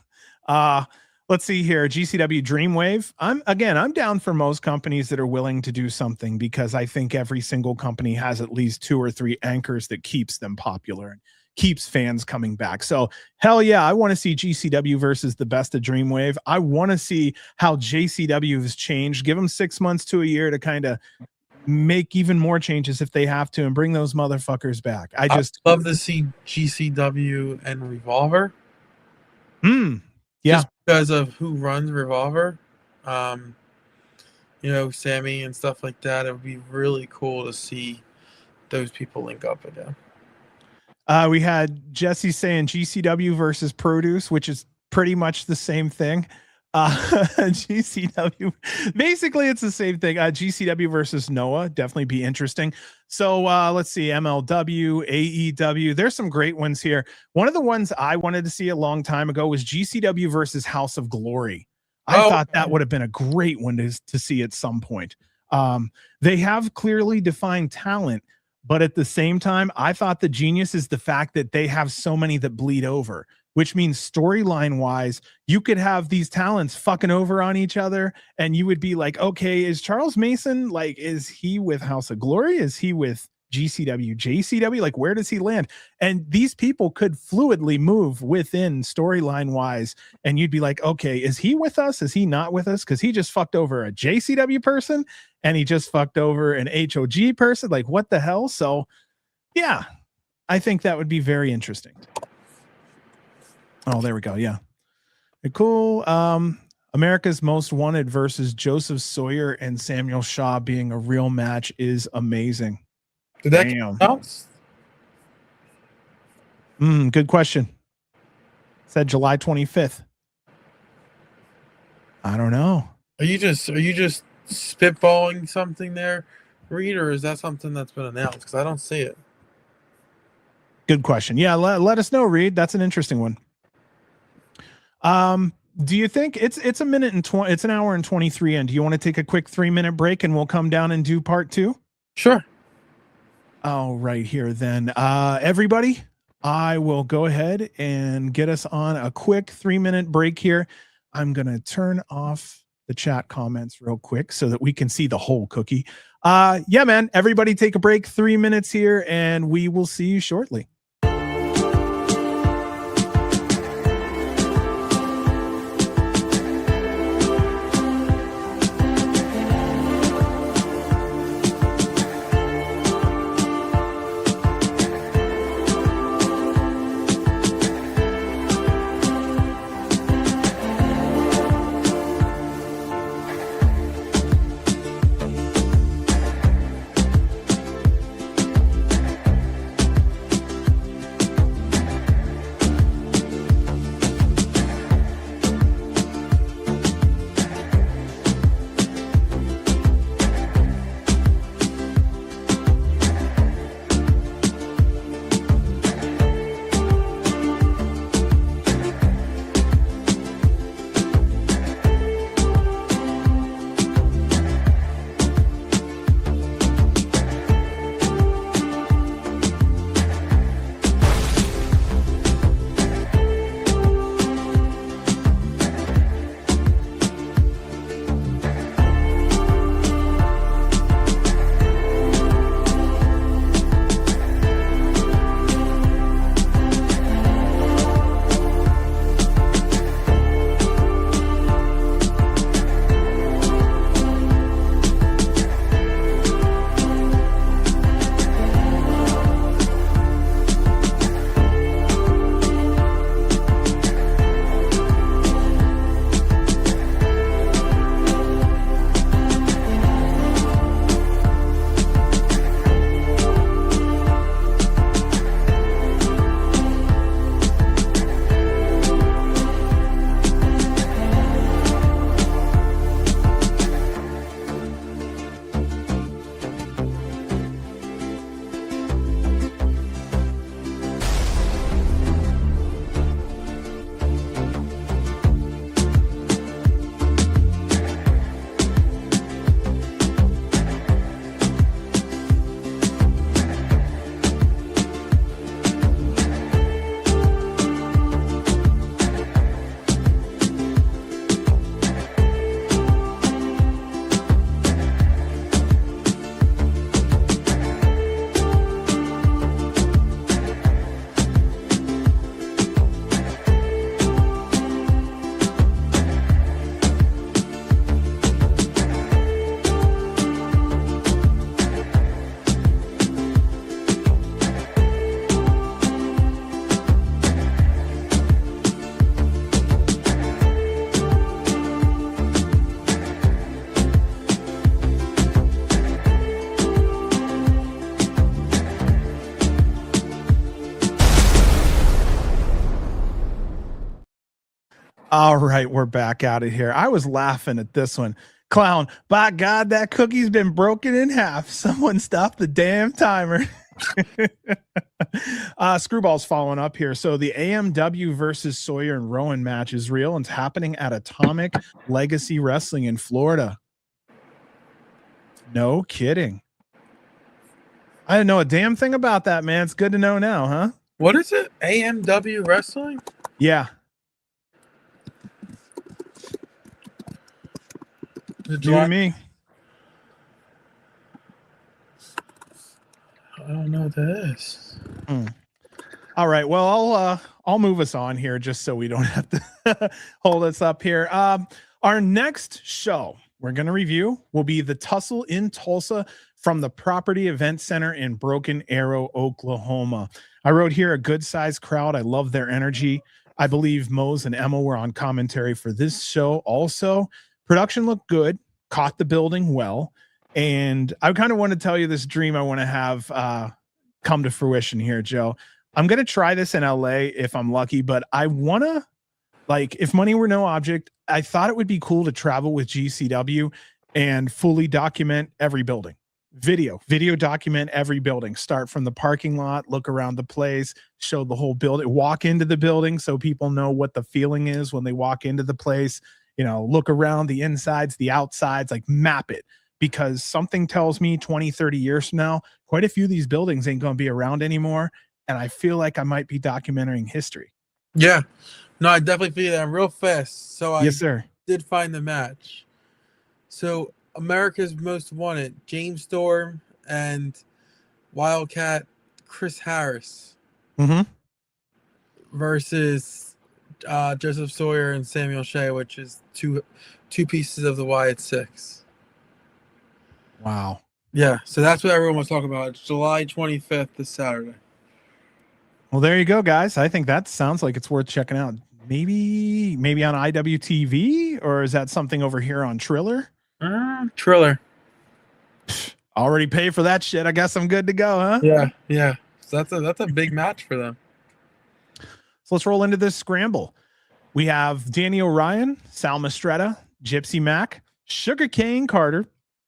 Speaker 1: let's see here. GCW Dreamwave. I'm down for most companies that are willing to do something, because I think every single company has at least 2 or 3 anchors that keeps them popular and keeps fans coming back. So hell yeah, I want to see GCW versus the best of Dreamwave. I want to see how JCW has changed. Give them 6 months to a year to kind of make even more changes if they have to, and bring those motherfuckers back. I just
Speaker 2: love to see GCW and Revolver.
Speaker 1: Yeah.
Speaker 2: Just because of who runs Revolver. Sammy and stuff like that. It would be really cool to see those people link up again.
Speaker 1: We had Jesse saying GCW versus Produce, which is pretty much the same thing. GCW, basically it's the same thing. GCW versus Noah, definitely be interesting. So let's see, MLW, AEW, there's some great ones here. One of the ones I wanted to see a long time ago was GCW versus House of Glory. I thought that would have been a great one to see at some point. They have clearly defined talent, but at the same time, I thought the genius is the fact that they have so many that bleed over. which means storyline wise, you could have these talents fucking over on each other, and you would be like, okay, is Charles Mason, like, is he with House of Glory? Is he with GCW, JCW? Like, where does he land? And these people could fluidly move within storyline wise, and you'd be like, okay, is he with us? Is he not with us? Because he just fucked over a JCW person, and he just fucked over an HOG person. Like, what the hell? So, yeah, I think that would be very interesting. Oh, there we go. Yeah. Cool. America's Most Wanted versus Joseph Sawyer and Samuel Shaw being a real match is amazing.
Speaker 2: Did that get announced?
Speaker 1: Good question. Said July 25th. I don't know.
Speaker 2: Are you just spitballing something there, Reed, or is that something that's been announced? Because I don't see it.
Speaker 1: Good question. Yeah, let us know, Reed. That's an interesting one. Do you think it's a minute and 20? It's an hour and 23 in. Do you want to take a quick 3-minute break and we'll come down and do part 2?
Speaker 2: Sure.
Speaker 1: Oh, right here then. Everybody, I will go ahead and get us on a quick 3-minute break here. I'm gonna turn off the chat comments real quick so that we can see the whole cookie. Yeah, man. Everybody, take a break. 3 minutes here, and we will see you shortly. All right, we're back out of here. I was laughing at this one. Clown, by God, that cookie's been broken in half. Someone stop the damn timer. Screwball's following up here. So the AMW versus Sawyer and Rowan match is real and it's happening at Atomic Legacy Wrestling in Florida. No kidding. I didn't know a damn thing about that, man. It's good to know now, huh?
Speaker 2: What is it? AMW Wrestling?
Speaker 1: Yeah.
Speaker 2: The
Speaker 1: You and me.
Speaker 2: I don't know what that is.
Speaker 1: All right. Well, I'll move us on here just so we don't have to hold us up here. Our next show we're going to review will be the Tussle in Tulsa from the Property Event Center in Broken Arrow, Oklahoma. I wrote here a good sized crowd. I love their energy. I believe Mose and Emma were on commentary for this show also. Production looked good, caught the building well. And I kind of want to tell you this dream I want to have come to fruition here, Joe. I'm going to try this in LA if I'm lucky, but I want to, like, if money were no object, I thought it would be cool to travel with GCW and fully document every building. Video document every building. Start from the parking lot, look around the place, show the whole building, walk into the building so people know what the feeling is when they walk into the place. You know, look around the insides, the outsides, like map it. Because something tells me 20, 30 years from now, quite a few of these buildings ain't going to be around anymore. And I feel like I might be documenting history.
Speaker 2: Yeah. No, I definitely feel that real fast. So I
Speaker 1: Yes, sir.
Speaker 2: did find the match. So America's Most Wanted, James Storm and Wildcat Chris Harris versus Joseph Sawyer and Samuel Shea, which is two pieces of the Wyatt Six.
Speaker 1: Wow.
Speaker 2: Yeah, so that's what everyone was talking about. It's July 25th, this Saturday.
Speaker 1: Well, there you go, guys. I think that sounds like it's worth checking out. Maybe on IWTV, or is that something over here on Triller?
Speaker 2: Triller.
Speaker 1: Already pay for that shit. I guess I'm good to go, huh?
Speaker 2: Yeah. So that's a big match for them.
Speaker 1: So let's roll into this scramble. We have Danny Orion, Sal Mastretta, Gypsy Mac, Sugarcane Carter,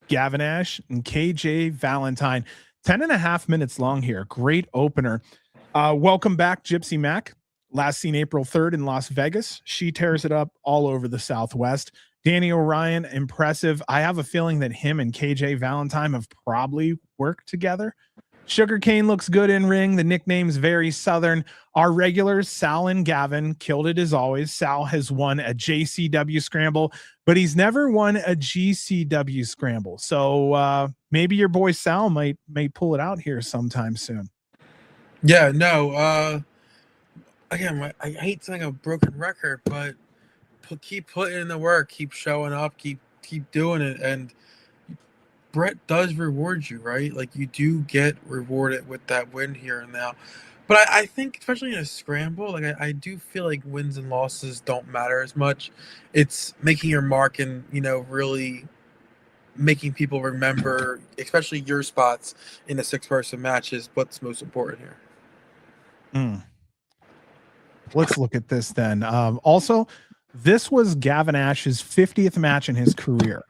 Speaker 1: Gavin Ash, and KJ Valentine. 10.5 minutes long here. Great opener. Welcome back, Gypsy Mac. Last seen April 3rd in Las Vegas. She tears it up all over the Southwest. Danny Orion, impressive. I have a feeling that him and KJ Valentine have probably worked together. Sugarcane looks good in ring. The nickname's very Southern. Our regulars, Sal and Gavin, killed it as always. Sal has won a JCW Scramble, but he's never won a GCW Scramble. So maybe your boy Sal may pull it out here sometime soon.
Speaker 2: Yeah, no. Again, I hate saying a broken record, but keep putting in the work, keep showing up, keep doing it, and Brett does reward you, right? Like, you do get rewarded with that win here and now. But I think, especially in a scramble, like I do feel like wins and losses don't matter as much. It's making your mark and, you know, really making people remember, especially your spots in a 6-person match, is what's most important here.
Speaker 1: Let's look at this then. Also, this was Gavin Ash's 50th match in his career.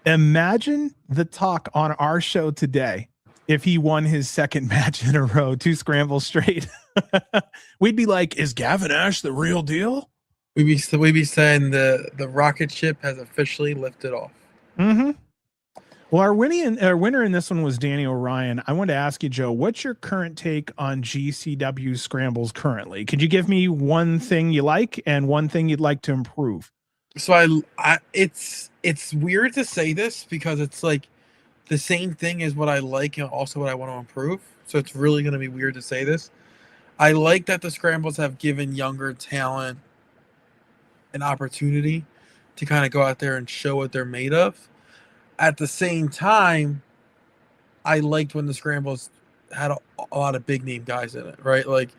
Speaker 1: Imagine the talk on our show today if he won his second match in a row, 2 scrambles straight. We'd be like, is Gavin Ash the real deal?
Speaker 2: We'd be saying the rocket ship has officially lifted off.
Speaker 1: Well, our winner in this one was Danny Orion. I wanted to ask you, Joe, what's your current take on GCW scrambles currently? Could you give me one thing you like and one thing you'd like to improve?
Speaker 2: So it's weird to say this because it's like the same thing as what I like and also what I want to improve. So it's really going to be weird to say this. I like that the scrambles have given younger talent an opportunity to kind of go out there and show what they're made of. At the same time, I liked when the scrambles had a lot of big name guys in it, right? Like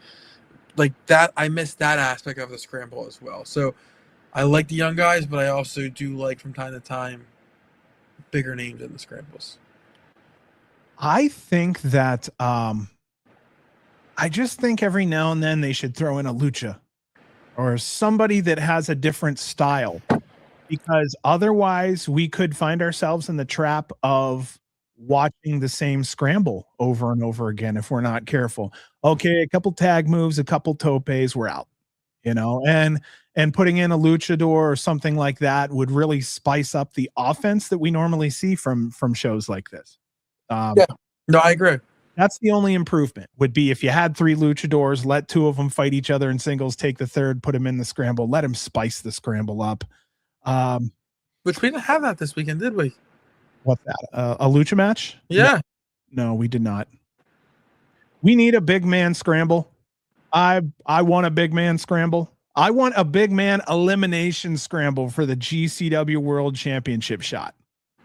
Speaker 2: that. I missed that aspect of the scramble as well. So I like the young guys, but I also do like from time to time bigger names in the scrambles.
Speaker 1: I think that I just think every now and then they should throw in a lucha or somebody that has a different style, because otherwise we could find ourselves in the trap of watching the same scramble over and over again if we're not careful. Okay, a couple tag moves, a couple topes, we're out. You know, and putting in a luchador or something like that would really spice up the offense that we normally see from shows like this.
Speaker 2: Yeah, no, I agree.
Speaker 1: That's the only improvement would be if you had 3 luchadors, let 2 of them fight each other in singles, take the third, put him in the scramble, let him spice the scramble up.
Speaker 2: Which we didn't have that this weekend, did we?
Speaker 1: What's that? A lucha match?
Speaker 2: Yeah.
Speaker 1: No, we did not. We need a big man scramble. I want a big man scramble. I want a big man elimination scramble for the GCW World Championship shot.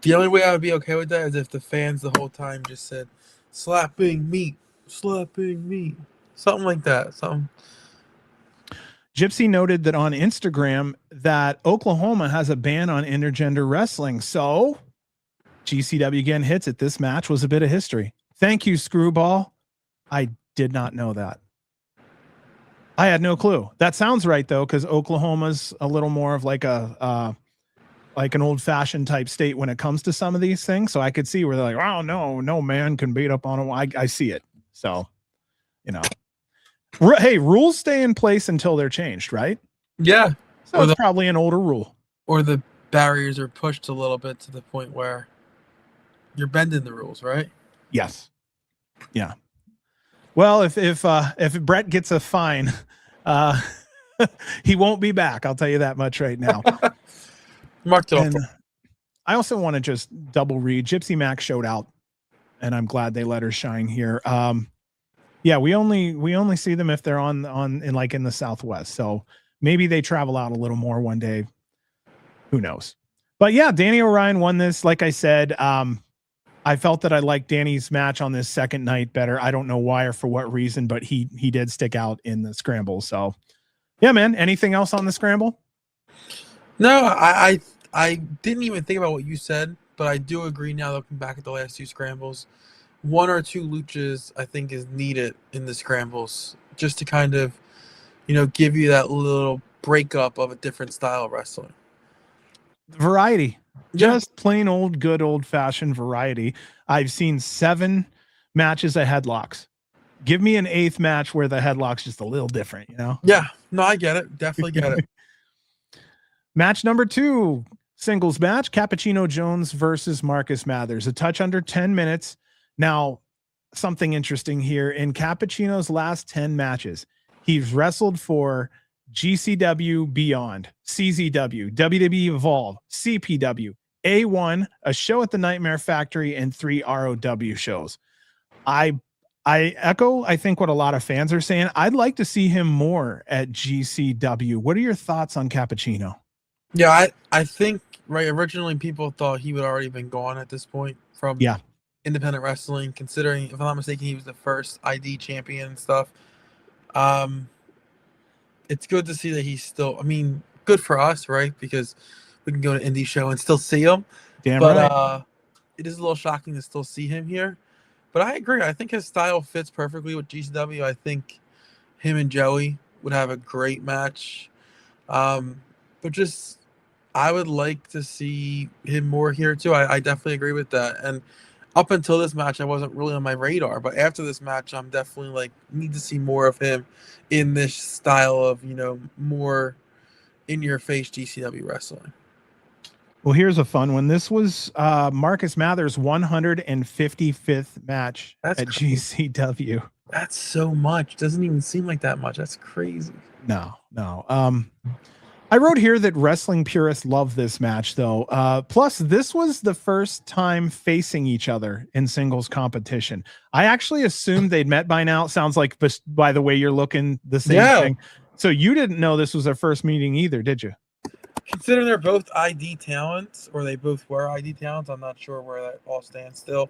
Speaker 2: The only way I would be okay with that is if the fans the whole time just said, slapping meat, something like that. Something.
Speaker 1: Gypsy noted that on Instagram that Oklahoma has a ban on intergender wrestling. So GCW again hits it. This match was a bit of history. Thank you, Screwball. I did not know that. I had no clue. That sounds right though, because Oklahoma's a little more of like a like an old-fashioned type state when it comes to some of these things. So I could see where they're like, oh no man can beat up on him. I see it. So, you know, hey, rules stay in place until they're changed, right?
Speaker 2: Yeah.
Speaker 1: So it's probably an older rule.
Speaker 2: Or the barriers are pushed a little bit to the point where you're bending the rules, right?
Speaker 1: Yes. Yeah. Well, if Brett gets a fine, he won't be back. I'll tell you that much right now.
Speaker 2: Marked it off.
Speaker 1: I also want to just double read. Gypsy Mac showed out, and I'm glad they let her shine here. Yeah, we only see them if they're on in the Southwest. So maybe they travel out a little more one day. Who knows? But yeah, Danny Orion won this. Like I said, I felt that I liked Danny's match on this second night better. I don't know why or for what reason, but he did stick out in the scramble. So yeah, man. Anything else on the scramble?
Speaker 2: No, I didn't even think about what you said, but I do agree now looking back at the last 2 scrambles. 1 or 2 luchas I think is needed in the scrambles just to kind of, give you that little breakup of a different style of wrestling.
Speaker 1: Variety. Just plain old, good old-fashioned variety. I've seen 7 matches of headlocks. Give me an 8th match where the headlock's just a little different,
Speaker 2: Yeah. No, I get it. Definitely get it.
Speaker 1: Match number 2, singles match, Cappuccino Jones versus Marcus Mathers. A touch under 10 minutes. Now, something interesting here. In Cappuccino's last 10 matches, he's wrestled for GCW Beyond, CZW, WWE Evolve, CPW, A1, a show at the Nightmare Factory, and 3 ROW shows. I echo, I think, what a lot of fans are saying. I'd like to see him more at GCW. What are your thoughts on Cappuccino?
Speaker 2: Yeah, I think, right, originally people thought he would already been gone at this point from independent wrestling, considering, if I'm not mistaken, he was the first ID champion and stuff. It's good to see that he's still, good for us, right? Because we can go to indie show and still see him.
Speaker 1: Damn right.
Speaker 2: But it is a little shocking to still see him here. But I agree. I think his style fits perfectly with GCW. I think him and Joey would have a great match. But just, I would like to see him more here too. I definitely agree with that. And up until this match, I wasn't really on my radar. But after this match, I'm definitely need to see more of him in this style of, more in-your-face GCW wrestling.
Speaker 1: Well, here's a fun one. This was Marcus Mathers' 155th match at GCW.
Speaker 2: That's so much. Doesn't even seem like that much. That's crazy.
Speaker 1: No. I wrote here that wrestling purists love this match, though. Plus, this was the first time facing each other in singles competition. I actually assumed they'd met by now. It sounds like, by the way you're looking, the same thing. So you didn't know this was their first meeting either, did you?
Speaker 2: Considering they're both ID talents, or they both were ID talents, I'm not sure where that all stands still.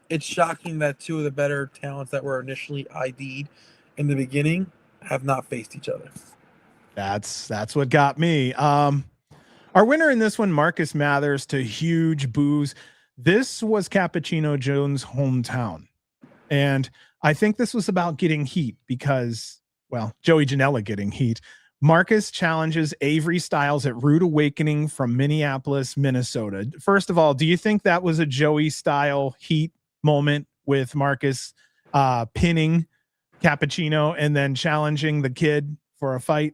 Speaker 2: It's shocking that 2 of the better talents that were initially ID'd in the beginning have not faced each other.
Speaker 1: That's what got me. Our winner in this one, Marcus Mathers, to huge boos. This was Cappuccino Jones' hometown. And I think this was about getting heat because, well, Joey Janela getting heat. Marcus challenges Avery Styles at Rude Awakening from Minneapolis, Minnesota. First of all, do you think that was a Joey style heat moment with Marcus pinning Cappuccino and then challenging the kid for a fight?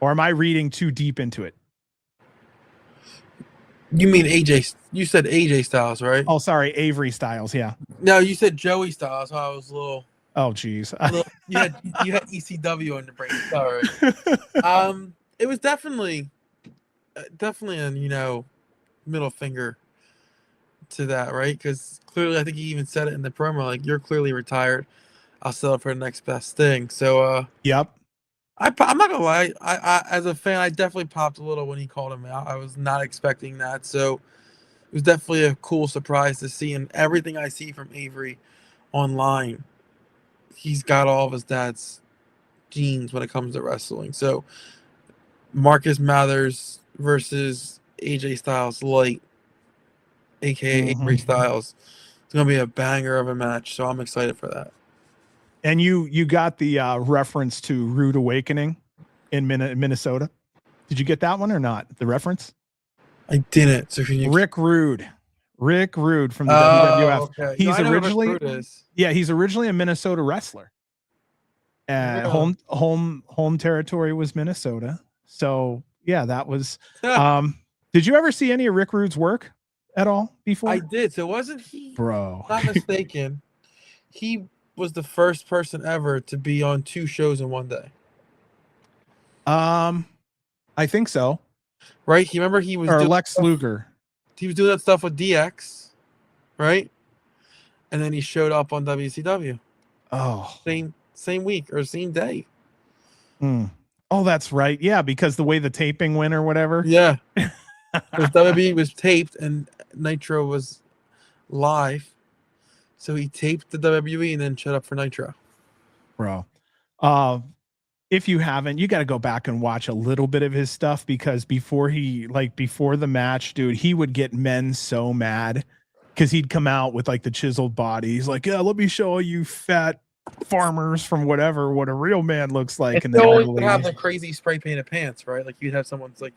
Speaker 1: Or am I reading too deep into it?
Speaker 2: You mean AJ? You said AJ Styles, right?
Speaker 1: Oh, sorry, Avery Styles. Yeah.
Speaker 2: No, you said Joey Styles. So I was a little.
Speaker 1: Oh, geez.
Speaker 2: You had ECW on the brain. Sorry. It was definitely a middle finger to that, right? Because clearly, I think he even said it in the promo, like, you're clearly retired. I'll settle for the next best thing. So,
Speaker 1: Yep.
Speaker 2: I'm not gonna lie. I as a fan, I definitely popped a little when he called him out. I was not expecting that, so it was definitely a cool surprise to see. And everything I see from Avery online, he's got all of his dad's genes when it comes to wrestling. So Marcus Mathers versus AJ Styles Light, aka Avery Styles. It's gonna be a banger of a match. So I'm excited for that.
Speaker 1: And you got the reference to Rude Awakening in Minnesota. Did you get that one or not? The reference?
Speaker 2: I didn't. So can you?
Speaker 1: Rick Rude from the WWF.
Speaker 2: Okay.
Speaker 1: He's
Speaker 2: No,
Speaker 1: originally he's originally a Minnesota wrestler.
Speaker 2: Really?
Speaker 1: Home territory was Minnesota. So yeah, that was. Did you ever see any of Rick Rude's work at all before?
Speaker 2: I did. So wasn't he?
Speaker 1: Bro,
Speaker 2: Not mistaken. He was the first person ever to be on 2 shows in one day.
Speaker 1: I think so.
Speaker 2: Right? He was
Speaker 1: or Lex Luger.
Speaker 2: He was doing that stuff with DX, right? And then he showed up on WCW.
Speaker 1: Oh,
Speaker 2: same week or same day.
Speaker 1: Oh, that's right. Yeah, because the way the taping went or whatever.
Speaker 2: Yeah. Because WWE was taped and Nitro was live. So he taped the WWE and then showed up for Nitro.
Speaker 1: Bro. If you haven't, you got to go back and watch a little bit of his stuff, because before the match, dude, he would get men so mad because he'd come out with like the chiseled body. He's like, yeah, let me show you fat farmers from whatever what a real man looks like.
Speaker 2: And they always would have the crazy spray painted pants, right? Like you'd have someone's like,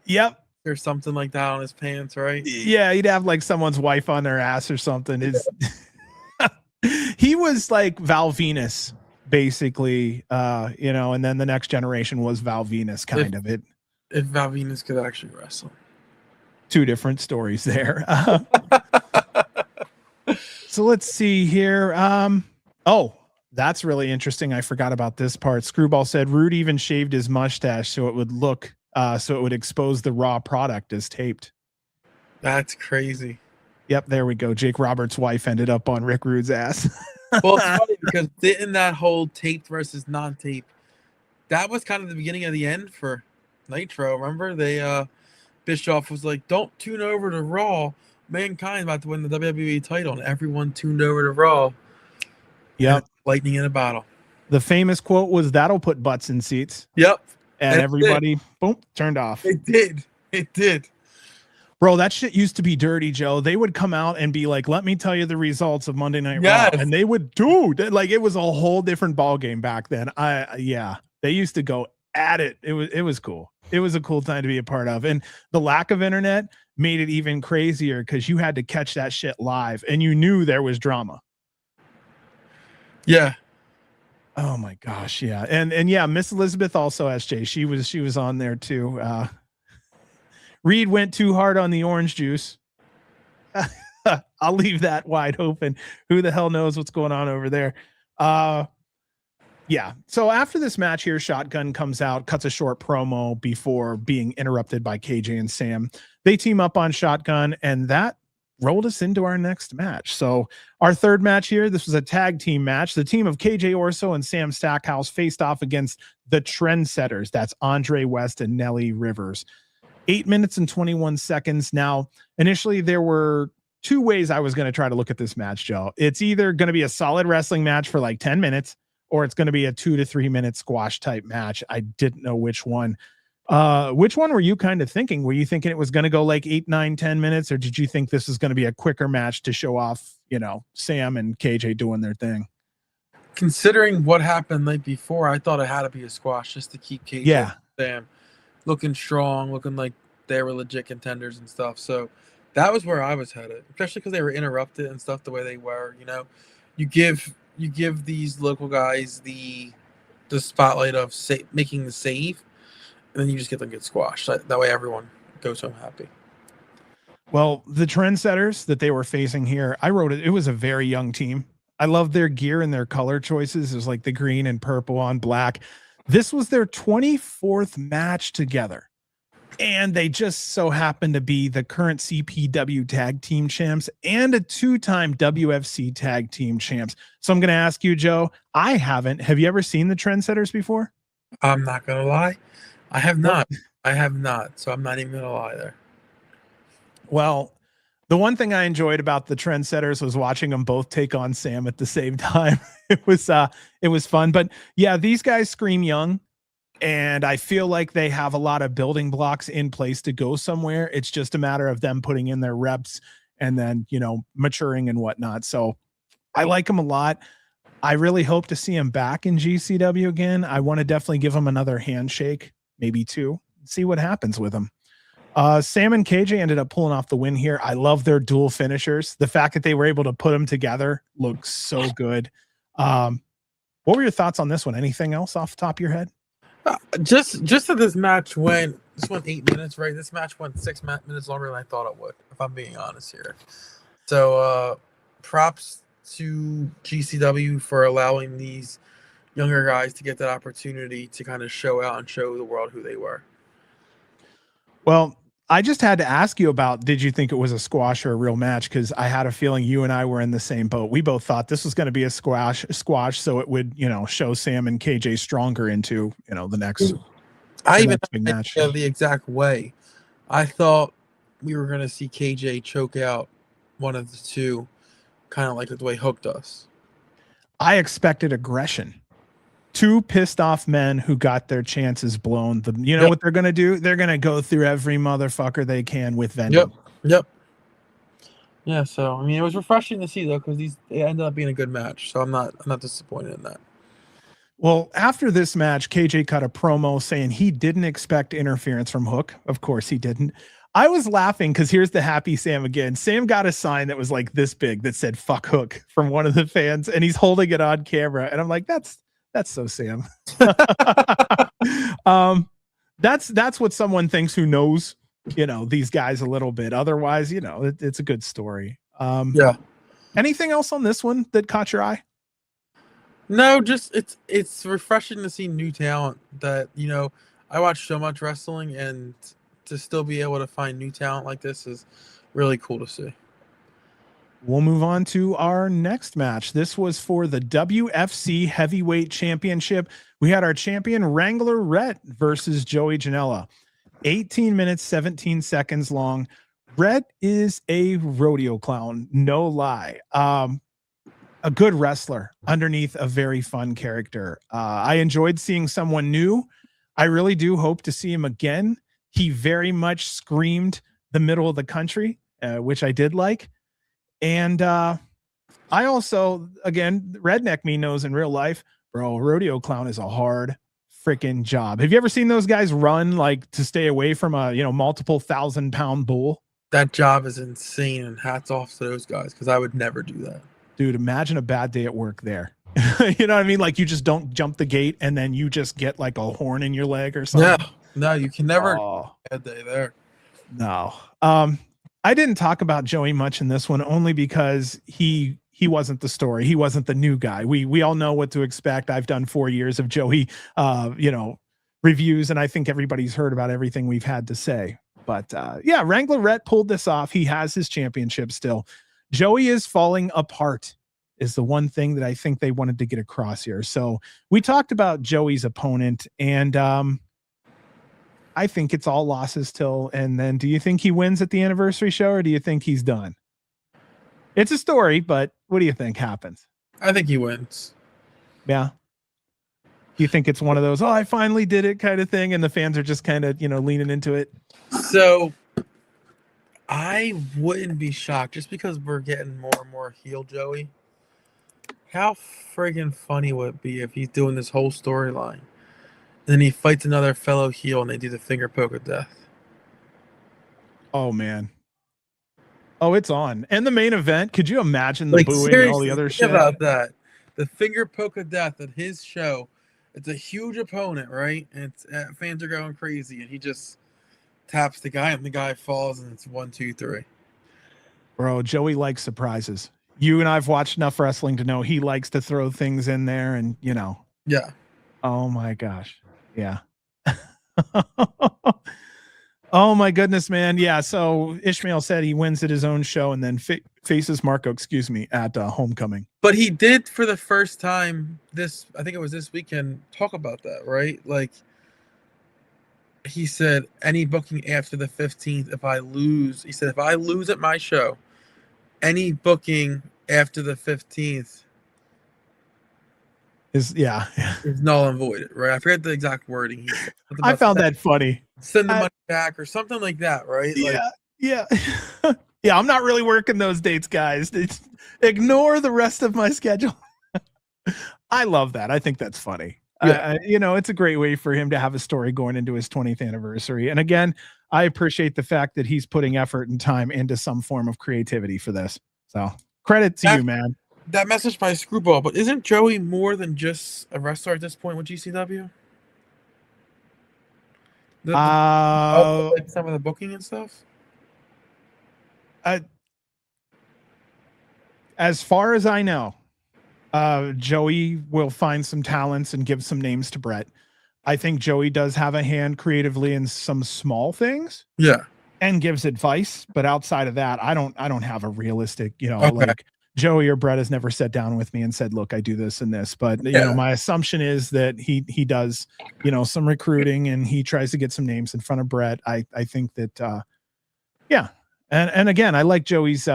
Speaker 1: yep,
Speaker 2: or something like that on his pants, right?
Speaker 1: Yeah, he'd have like someone's wife on their ass or something. He was like Val Venus, basically, and then the next generation was Val Venus,
Speaker 2: if Val Venus could actually wrestle.
Speaker 1: 2 different stories there. So let's see here. That's really interesting. I forgot about this part. Screwball said Rude even shaved his mustache so it would expose the raw product as taped.
Speaker 2: That's crazy.
Speaker 1: Yep, there we go. Jake Roberts' wife ended up on Rick Rude's ass.
Speaker 2: Well, it's funny because didn't that whole taped versus non-taped, that was kind of the beginning of the end for Nitro. Remember, Bischoff was like, "Don't tune over to Raw. Mankind about to win the WWE title," and everyone tuned over to Raw.
Speaker 1: Yep,
Speaker 2: lightning in a bottle.
Speaker 1: The famous quote was, "That'll put butts in seats."
Speaker 2: Yep,
Speaker 1: and everybody, boom, turned off.
Speaker 2: It did.
Speaker 1: Bro, that shit used to be dirty, Joe. They would come out and be like, let me tell you the results of Monday Night Raw. And they would like, it was a whole different ball game back then. They used to go at it. It was cool. It was a cool time to be a part of. And the lack of internet made it even crazier because you had to catch that shit live and you knew there was drama.
Speaker 2: Yeah.
Speaker 1: Oh my gosh. Yeah. And yeah, Miss Elizabeth also, SJ, she was on there too. Reed went too hard on the orange juice. I'll leave that wide open. Who the hell knows what's going on over there? Yeah. So after this match here, Shotgun comes out, cuts a short promo before being interrupted by KJ and Sam. They team up on Shotgun, and that rolled us into our next match. So our third match here, this was a tag team match. The team of KJ Orso and Sam Stackhouse faced off against the Trendsetters. That's Andre West and Nelly Rivers. 8 minutes and 21 seconds. Now, initially, there were 2 ways I was going to try to look at this match, Joe. It's either going to be a solid wrestling match for like 10 minutes, or it's going to be a 2 to 3 minute squash type match. I didn't know which one. Which one were you kind of thinking? Were you thinking it was going to go like 8, 9, 10 minutes, or did you think this was going to be a quicker match to show off, Sam and KJ doing their thing?
Speaker 2: Considering what happened the night before, I thought it had to be a squash just to keep KJ and Sam looking strong, looking like they were legit contenders and stuff. So that was where I was headed, especially because they were interrupted and stuff the way they were. You give these local guys the spotlight of making the save, and then you just get them get squashed. That way everyone goes home happy.
Speaker 1: Well, the Trendsetters that they were facing here, I wrote it. It was a very young team. I love their gear and their color choices. It was like the green and purple on black. This was their 24th match together. And they just so happen to be the current CPW tag team champs and a 2-time WFC tag team champs. So I'm going to ask you, Joe, I haven't. Have you ever seen the Trendsetters before?
Speaker 2: I'm not going to lie. I have
Speaker 1: Nope.
Speaker 2: not. I have not. So I'm not even going to lie there.
Speaker 1: Well, the one thing I enjoyed about the Trendsetters was watching them both take on Sam at the same time. It was fun. But yeah, these guys scream young. And I feel like they have a lot of building blocks in place to go somewhere. It's just a matter of them putting in their reps and then, maturing and whatnot. So I like them a lot. I really hope to see him back in GCW again. I want to definitely give him another handshake, maybe 2, see what happens with him. Sam and KJ ended up pulling off the win here. I love their dual finishers. The fact that they were able to put them together looks so good. What were your thoughts on this one? Anything else off the top of your head?
Speaker 2: Just that this match went 8 minutes, right? This match went 6 minutes longer than I thought it would, if I'm being honest here. So props to GCW for allowing these younger guys to get that opportunity to kind of show out and show the world who they were.
Speaker 1: Well, I just had to ask you about, did you think it was a squash or a real match? Because I had a feeling you and I were in the same boat. We both thought this was going to be a squash, so it would, show Sam and KJ stronger into, the next.
Speaker 2: I even
Speaker 1: big match.
Speaker 2: The exact way. I thought we were going to see KJ choke out one of the two, kind of like the way Hook does.
Speaker 1: I expected aggression. 2 pissed off men who got their chances blown. What they're going to do? They're going to go through every motherfucker they can with venom.
Speaker 2: Yep. Yeah, so I mean, it was refreshing to see though, because it ended up being a good match. So I'm not disappointed in that.
Speaker 1: Well, after this match, KJ cut a promo saying he didn't expect interference from Hook. Of course he didn't. I was laughing because here's the happy Sam again. Sam got a sign that was like this big that said "fuck Hook" from one of the fans, and he's holding it on camera. And I'm like, that's so Sam. That's what someone thinks who knows, these guys a little bit. Otherwise, it's a good story.
Speaker 2: Yeah.
Speaker 1: Anything else on this one that caught your eye?
Speaker 2: No, just it's refreshing to see new talent that, I watch so much wrestling, and to still be able to find new talent like this is really cool to see.
Speaker 1: We'll move on to our next match. This was for the WFC Heavyweight Championship. We had our champion Wrangler Rhett versus Joey Janela. 18 minutes, 17 seconds long. Rhett is a rodeo clown, no lie. A good wrestler underneath a very fun character. I enjoyed seeing someone new. I really do hope to see him again. He very much screamed the middle of the country, which I did like. And I also, again, redneck me knows in real life, bro, rodeo clown is a hard freaking job. Have you ever seen those guys run like to stay away from a, multiple 1,000-pound bull?
Speaker 2: That job is insane, and hats off to those guys, because I would never do that.
Speaker 1: Dude, imagine a bad day at work there. You know what I mean? Like you just don't jump the gate and then you just get like a horn in your leg or something.
Speaker 2: No, you can never bad day there.
Speaker 1: No. I didn't talk about Joey much in this one only because he wasn't the story. He wasn't the new guy. We all know what to expect. I've done 4 years of Joey, reviews, and I think everybody's heard about everything we've had to say. But yeah, Wrangler Rhett pulled this off. He has his championship still. Joey is falling apart is the one thing that I think they wanted to get across here. So we talked about Joey's opponent, and I think it's all losses till, and then do you think he wins at the anniversary show, or do you think he's done? It's a story, but what do you think happens?
Speaker 2: I think he wins.
Speaker 1: Yeah. You think it's one of those, I finally did it kind of thing, and the fans are just kind of, leaning into it?
Speaker 2: So I wouldn't be shocked, just because we're getting more and more heel Joey. How friggin' funny would it be if he's doing this whole storyline, and then he fights another fellow heel and they do the finger poke of death?
Speaker 1: Oh, man. Oh, it's on. And the main event, could you imagine the booing and all the other shit?
Speaker 2: About that. The finger poke of death at his show. It's a huge opponent, right? And fans are going crazy, and he just taps the guy, and the guy falls, and it's 1, 2, 3.
Speaker 1: Bro, Joey likes surprises. You and I've watched enough wrestling to know he likes to throw things in there and,
Speaker 2: Yeah.
Speaker 1: Oh my gosh. Yeah. Oh my goodness, man. Yeah. So Ishmael said he wins at his own show and then faces Marco, at Homecoming.
Speaker 2: But he did for the first time I think it was this weekend, talk about that, right? Like he said, any booking after the 15th, if I lose at my show, any booking after the 15th
Speaker 1: is
Speaker 2: null and voided, right? I forget the exact wording he said.
Speaker 1: I found that funny.
Speaker 2: Send the money back or something like that, right?
Speaker 1: Yeah. Yeah, I'm not really working those dates, guys. Ignore the rest of my schedule. I love that. I think that's funny. Yeah. It's a great way for him to have a story going into his 20th anniversary. And again, I appreciate the fact that he's putting effort and time into some form of creativity for this. So credit to you, man.
Speaker 2: That message by Screwball, but isn't Joey more than just a wrestler at this point with GCW? Some of the booking and stuff?
Speaker 1: As far as I know, Joey will find some talents and give some names to Brett. I think Joey does have a hand creatively in some small things.
Speaker 2: Yeah.
Speaker 1: And gives advice, but outside of that, I don't have a realistic, like Joey or Brett has never sat down with me and said, look, I do this and this, but my assumption is that he does, some recruiting and he tries to get some names in front of Brett. I think that, And again, I like Joey's,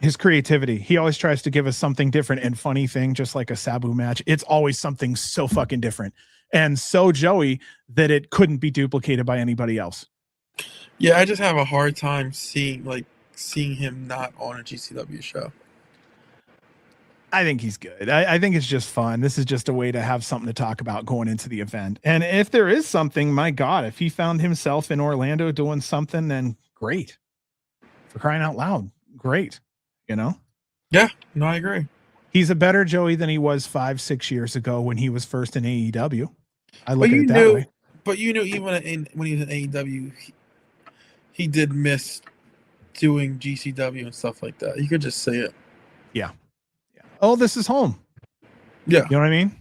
Speaker 1: his creativity. He always tries to give us something different and funny thing, just like a Sabu match. It's always something so fucking different and so Joey that it couldn't be duplicated by anybody else.
Speaker 2: Yeah, I just have a hard time seeing him not on a GCW show.
Speaker 1: I think he's good. I think it's just fun. This is just a way to have something to talk about going into the event. And if there is something, my God, if he found himself in Orlando doing something, then great. For crying out loud, great.
Speaker 2: Yeah, no, I agree.
Speaker 1: He's a better Joey than he was 5-6 years ago when he was first in AEW. I look at it that way.
Speaker 2: But even when he was in AEW, he did miss doing GCW and stuff like that. You could just say it.
Speaker 1: Yeah. Oh, this is home.
Speaker 2: Yeah.
Speaker 1: You know what I mean?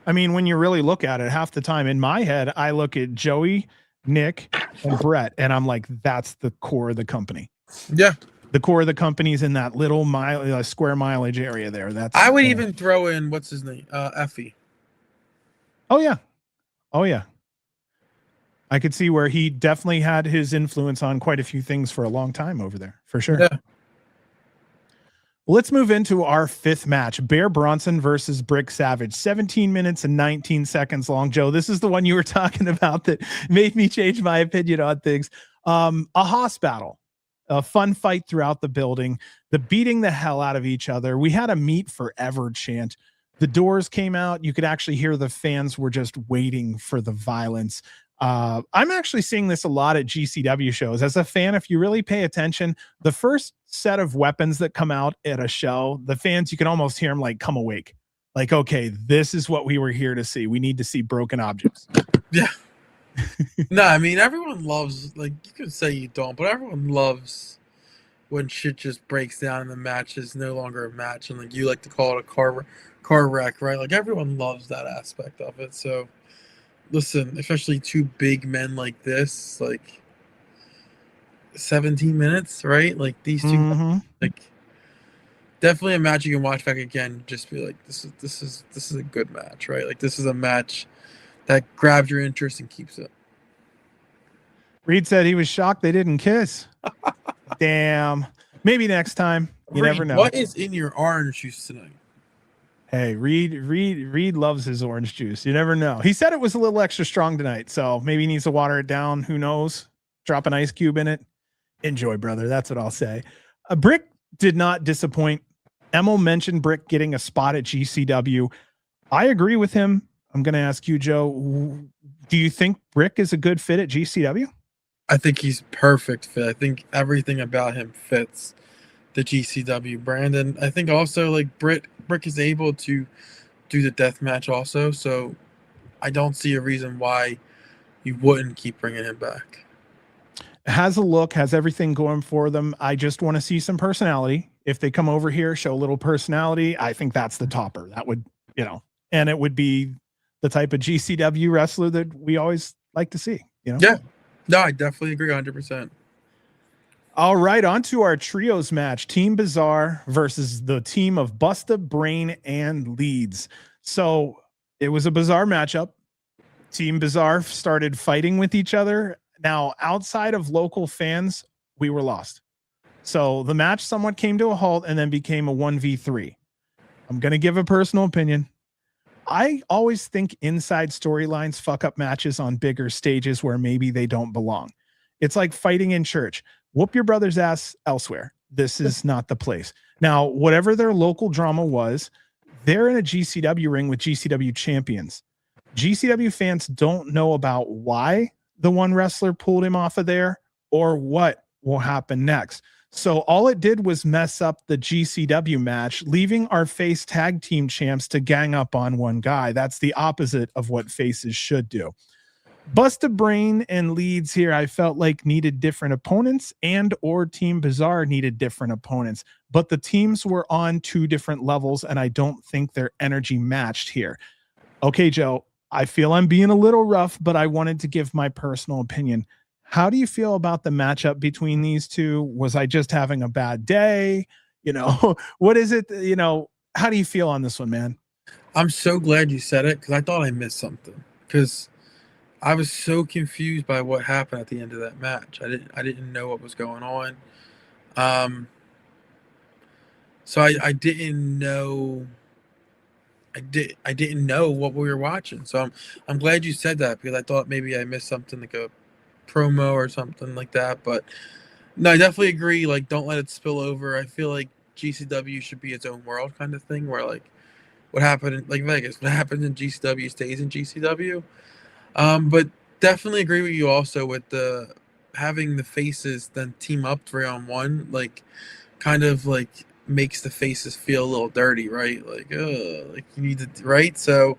Speaker 1: I mean, when you really look at it, half the time in my head, I look at Joey, Nick, and Brett, and I'm like, that's the core of the company.
Speaker 2: Yeah.
Speaker 1: The core of the company is in that little square mileage area there.
Speaker 2: I would even throw in, what's his name? Effie.
Speaker 1: Oh, yeah. I could see where he definitely had his influence on quite a few things for a long time over there, for sure.
Speaker 2: Yeah.
Speaker 1: Let's move into our fifth match, Bear Bronson versus Brick Savage, 17 minutes and 19 seconds long. Joe, this is the one you were talking about that made me change my opinion on things. A hoss battle, a fun fight throughout the building, the beating the hell out of each other. We had a meet forever chant. The doors came out. You could actually hear the fans were just waiting for the violence. I'm actually seeing this a lot at GCW shows. As a fan, if you really pay attention, the first set of weapons that come out at a show, the fans, you can almost hear them like come awake. Like, okay, this is what we were here to see. We need to see broken objects.
Speaker 2: Yeah. No, I mean, everyone loves, like, you could say you don't, but everyone loves when shit just breaks down and the match is no longer a match. And like you like to call it a car wreck, right? Like everyone loves that aspect of it. So listen, especially two big men like this, like 17 minutes, right? Like these two, like definitely a match you can watch back again. Just be like, this is a good match, right? Like this is a match that grabs your interest and keeps it.
Speaker 1: Reed said he was shocked they didn't kiss. Damn. Maybe next time. You never know.
Speaker 2: What is in your orange juice tonight?
Speaker 1: Hey, Reed loves his orange juice. You never know. He said it was a little extra strong tonight, so maybe he needs to water it down. Who knows? Drop an ice cube in it. Enjoy, brother. That's what I'll say. Brick did not disappoint. Emil mentioned Brick getting a spot at GCW. I agree with him. I'm going to ask you, Joe, do you think Brick is a good fit at GCW?
Speaker 2: I think he's perfect fit. I think everything about him fits the GCW brand. And I think also like Brick is able to do the death match also. So I don't see a reason why you wouldn't keep bringing him back.
Speaker 1: has a look, has everything going for them. I just want to see some personality. If they come over here, show a little personality, I think that's the topper. That would, and it would be the type of GCW wrestler that we always like to see,
Speaker 2: Yeah. No, I definitely agree 100%.
Speaker 1: All right, on to our trios match. Team Bizarre versus the team of Bustah, Brain, and Leedz. So it was a bizarre matchup. Team Bizarre started fighting with each other. Now, outside of local fans, we were lost. So the match somewhat came to a halt and then became a 1v3. I'm going to give a personal opinion. I always think inside storylines fuck up matches on bigger stages where maybe they don't belong. It's like fighting in church. Whoop your brother's ass elsewhere. This is not the place. Now, whatever their local drama was, they're in a GCW ring with GCW champions. GCW fans don't know about why the one wrestler pulled him off of there or what will happen next. So all it did was mess up the GCW match, leaving our face tag team champs to gang up on one guy. That's the opposite of what faces should do. Bustah, Brain, and Leedz here, I felt like needed different opponents, and or Team Bizarre needed different opponents, but the teams were on two different levels, and I don't think their energy matched here. Okay, Joe, I feel I'm being a little rough, but I wanted to give my personal opinion. How do you feel about the matchup between these two? Was I just having a bad day? What is it? How do you feel on this one, man?
Speaker 2: I'm so glad you said it because I thought I missed something. Because I was so confused by what happened at the end of that match. I didn't know what was going on. So I didn't know. I didn't know what we were watching. So I'm glad you said that because I thought maybe I missed something like a promo or something like that. But no, I definitely agree. Like, don't let it spill over. I feel like GCW should be its own world kind of thing, where like what happened in like Vegas, what happens in GCW stays in GCW. But definitely agree with you also with the having the faces then team up 3-on-1, like kind of like makes the faces feel a little dirty, right? Like you need to, right? So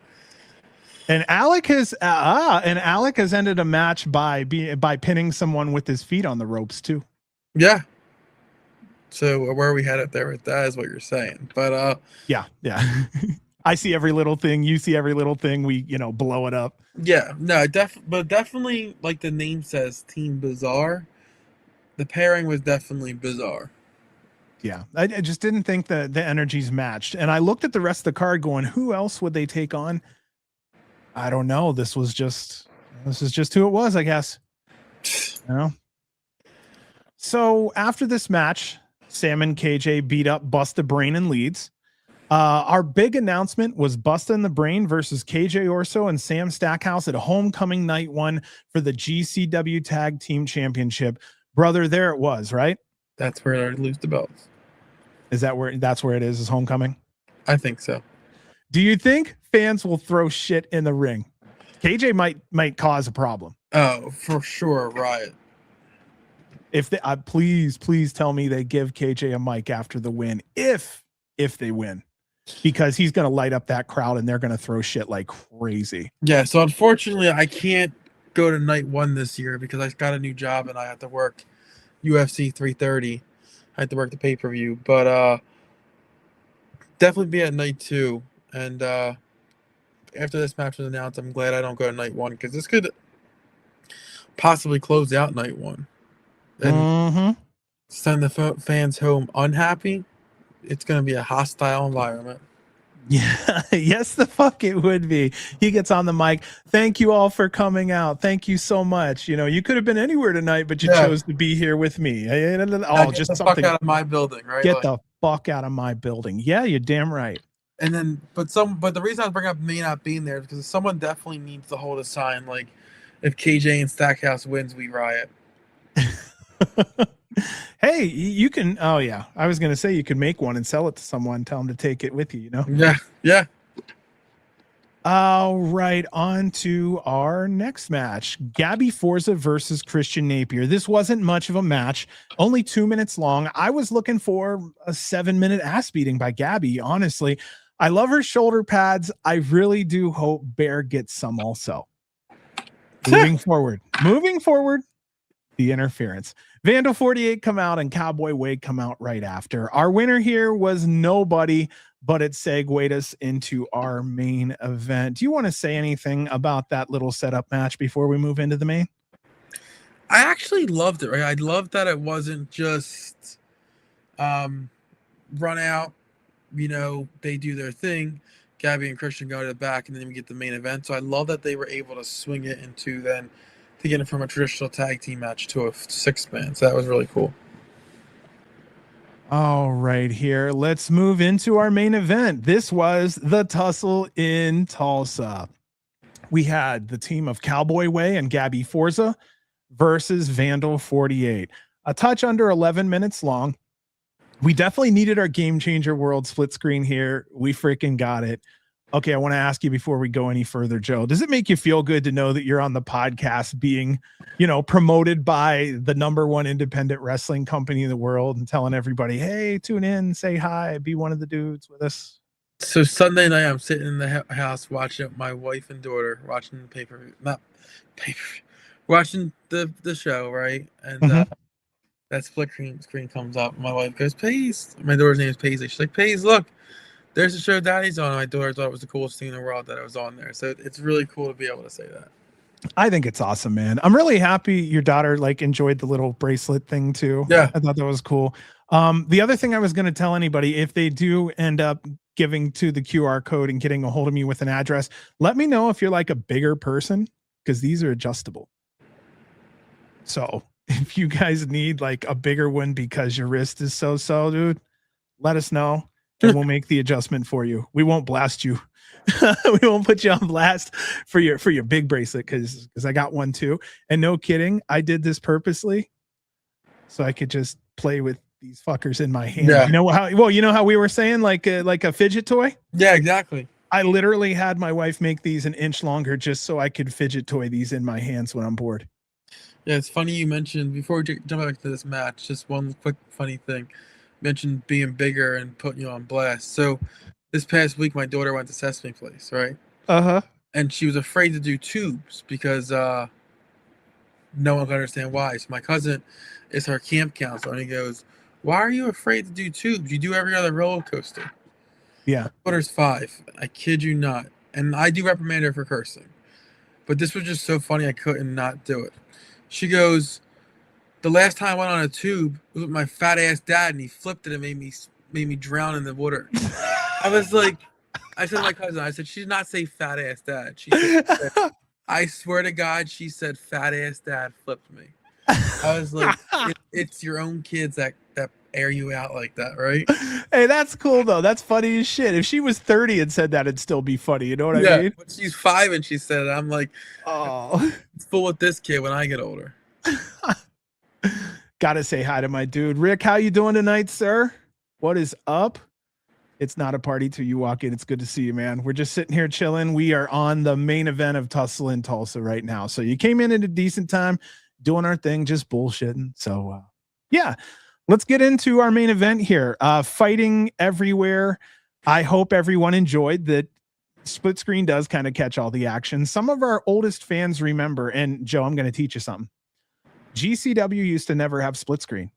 Speaker 1: and Alec has ended a match by pinning someone with his feet on the ropes too.
Speaker 2: Yeah. So where we had it there with that is what you're saying. But
Speaker 1: yeah. I see every little thing, you see every little thing, we blow it up.
Speaker 2: Yeah, no, but definitely like the name says, Team Bizarre. The pairing was definitely bizarre.
Speaker 1: Yeah, I just didn't think the energies matched. And I looked at the rest of the card going, who else would they take on? I don't know. This is just who it was, I guess. So after this match, Sam and KJ beat up Bustah, Brain, and Leedz. Our big announcement was Bustah and the Brain versus KJ Orso and Sam Stackhouse at Homecoming Night 1 for the GCW Tag Team Championship. Brother, there it was, right?
Speaker 2: That's where I lose the belts.
Speaker 1: Is that's where it is Homecoming?
Speaker 2: I think so. Do
Speaker 1: you think fans will throw shit in the ring? KJ might cause a problem.
Speaker 2: Oh, for sure, riot.
Speaker 1: If they please tell me they give KJ a mic after the win, if they win, because he's going to light up that crowd and they're going to throw shit like crazy.
Speaker 2: Yeah. So unfortunately, I can't go to night 1 this year because I got a new job and I have to work UFC 330. I had to work the pay-per-view, but definitely be at night 2. And after this match was announced, I'm glad I don't go to night 1 because this could possibly close out night 1 and send the fans home unhappy. It's going to be a hostile environment.
Speaker 1: Yeah, yes, the fuck it would be. He gets on the mic. Thank you all for coming out. Thank you so much. You could have been anywhere tonight, but you chose to be here with me.
Speaker 2: Oh, just the fuck out of my building, right?
Speaker 1: Get the fuck out of my building. Yeah, you're damn right.
Speaker 2: And then, but the reason I bring up me not being there is because someone definitely needs to hold a sign like, if KJ and Stackhouse wins, we riot.
Speaker 1: Hey, you can. Oh yeah, I was gonna say you could make one and sell it to someone. Tell them to take it with you.
Speaker 2: Yeah.
Speaker 1: All right, on to our next match: Gabby Forza versus Christian Napier. This wasn't much of a match, only 2 minutes long. I was looking for a 7-minute ass beating by Gabby. Honestly, I love her shoulder pads. I really do hope Bear gets some also. Moving forward. The interference. Vandal 48 come out and Cowboy Wade come out right after. Our winner here was nobody, but it segued us into our main event. Do you want to say anything about that little setup match before we move into the main?
Speaker 2: I actually loved it, right? I loved that it wasn't just run out, they do their thing. Gabby and Christian go to the back, and then we get the main event. So I love that they were able to swing it into then to get it from a traditional tag team match to a 6-man. So that was really cool.
Speaker 1: All right, here. Let's move into our main event. This was the Tussle in Tulsa. We had the team of Cowboy Way and Gabby Forza versus Vandal 48. A touch under 11 minutes long. We definitely needed our Game Changer World split screen here. We freaking got it. Okay, I want to ask you before we go any further, Joe, does it make you feel good to know that you're on the podcast being, promoted by the #1 independent wrestling company in the world and telling everybody, hey, tune in, say hi, be one of the dudes with us?
Speaker 2: So Sunday night, I'm sitting in the house watching my wife and daughter watching watching the show, right? And that split screen comes up. My wife goes, Paige. My daughter's name is Paisley. She's like, Paige, look, there's the show Daddy's on. My daughter thought it was the coolest thing in the world that I was on there. So it's really cool to be able to say that.
Speaker 1: I think it's awesome, man. I'm really happy your daughter enjoyed the little bracelet thing too.
Speaker 2: Yeah.
Speaker 1: I thought that was cool. The other thing I was going to tell anybody, if they do end up giving to the QR code and getting a hold of me with an address, let me know if you're a bigger person, because these are adjustable. So if you guys need a bigger one because your wrist is so, dude, let us know and we'll make the adjustment for you. We won't blast you. We won't put you on blast for your big bracelet because I got one too. And no kidding, I did this purposely so I could just play with these fuckers in my hand.
Speaker 2: Yeah.
Speaker 1: You know how we were saying like a fidget toy?
Speaker 2: Yeah, exactly.
Speaker 1: I literally had my wife make these an inch longer just so I could fidget toy these in my hands when I'm bored.
Speaker 2: Yeah, it's funny you mentioned, before we jump back to this match, just one quick funny thing. You mentioned being bigger and putting you on blast. So this past week, my daughter went to Sesame Place, right?
Speaker 1: Uh-huh.
Speaker 2: And she was afraid to do tubes because no one could understand why. So my cousin is her camp counselor, and he goes, why are you afraid to do tubes? You do every other roller coaster.
Speaker 1: Yeah.
Speaker 2: My daughter's 5. I kid you not. And I do reprimand her for cursing. But this was just so funny I couldn't not do it. She goes, the last time I went on a tube was with my fat ass dad, and he flipped it and made me drown in the water. I was like, I said to my cousin, I said, she did not say fat ass dad. She said, I swear to God, she said fat ass dad flipped me. I was like, it's your own kids that air you out like that, right?
Speaker 1: Hey, that's cool though. That's funny as shit. If she was 30 and said that, it'd still be funny. You know what I mean?
Speaker 2: But she's 5 and she said it. I'm like,
Speaker 1: oh,
Speaker 2: it's full with this kid when I get older.
Speaker 1: Gotta say hi to my dude. Rick, how you doing tonight, sir? What is up? It's not a party till you walk in. It's good to see you, man. We're just sitting here chilling. We are on the main event of Tussle in Tulsa right now. So you came in at a decent time, doing our thing, just bullshitting. So yeah, let's get into our main event here. Fighting everywhere. I hope everyone enjoyed that. Split screen does kind of catch all the action. Some of our oldest fans remember, and Joe, I'm going to teach you something. GCW used to never have split screen.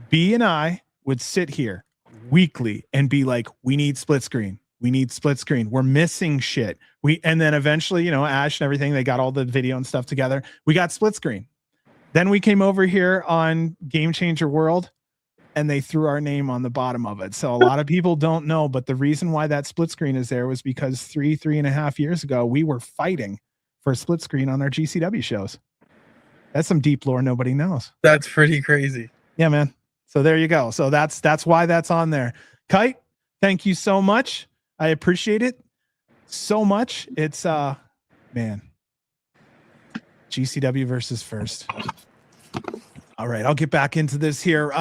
Speaker 1: B and I would sit here weekly and be like, we need split screen. We need split screen. We're missing shit. And then eventually, Ash and everything, they got all the video and stuff together. We got split screen. Then we came over here on Game Changer World and they threw our name on the bottom of it. So a lot of people don't know, but the reason why that split screen is there was because 3.5 years ago, we were fighting for a split screen on our GCW shows. That's some deep lore nobody knows.
Speaker 2: That's pretty crazy.
Speaker 1: Yeah, man. So there you go. So that's why that's on there. Kite, thank you so much. I appreciate it so much. It's man. GCW versus First. All right, I'll get back into this here.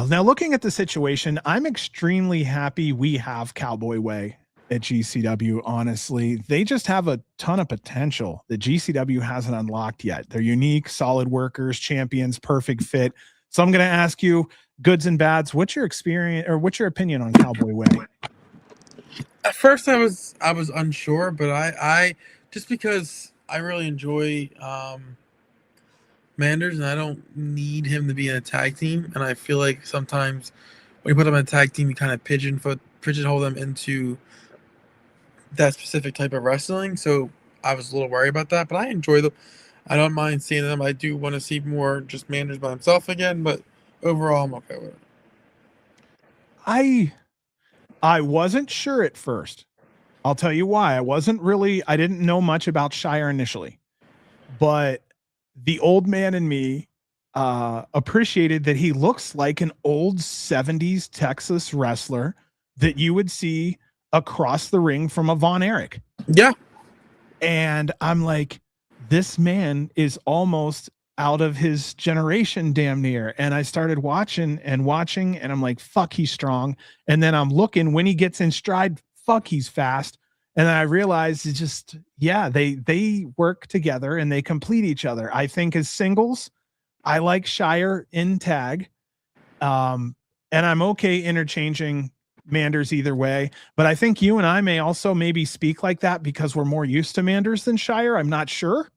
Speaker 1: Now looking at the situation, I'm extremely happy we have Cowboy Way at GCW. Honestly, they just have a ton of potential that GCW hasn't unlocked yet. They're unique, solid workers, champions, perfect fit. So I'm going to ask you, goods and bads, what's your experience or what's your opinion on Cowboy Way?
Speaker 2: At first I was unsure, but I just because I really enjoy Manders, and I don't need him to be in a tag team. And I feel like sometimes when you put them in a tag team, you kind of pigeonhole them into that specific type of wrestling. So I was a little worried about that, but I enjoy them. I don't mind seeing them. I do want to see more just Manders by himself again, but overall, I'm okay with it.
Speaker 1: I wasn't sure at first. I'll tell you why. I didn't know much about Shire initially, but the old man in me appreciated that he looks like an old 70s Texas wrestler that you would see across the ring from a Von Erich.
Speaker 2: Yeah.
Speaker 1: And I'm like, this man is almost out of his generation, damn near. And I started watching, and I'm like, fuck, he's strong. And then I'm looking when he gets in stride, fuck, he's fast. And then I realized it's just, yeah, they work together and they complete each other. I think as singles, I like Shire in tag. And I'm okay interchanging Manders either way, but I think you and I may also maybe speak like that because we're more used to Manders than Shire. I'm not sure,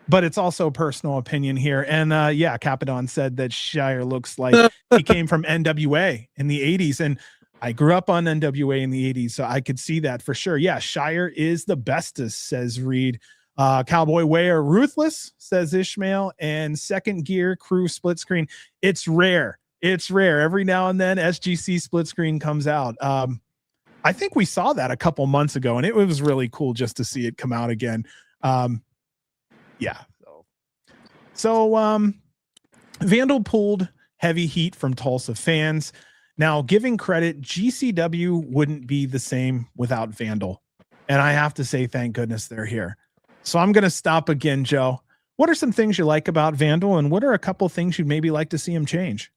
Speaker 1: but it's also personal opinion here. And yeah, Capadon said that Shire looks like he came from NWA in the 80s, and I grew up on NWA in the 80s, so I could see that for sure. Yeah, Shire is the bestest, says Reed. Cowboy Way are ruthless, says Ishmael. And second gear crew split screen. It's rare. Every now and then SGC split screen comes out. I think we saw that a couple months ago, and it was really cool just to see it come out again. Yeah. So Vandal pulled heavy heat from Tulsa fans. Now, giving credit, GCW wouldn't be the same without Vandal. And I have to say, thank goodness they're here. So I'm going to stop again, Joe. What are some things you like about Vandal, and what are a couple things you'd maybe like to see him change?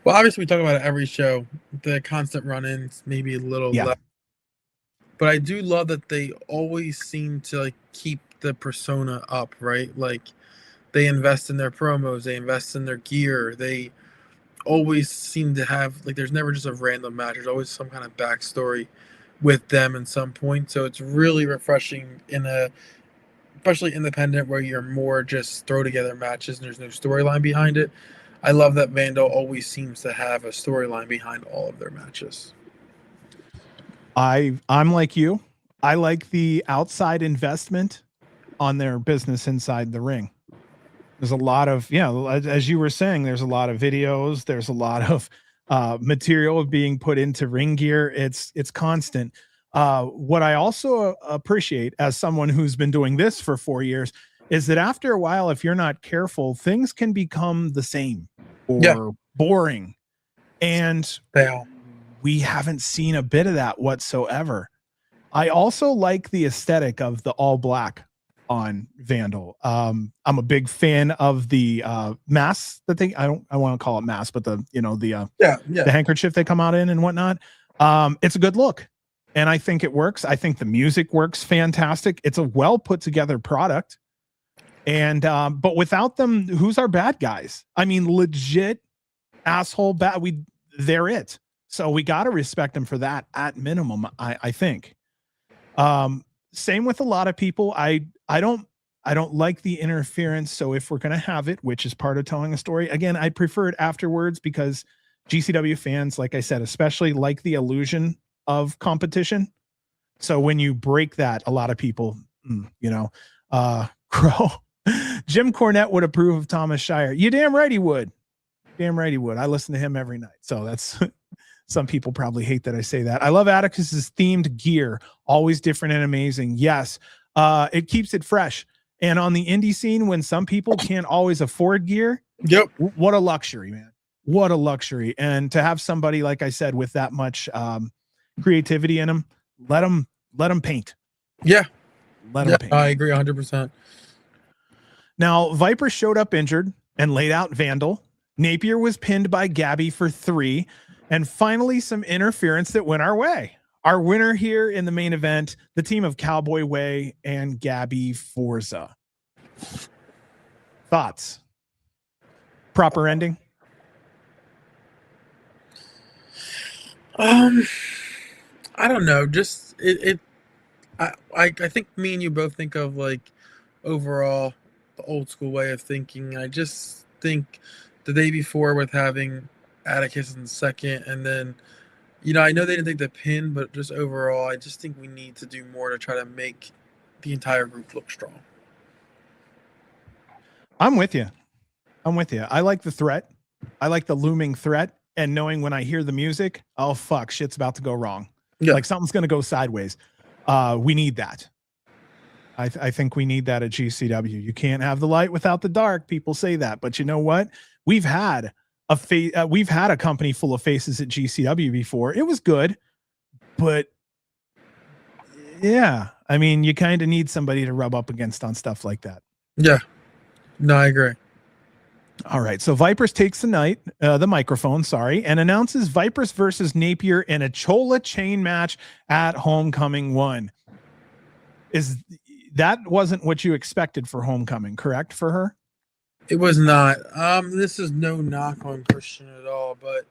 Speaker 2: Well, obviously, we talk about it every show. The constant run-ins, maybe a little less. But I do love that they always seem to like keep the persona up, right? Like they invest in their promos, they invest in their gear, they always seem to have like there's never just a random match. There's always some kind of backstory with them at some point. So it's really refreshing in a especially independent where you're more just throw together matches and there's no storyline behind it. I love that Vandal always seems to have a storyline behind all of their matches.
Speaker 1: I'm like you. I like the outside investment on their business inside the ring. There's a lot of, as you were saying, there's a lot of videos. There's a lot of material being put into ring gear. It's constant. What I also appreciate as someone who's been doing this for 4 years is that after a while, if you're not careful, things can become the same or boring. And we haven't seen a bit of that whatsoever. I also like the aesthetic of the all black on Vandal. I'm a big fan of the masks that I want to call it masks, but the handkerchief they come out in and whatnot. It's a good look, and I think it works. I think the music works fantastic. It's a well put together product. And but without them, who's our bad guys? I mean, legit asshole bad. They're it. So we got to respect them for that at minimum. I think. Same with a lot of people. I don't like the interference. So if we're gonna have it, which is part of telling a story, again, I prefer it afterwards because GCW fans, like I said, especially like the illusion of competition. So when you break that, a lot of people, Crow. Jim Cornette would approve of Thomas Shire. You damn right he would. Damn right he would. I listen to him every night. So that's some people probably hate that I say that. I love Atticus's themed gear. Always different and amazing. Yes. It keeps it fresh. And on the indie scene, when some people can't always afford gear, what a luxury, man. What a luxury. And to have somebody, like I said, with that much creativity in them, let them paint.
Speaker 2: Yeah.
Speaker 1: Let them paint.
Speaker 2: I agree 100%.
Speaker 1: Now, Viper showed up injured and laid out Vandal. Napier was pinned by Gabby for 3. And finally, some interference that went our way. Our winner here in the main event, the team of Cowboy Way and Gabby Forza. Thoughts? Proper ending?
Speaker 2: I don't know. Just it I think me and you both think of like overall the old school way of thinking. I just think the day before with having Atticus in second, and then I know they didn't take the pin, but just overall, I just think we need to do more to try to make the entire group look strong.
Speaker 1: I'm with you. I like the threat. I like the looming threat, and knowing when I hear the music, oh fuck, shit's about to go wrong.
Speaker 2: Yeah.
Speaker 1: Like something's gonna go sideways. We need that. I think we need that at GCW. You can't have the light without the dark. People say that, but you know what? We've had a company full of faces at GCW before. It was good, but yeah, I mean, you kind of need somebody to rub up against on stuff like that.
Speaker 2: Yeah, no, I agree.
Speaker 1: All right, so Vipers takes the microphone, and announces Vipers versus Napier in a Chola chain match at Homecoming 1. That wasn't what you expected for Homecoming, correct, for her?
Speaker 2: It was not. This is no knock on Christian at all, but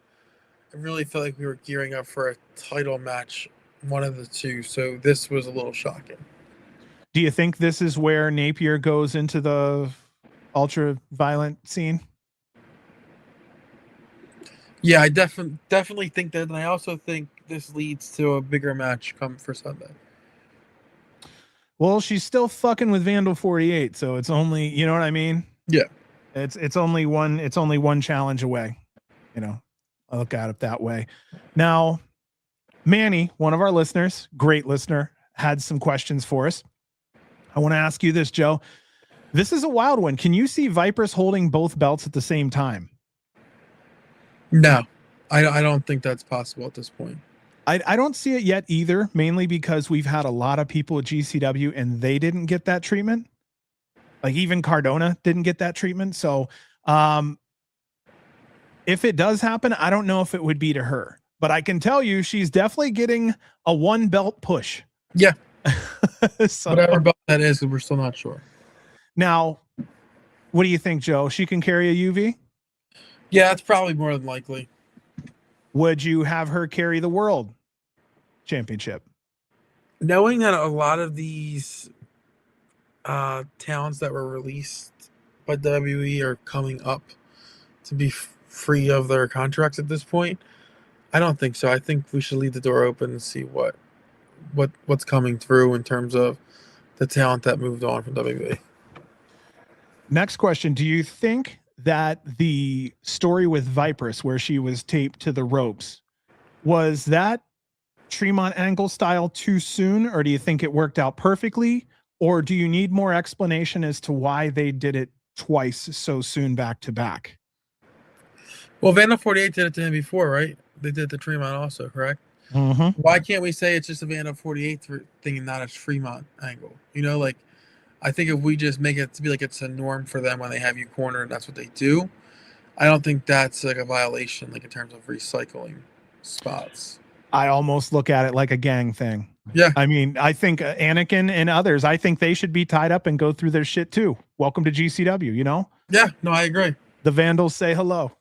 Speaker 2: I really felt like we were gearing up for a title match, one of the two, so this was a little shocking.
Speaker 1: Do you think this is where Napier goes into the ultra violent scene?
Speaker 2: Yeah, I definitely think that, and I also think this leads to a bigger match come for Sunday.
Speaker 1: Well, she's still fucking with Vandal 48, so it's only, you know what I mean?
Speaker 2: Yeah.
Speaker 1: It's only one challenge away. I look at it that way. Now, Manny, one of our listeners, great listener, had some questions for us. I want to ask you this, Joe. This is a wild one. Can you see Vipers holding both belts at the same time?
Speaker 2: No, I don't think that's possible at this point.
Speaker 1: I don't see it yet either, mainly because we've had a lot of people at GCW and they didn't get that treatment. Like even Cardona didn't get that treatment. So if it does happen, I don't know if it would be to her, but I can tell you she's definitely getting a one belt push.
Speaker 2: Yeah.
Speaker 1: So,
Speaker 2: whatever belt that is, we're still not sure.
Speaker 1: Now, what do you think, Joe? She can carry a UV?
Speaker 2: Yeah, that's probably more than likely.
Speaker 1: Would you have her carry the world championship?
Speaker 2: Knowing that a lot of these talents that were released by WWE are coming up to be free of their contracts at this point, I don't think so. I think we should leave the door open and see what's coming through in terms of the talent that moved on from WWE.
Speaker 1: Next question. Do you think that the story with Vipers, where she was taped to the ropes, was that Tremont Angle style too soon, or do you think it worked out perfectly, or do you need more explanation as to why they did it twice so soon back to back?
Speaker 2: Well, Vandal 48 did it to him before, right? They did the Tremont also, correct?
Speaker 1: Mm-hmm.
Speaker 2: Why can't we say it's just a Vandal 48 thing and not a Tremont Angle? Like, I think if we just make it to be like it's a norm for them when they have you cornered and that's what they do, I don't think that's like a violation, like in terms of recycling spots.
Speaker 1: I almost look at it like a gang thing.
Speaker 2: Yeah.
Speaker 1: I mean, I think Anakin and others, I think they should be tied up and go through their shit too. Welcome to GCW,
Speaker 2: Yeah, no, I agree.
Speaker 1: The Vandals say hello.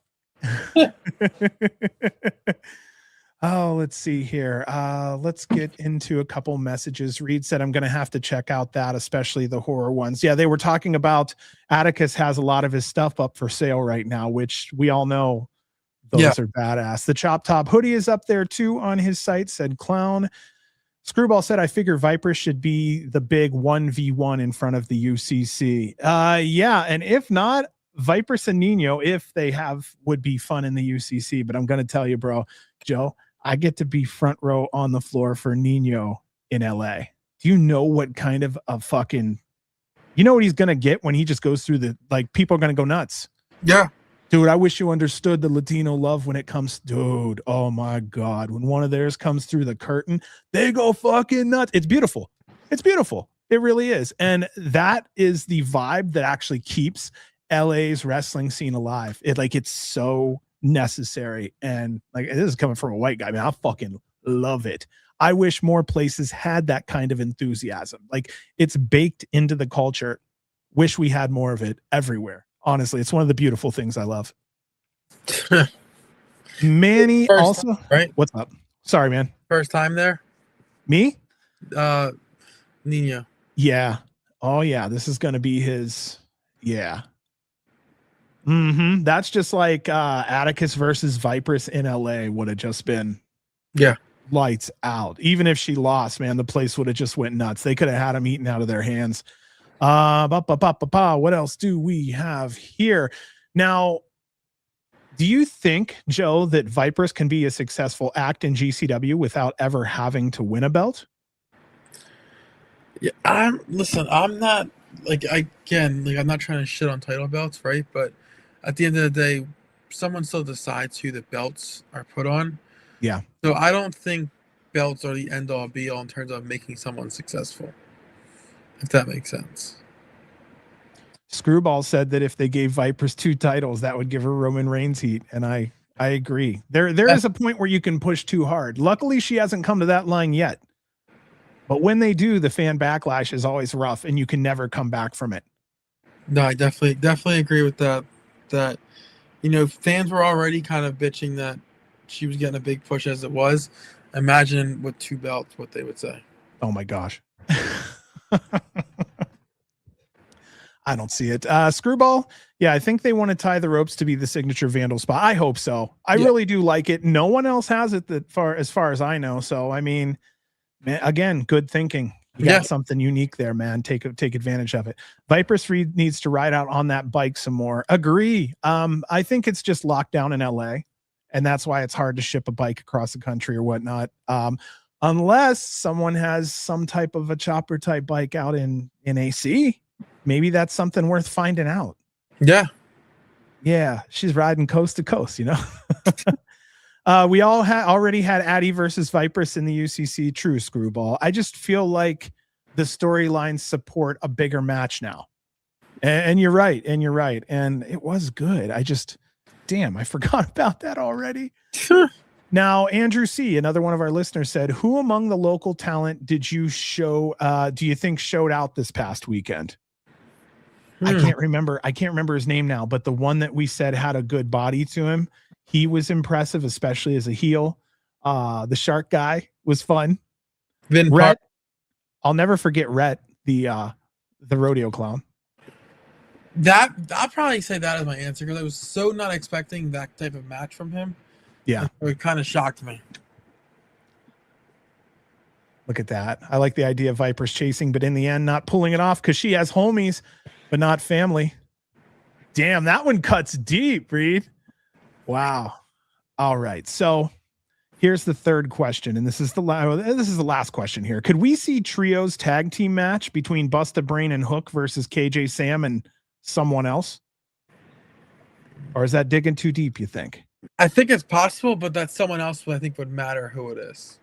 Speaker 1: Oh, let's see here. Let's get into a couple messages. Reed said, I'm going to have to check out that, especially the horror ones. Yeah, they were talking about Atticus has a lot of his stuff up for sale right now, which we all know those are badass. The Chop Top hoodie is up there too on his site, said Clown. Screwball said, I figure Vipers should be the big 1v1 in front of the UCC. Yeah, and if not, Vipers and Nino, if they would be fun in the UCC. But I'm going to tell you, bro, Joe, I get to be front row on the floor for Nino in LA. Do you know what kind of a fucking, what he's going to get when he just goes through people are going to go nuts.
Speaker 2: Yeah.
Speaker 1: Dude, I wish you understood the Latino love when it comes, dude. Oh my God. When one of theirs comes through the curtain, they go fucking nuts. It's beautiful. It's beautiful. It really is. And that is the vibe that actually keeps LA's wrestling scene alive. It's so necessary, and this is coming from a white guy. I mean, I fucking love it. I wish more places had that kind of enthusiasm. It's baked into the culture. Wish we had more of it everywhere. Honestly, it's one of the beautiful things I love. Manny also,
Speaker 2: right?
Speaker 1: What's up? Sorry, man.
Speaker 2: First time there?
Speaker 1: Me?
Speaker 2: Nino.
Speaker 1: Yeah. Oh yeah. This is going to be his. Yeah. That's just like Atticus versus Vipers in LA would have just been lights out. Even if she lost, man, the place would have just went nuts. They could have had him eaten out of their hands. What else do we have here? Now, do you think, Joe, that Vipers can be a successful act in GCW without ever having to win a belt?
Speaker 2: Yeah, I'm not I'm not trying to shit on title belts, right? But at the end of the day, someone still decides who the belts are put on.
Speaker 1: Yeah.
Speaker 2: So I don't think belts are the end all be all in terms of making someone successful. If that makes sense.
Speaker 1: Screwball said that if they gave Vipers 2 titles, that would give her Roman Reigns heat. And I agree. There is a point where you can push too hard. Luckily, she hasn't come to that line yet. But when they do, the fan backlash is always rough and you can never come back from it.
Speaker 2: No, I definitely agree with that. That, fans were already kind of bitching that she was getting a big push as it was. Imagine with 2 belts, what they would say.
Speaker 1: Oh my gosh. I don't see it. Screwball. Yeah, I think they want to tie the ropes to be the signature Vandal spot. I hope so. I really do like it. No one else has it as far as I know. So, I mean, man, again, good thinking. You got something unique there, man. Take advantage of it. Vipers 3 needs to ride out on that bike some more. Agree. I think it's just locked down in LA, and that's why it's hard to ship a bike across the country or whatnot. Unless someone has some type of a chopper type bike out in AC. Maybe that's something worth finding out.
Speaker 2: Yeah.
Speaker 1: Yeah. She's riding coast to coast, We all already had Addy versus Vipers in the UCC. True, Screwball. I just feel like the storylines support a bigger match now. And you're right. And it was good. I forgot about that already. Now, Andrew C., another one of our listeners, said, who among the local talent did you do you think showed out this past weekend? I can't remember his name now, but the one that we said had a good body to him, he was impressive, especially as a heel. The shark guy was fun. Rhett, I'll never forget Rhett, the rodeo clown.
Speaker 2: I'll probably say that as my answer because I was so not expecting that type of match from him.
Speaker 1: Yeah,
Speaker 2: it kind of shocked me.
Speaker 1: Look at that. I like the idea of Vipers chasing, but in the end, not pulling it off because she has homies, but not family. Damn, that one cuts deep, Reed. Wow. All right. So here's the third question, and this is the last question here. Could we see trios tag team match between Bustah, Brain, and Hook versus KJ Sam and someone else? Or is that digging too deep, you think?
Speaker 2: I think it's possible, but that someone else I think would matter who it is.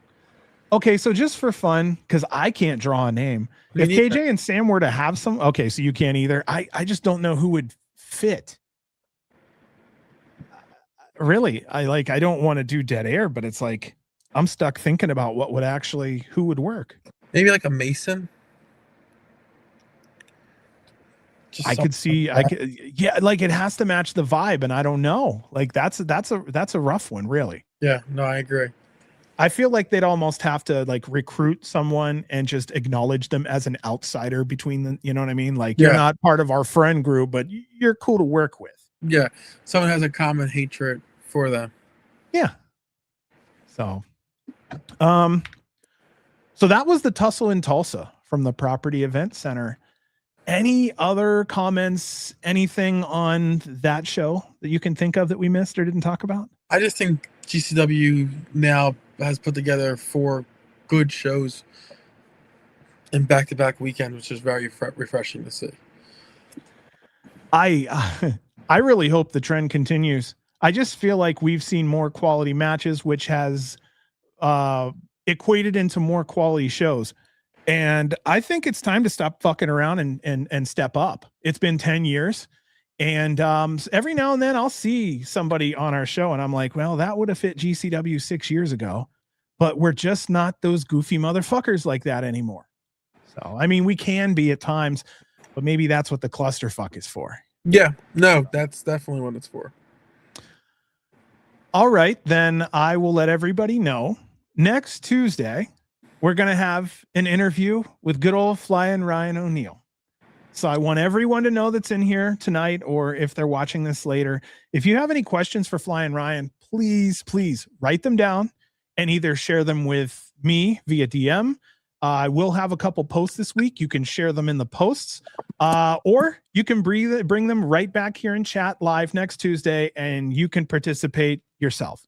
Speaker 1: Okay, so just for fun, because I can't draw a name. If KJ and Sam were to have some, okay, so you can't either. I just don't know who would fit. Really, I don't want to do dead air, but it's like I'm stuck thinking about who would work.
Speaker 2: Maybe like a Mason.
Speaker 1: I could see, like it has to match the vibe, and I don't know. Like that's a rough one, really.
Speaker 2: Yeah, no, I agree.
Speaker 1: I feel like they'd almost have to like recruit someone and just acknowledge them as an outsider between them. You know what I mean? Like you're not part of our friend group, but you're cool to work with.
Speaker 2: Yeah. Someone has a common hatred for them.
Speaker 1: Yeah. So that was the Tussle in Tulsa from the Property Event Center. Any other comments, anything on that show that you can think of that we missed or didn't talk about?
Speaker 2: I just think GCW now has put together 4 good shows in back-to-back weekend, which is very refreshing to see.
Speaker 1: I really hope the trend continues. I just feel like we've seen more quality matches, which has equated into more quality shows. And I think it's time to stop fucking around and step up. It's been 10 years. And every now and then I'll see somebody on our show and I'm like, well, that would have fit GCW 6 years ago, but we're just not those goofy motherfuckers like that anymore. So, I mean, we can be at times, but maybe that's what the clusterfuck is for.
Speaker 2: Yeah, no, that's definitely what it's for.
Speaker 1: All right, then I will let everybody know next Tuesday, we're going to have an interview with good old Flying Ryan O'Neal. So I want everyone to know that's in here tonight, or if they're watching this later, if you have any questions for Flying Ryan, please write them down and either share them with me via DM. I will have a couple posts this week. You can share them in the posts, or you can bring them right back here in chat live next Tuesday, and you can participate yourself,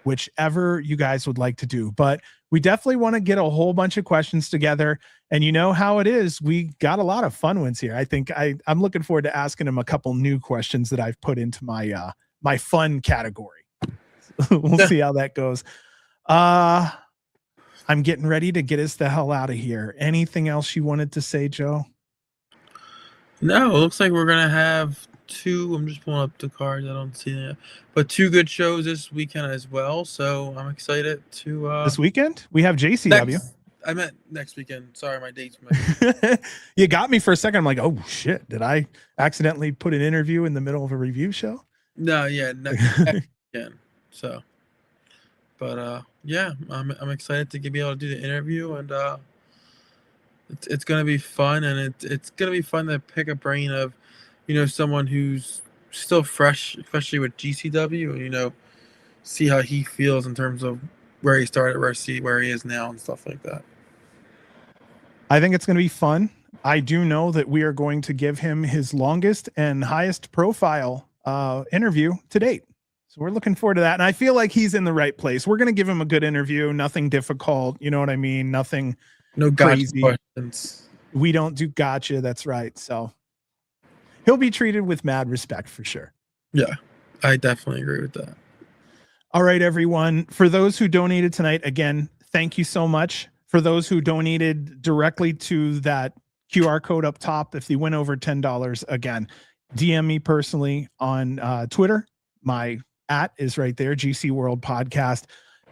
Speaker 1: whichever you guys would like to do. But we definitely want to get a whole bunch of questions together. And you know how it is. We got a lot of fun ones here. I think I'm looking forward to asking him a couple new questions that I've put into my my fun category. We'll see how that goes. I'm getting ready to get us the hell out of here. Anything else you wanted to say, Joe?
Speaker 2: No, it looks like we're gonna have two. I'm just pulling up the cards. I don't see that, but two good shows this weekend as well. So I'm excited to
Speaker 1: this weekend. We have JCW.
Speaker 2: I meant next weekend. Sorry, my dates.
Speaker 1: You got me for a second. I'm like, oh shit, did I accidentally put an interview in the middle of a review show?
Speaker 2: No, yeah, next weekend. So, but yeah, I'm excited to be able to do the interview, and it's gonna be fun, and it's gonna be fun to pick a brain of, someone who's still fresh, especially with GCW, and see how he feels in terms of where he started, where he is now, and stuff like that.
Speaker 1: I think it's going to be fun. I do know that we are going to give him his longest and highest profile interview to date. So we're looking forward to that. And I feel like he's in the right place. We're going to give him a good interview. Nothing difficult. You know what I mean? Nothing crazy.
Speaker 2: Gotcha questions.
Speaker 1: We don't do gotcha. That's right. So he'll be treated with mad respect for sure.
Speaker 2: Yeah, I definitely agree with that.
Speaker 1: All right, everyone. For those who donated tonight, again, thank you so much. For those who donated directly to that QR code up top, if they went over $10, again, DM me personally on Twitter. My @ is right there, GC World Podcast,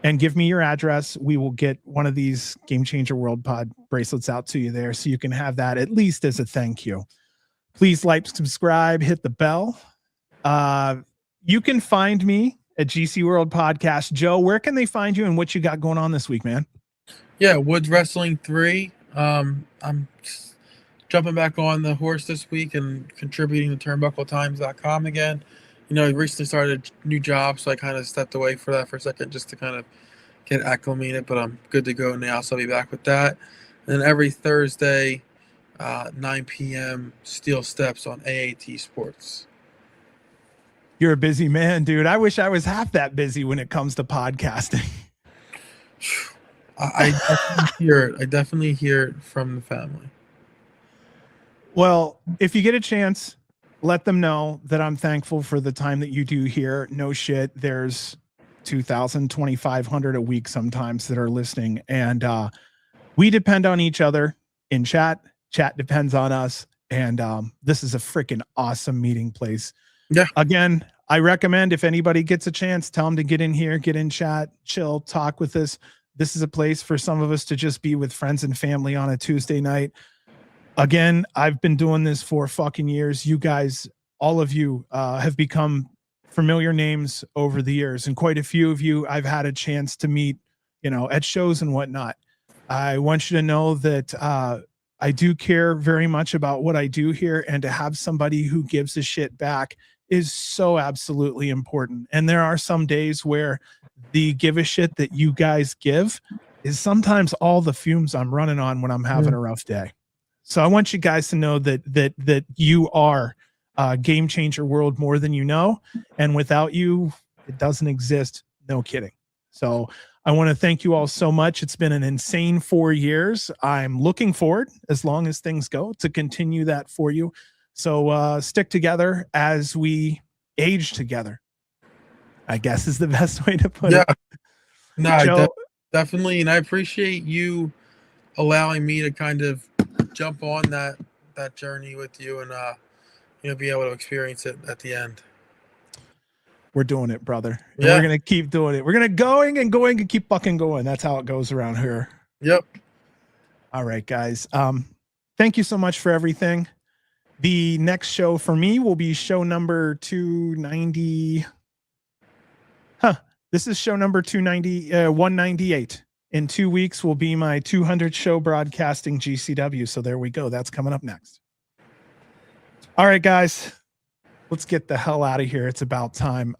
Speaker 1: and give me your address. We will get one of these Game Changer World Pod bracelets out to you there, so you can have that at least as a thank you. Please like, subscribe, hit the bell. You can find me at GC World Podcast. Joe, where can they find you and what you got going on this week, man?
Speaker 2: Yeah, Woods Wrestling 3. I'm jumping back on the horse this week and contributing to turnbuckletimes.com again. I recently started a new job, so I kind of stepped away for that for a second just to kind of get acclimated, but I'm good to go now, so I'll be back with that. And then every Thursday, 9 p.m., Steel Steps on AAT Sports.
Speaker 1: You're a busy man, dude. I wish I was half that busy when it comes to podcasting.
Speaker 2: I definitely hear it. I definitely hear it from the family.
Speaker 1: Well, if you get a chance, let them know that I'm thankful for the time that you do here. No shit. There's 2,000, 2,500 a week sometimes that are listening. And we depend on each other in chat. Chat depends on us. And this is a freaking awesome meeting place.
Speaker 2: Yeah.
Speaker 1: Again, I recommend if anybody gets a chance, tell them to get in here, get in chat, chill, talk with us. This is a place for some of us to just be with friends and family on a Tuesday night. Again, I've been doing this for fucking years. You guys, all of you have become familiar names over the years, and quite a few of you I've had a chance to meet, at shows and whatnot. I want you to know that I do care very much about what I do here, and to have somebody who gives a shit back is so absolutely important. And there are some days where the give a shit that you guys give is sometimes all the fumes I'm running on when I'm having a rough day. So I want you guys to know that you are Game Changer World more than you know. And without you, it doesn't exist. No kidding. So I want to thank you all so much. It's been an insane 4 years. I'm looking forward, as long as things go, to continue that for you. So stick together as we age together, I guess is the best way to put it.
Speaker 2: No,
Speaker 1: Joe,
Speaker 2: definitely. And I appreciate you allowing me to kind of jump on that journey with you and be able to experience it at the end.
Speaker 1: We're doing it, brother. And we're gonna keep doing it. We're gonna going and keep fucking going. That's how it goes around here.
Speaker 2: Yep.
Speaker 1: All right, guys. Thank you so much for everything. The next show for me will be show number 290. This is show number 198 In 2 weeks will be my 200 show broadcasting GCW. So there we go. That's coming up next. All right, guys, let's get the hell out of here. It's about time.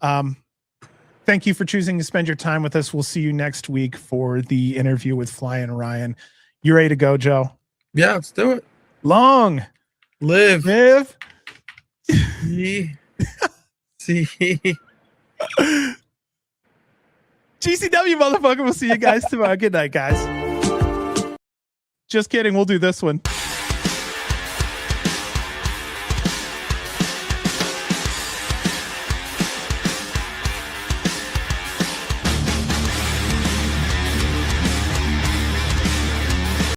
Speaker 1: Thank you for choosing to spend your time with us. We'll see you next week for the interview with Fly and Ryan. You ready to go, Joe?
Speaker 2: Yeah, let's do it.
Speaker 1: Long
Speaker 2: Live.
Speaker 1: See. GCW, motherfucker. We'll see you guys tomorrow. Good night, guys. Just kidding. We'll do this one.